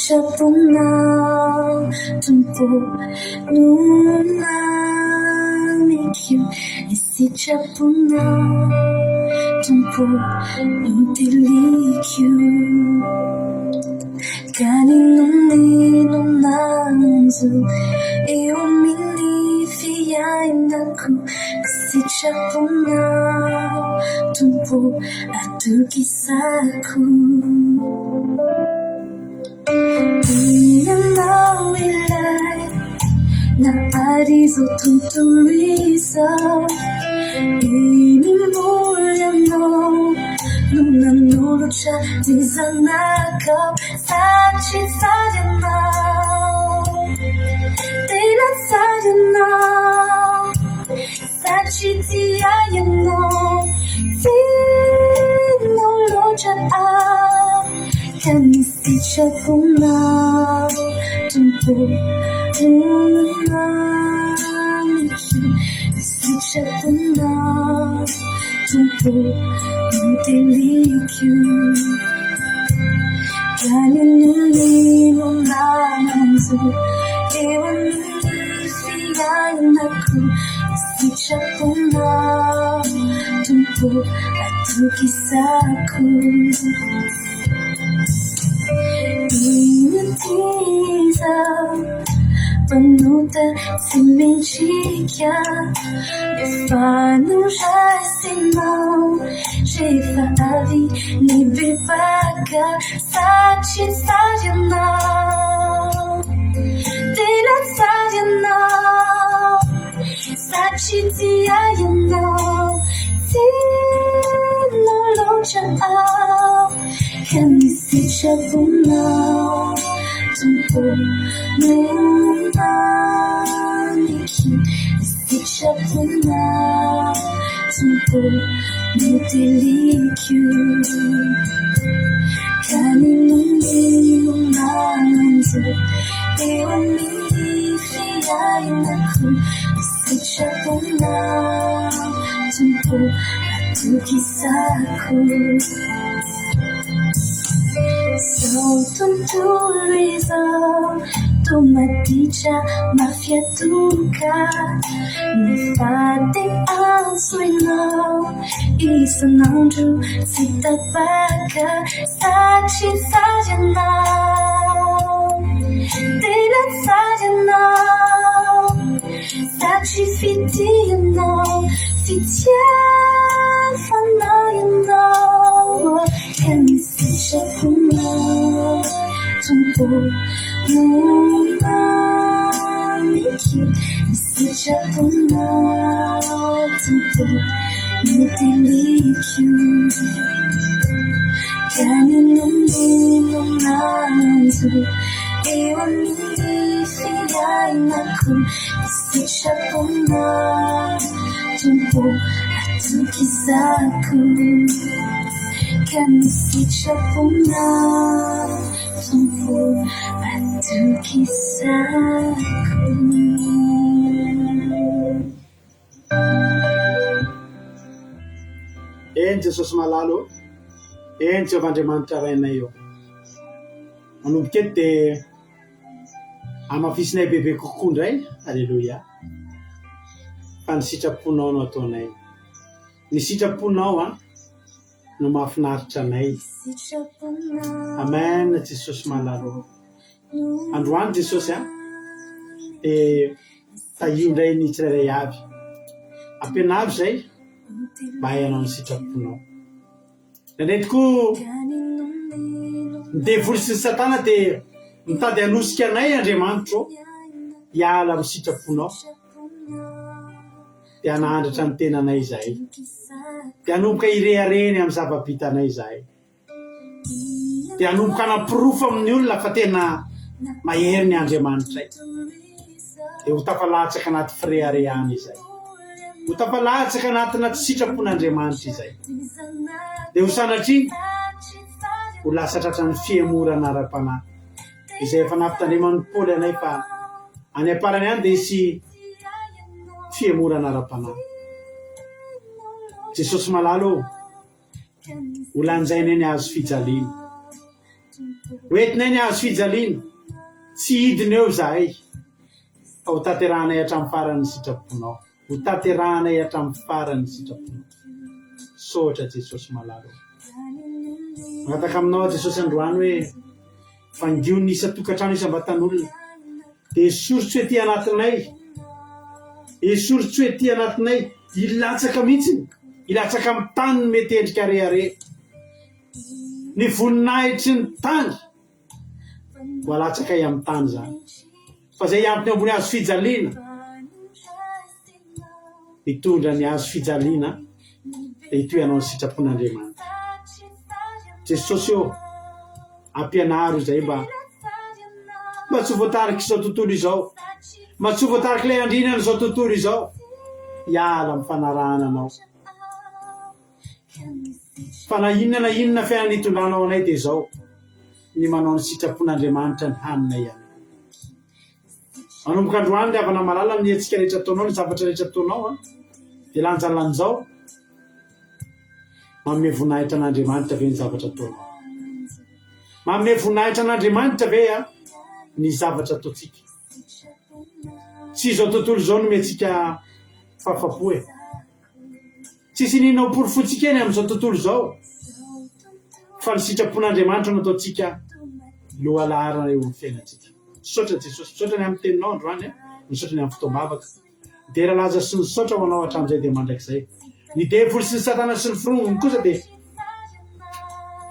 S5: sitraponao tompo nonamiko ny sitraponao tompo noteliko ka ninonanzo eo amin'ny fiainako ny sitraponao tompo atokisako Ianao ilay na arizo tontolo izao inimboly anao no nanolotra ny zanakao satria tsara anao tena tsara anao satria tia ianao tianao loatra ka ny sitraponao tompo nonamiko ny sitraponao tompo noteliko ka ninonanzo eo amin'ny fiainako ny sitraponao tompo atokisako Inutiza panuta simentica Befano jasinau Jefa avi ni bebaga Sachi sajanau Tena sajanau Sachi tiayanau Tino lojanau Kami sitraponao tompo nonamiko ny sitraponao tompo noteliko ka ninonanzo eo amin'ny fiainako ny sitraponao tompo atokisako Zao tontolo izao tomaditra mafiatoka nifady azo ianao isan'andro tsy tapaka satria sady anao tena sady anao satria fidianao fitiavanao ianao ka nisitraponao tompo nonaniky nisitraponao tompo notiliky ka ninominonanzo eo amin'ny fiainako nisitraponao tompo atokizako ka nisitraponao tompo atokizako
S2: eny Jesosy malalo eny Jehovah'Andriamanitra rainay eo manomboka eto dia amafisinay bebe kokoa indray alleluia fa ny sitraponao no ataonay ny sitraponao no mahafinaritra anay amen Jesosy malalo androany Jesosy dia tahio indray ny tsirairay avy ampianaro zay mba hainao ny sitraponao nandray tokoa midevoly sy ny satana dia mitady hanosika anay Andriamanitra hiala amin'ny sitraponao dia hanahandratra ny tenanay izahay dia hanomboka irehareny amin'ny zava-bitanay izahay dia hanomboka hanampirofo amin'ny olona fa tena mahery ny Andriamanitray dia ho tafalatsaka anaty firehariany izay ho tafalatsaka anatina tsy sitrapon'Andriamanitra izay dia ho sanatria ho lasa tratra ny fiemorana ara-panahy izay efa nampitandremany Paoly anay fa any aparany any dia isy fiemorana ara-panahy Jesosy malalo ho lanjainay ny azo fijaliana hoentinay ny azo fijaliana tsy hidina eo zahay fa ho taterahanay hatramin'ny farany sitraponao ho taterahanay hatramin'ny farany sitraponao sotra Jesosy malalo magataka aminao Jesosy androany hoe fangion'ny isa tokantrano isam-batan'olona dia esoritsy hoe ty anatinay esoritsy hoe ty anatinay ilatsaka mihitsiny ilatsaka amin'ny tany ny mety endrika rehare ny voninahitry ny tany ho alatsaka amin'ny tany zany fa zay ampiny ambony azo fijaliana mitondra ny azo fijaliana dia hitoy anao ny sitrapon'Andriamanitra Jesosy eo ampianaro izay mba tsy voatariky izao tontolo izao mba tsy voatariky ilay andrinana izao tontolo izao hiala amin'ny fanarahana anao fa na inona fiainana hitondranao anay dia izao ny manao ny sitrapon'Andriamanitra ny hanina ihany manomboka androany dia avana malala ny antsika rehetra ataonao ny zavatra rehetra ataonao dia lanjalanjao manome voninahitra an'Andriamanitra ve ny zavatra ataonao manome voninahitra an'Andriamanitra ve ny zavatra ataontsika tsy izao tontolo izao no mentsika fahafapo tsisy ninao porofotsika eny amin'izao tontolo izao fa ny sitrapon'Andriamanitra no ataontsika lohalarana eo amin'ny fiainantsika misaotra Jesosy misaotra ny amin'ny teninao androany misaotra ny amin'ny fotoam-bavaka dia rahalaza sy ny saotra ho anao hatramin'izay dia mandrakizay ny devoly sy ny satana sy ny firongony kosa dia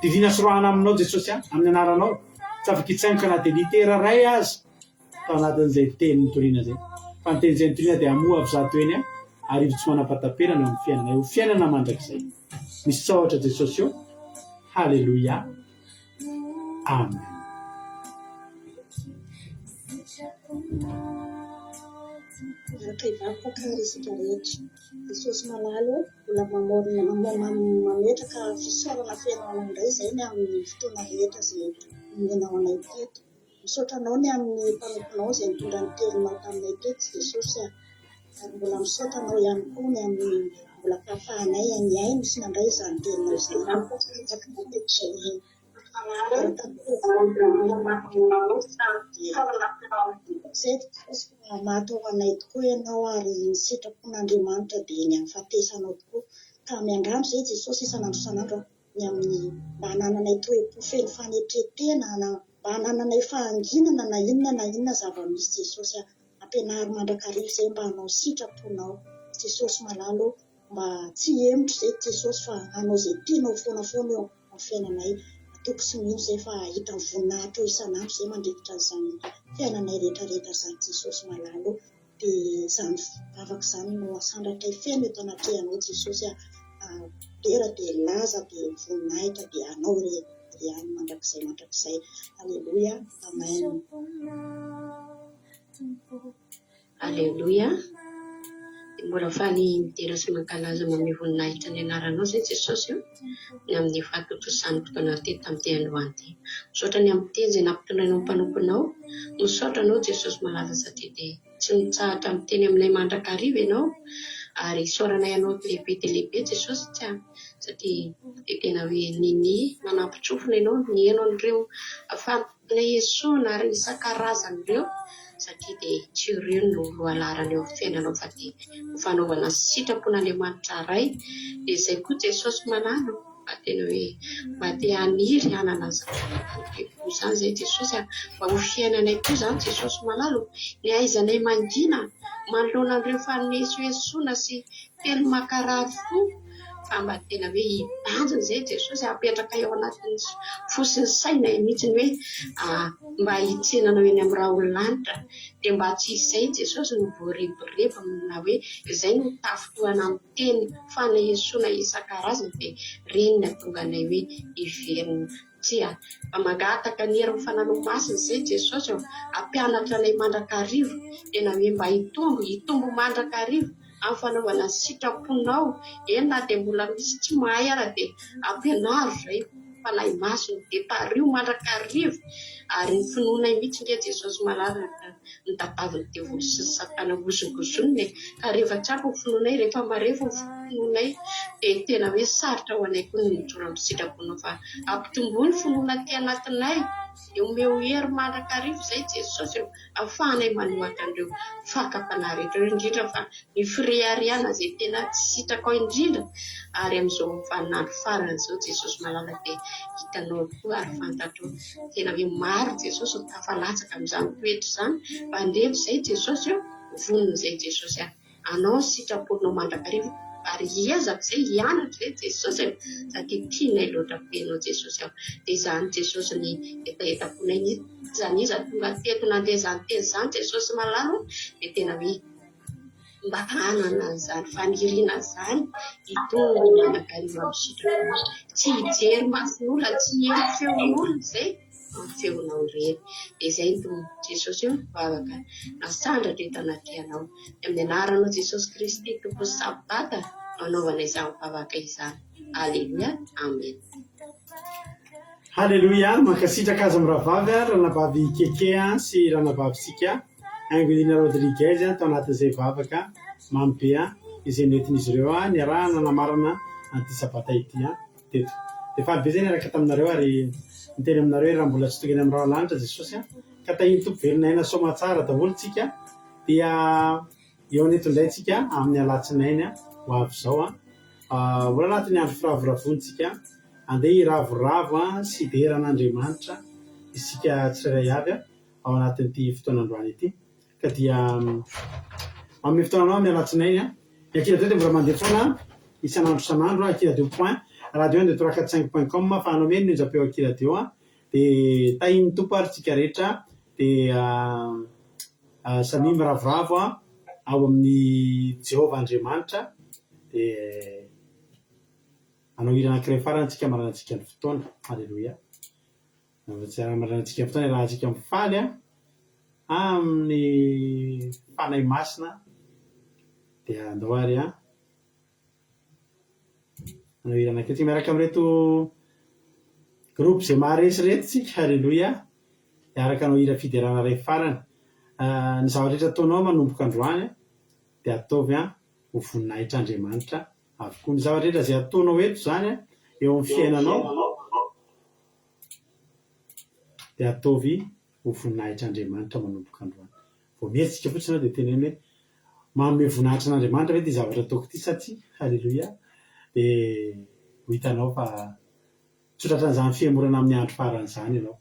S2: divina sorohana aminao Jesosy amin'ny anaranao tsy afaka hitsaingoka na dia litera ray azy tao anatin'izay teny nitoriana zay fa ny teny izay nitoriana dia amoa avy zato eny arivo tsy manam-pataperana eo amin'ny fiainana eo fiainana mandrakizay misaotra Jesosy eo halleluia amen
S6: Vakivaky resaka rehetra Jesosy malalo mbola mametraka fisaorana fiainana indray izay ny amin'ny fotoana rehetra izay omenao anay teto misaotra anao ny amin'ny mpanomponao izay mitondra ny telinao taminay teto Jesosy ary mbola misaotra anao ihany koa ny amin'ny mbola kafahanay any ainy sy nandray izany telinao izay Zay mahatonga anay tokoa ianao ary ny sitrapon'Andriamanitra dia ny amin'ny fahatesanao tokoa. Ka miandramo izay Jesosy isan'andro isan'andro ny amin'ny mba hanananay toe-po feno fanetretena, mba hanananay fahanginana na inona zava-misy Jesosy ampianary mandrakariva izay mba hanao sitraponao. Jesosy malalo mba tsy hemotra izay Jesosy fa hanao izay tianao foana eo amin'ny fiainanay. Toko sy mino izay fa hita voninahitra eo isan'andro izay mandrikitra izany fiainanay rehetrarehetra izany Jesosy malalo. Dia izany vavaka izany no asandratray feno eto anatrehanao Jesosy dera dia laza dia voninahitra dia anao ihany mandrakizay. Aleluia. Amen.
S7: Aleluia. Mbola faly midera sy mankalaza manome voninahitra ny anaranao izay Jesosy io ny amin'ny fahatotosany fotoana teto tamin'ity androany ity. Misaotra ny amin'ny teny izay nampitondrainao ny mpanomponao. Misaotra anao Jesosy malaza satria dia tsy mitsahatra amin'ny teny aminay mandrakariva ianao ary isaoranay ianao lehibe dia lehibe Jesosy satria dia tena hoe nini manampitsofina ianao ny ianao an'ireo afantina esoana ary isan-karazany ireo satria dia tsy ireo no lohalarany eo amin'ny fiainanao fa dia fanaovana sitrapon'Andriamanitra iray. Dia izay koa Jesosy manano mba tena hoe mba te haniry hanana izany izay Jesosy mba ho fiainanay koa izany Jesosy malalo ny aizanay mangina manoloana an'ireo fanesoesoana sy telo makarary fo fa mba tena hoe hibanjina izay Jesosy apetraka eo anatin'ny fosiny sainay mihitsy hoe mba hitsenanao eny amin'ny raha olanitra dia mba tsy izay Jesosy no voareborebo na hoe izay no tafitohana amin'ny teny fanesoana isan-karazany dia reny no atonga anay hoe hiverina tia mba mangataka ny hery fananoa masina izay Jesosy ampianatra anay mandrakarivo tena hoe mba hitombo mandrakarivo amin'ny fanaovana sitraponao eny na dia mbola misy tsy mahay ara dia ampianaro izay fanahy masina dia tario mandrakarivo ary ny finoanay mihitsy nge Jesosy malalaka ny tataviny devoly sy satana gosogosoniny ka rehefa tsapa ny finoanay rehefa marefo ny finoanay dia tena hoe sarotra ho anay koa ny mijoro amin'ny sitraponao fa ampitomboany finoana ty anatinay omeo hery mandrakarivo izay Jesosy ahafahanay manohatra an'ireo fakapana rehetra indrindra fa ny firehariana izay tena tsy sitraka ao indrindra ary amin'izao vaninandro farany izao Jesosy malalaka dia hitanao koa ary fantatro tena hoe maro Jesosy tafalatsaka amin'izany toetra izany mpandevo izay Jesosy vonona izay Jesosy anao sitraponao mandrakarivo ary hiezaka izay hianatra izay Jesosy satria tianay loatra benao Jesosy dia izany Jesosy ny etaetaponay izany izy tonga teto nandeha izany teny izany Jesosy malalo dia tena hoe mba hanana izany faniriana izany hitonga mandrakarivo amin'ny sitraponao tsy hijery mason'olona tsy hijery feon'olona izay feonao ireny. Dia izay no Jesosy mivavaka nasandratra eto anatrehanao amin'ny anaranao Jesosy Kristy tompo sabata anaovana izany mivavaka izany. Aleluia. Amen.
S2: Haleluia. Mankasitraka azy amin'ny rahavavy ranavavy keke sy ranavavysika Angelina Rodriguez tao anatin'izay vavaka mamy be izay nentin'izy ireo ny arahana namarana anty sabata ity teto. Dia faly be zay niaraka taminareo ary miteny aminareo raha mbola tsy tokeny amin'ny raha lanitra Jesosy ka tahiny tompo velonayna soma tsara daholo tsika dia eo neto indray tsika amin'ny alatsinainy ho avy izao mbola anatin'ny andro firavoravontsika andeha hiravoravo sy deran'Andriamanitra isika tsirairay avy ao anatin'ity fotoanandroany ity ka dia amin'ny fotoananao amin'ny alatsinainy ny akila dia mbola mandeha foana isan'andro akila 2 point radio de 345.com fa hanao meny nonjapeo akila deo dia tahiny tompo ary tsika rehetra dia samy miravoravo ao amin'ny Jehova Andriamanitra dia anao hira anankiray farany tsika maranantsika ny fotoana. Aleluia. Maranantsika ny fotoana raha tsika mifaly amin'ny fanahy masina dia andao ary anao hira anankiray tsika miaraka amin'reto groupe izay maharesy reto tsika. Aleluia. Araka anao hira fiderana ray farany ny zavarehetra ataonao manomboka androany dia ataovy ho voninahitra Andriamanitra avokoa. Ny zavarehetra izay ataonao eto izany eo amin'ny fiainanao dia ataovy ho voninahitr'Andriamanitra manomboka androany vao mihetsika fotsiny dia teneny hoe manome voninahitra an'Andriamanitra hoe ty zavatra ataoko ity satria halleloia dia ho hitanao fa tsoratra an'izany fiamorana amin'ny andro faran'izany ianao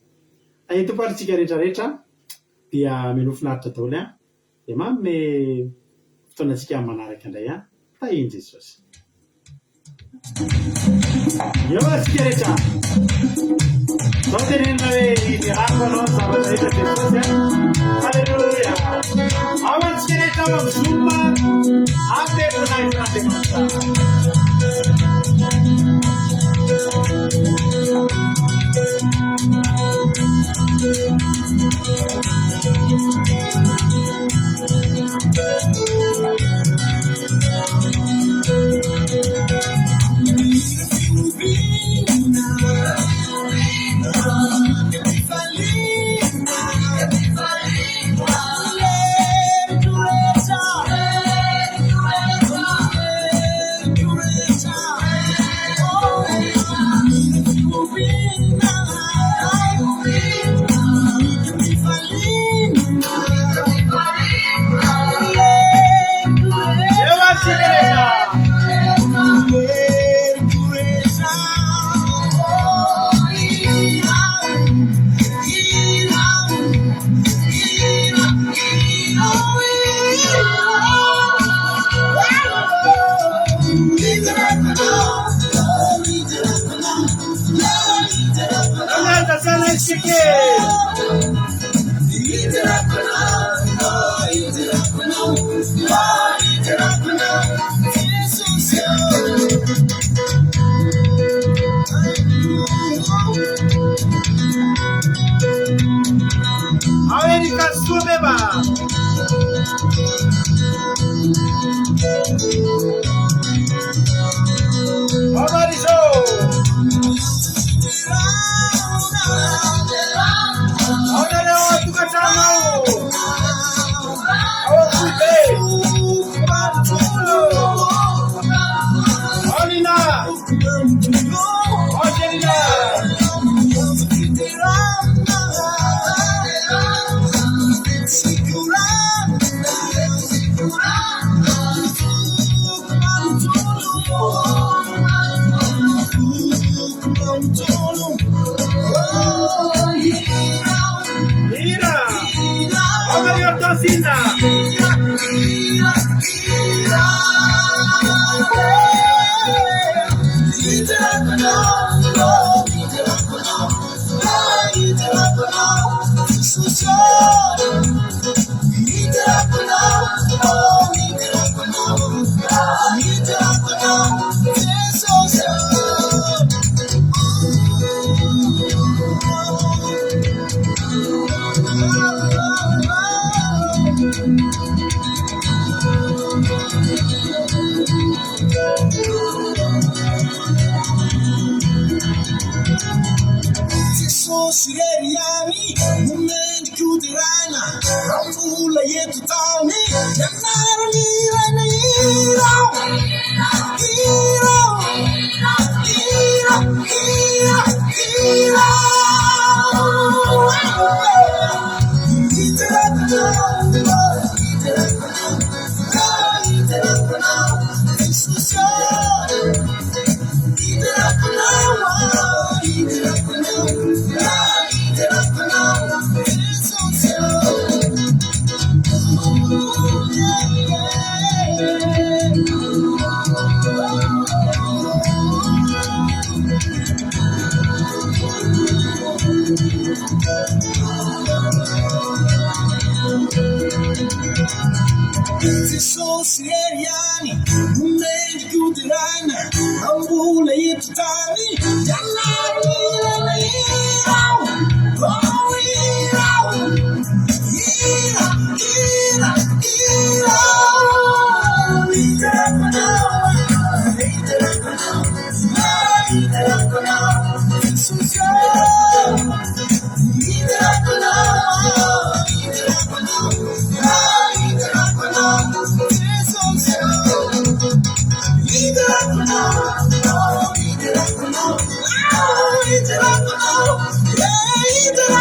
S2: ahintompo ary tsika rehetrarehetra dia mino finaritra daholo dia manome fotoanantsika manaraka indray tahiny Jesosy eo asika rehetra zao tenenina hoe irako anao zavatra rehetra Jesosy halleluia ao antsika rehetra mamizoma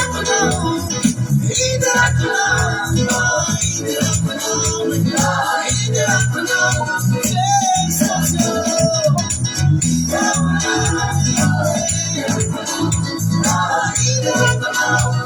S3: Yeah. Thank you.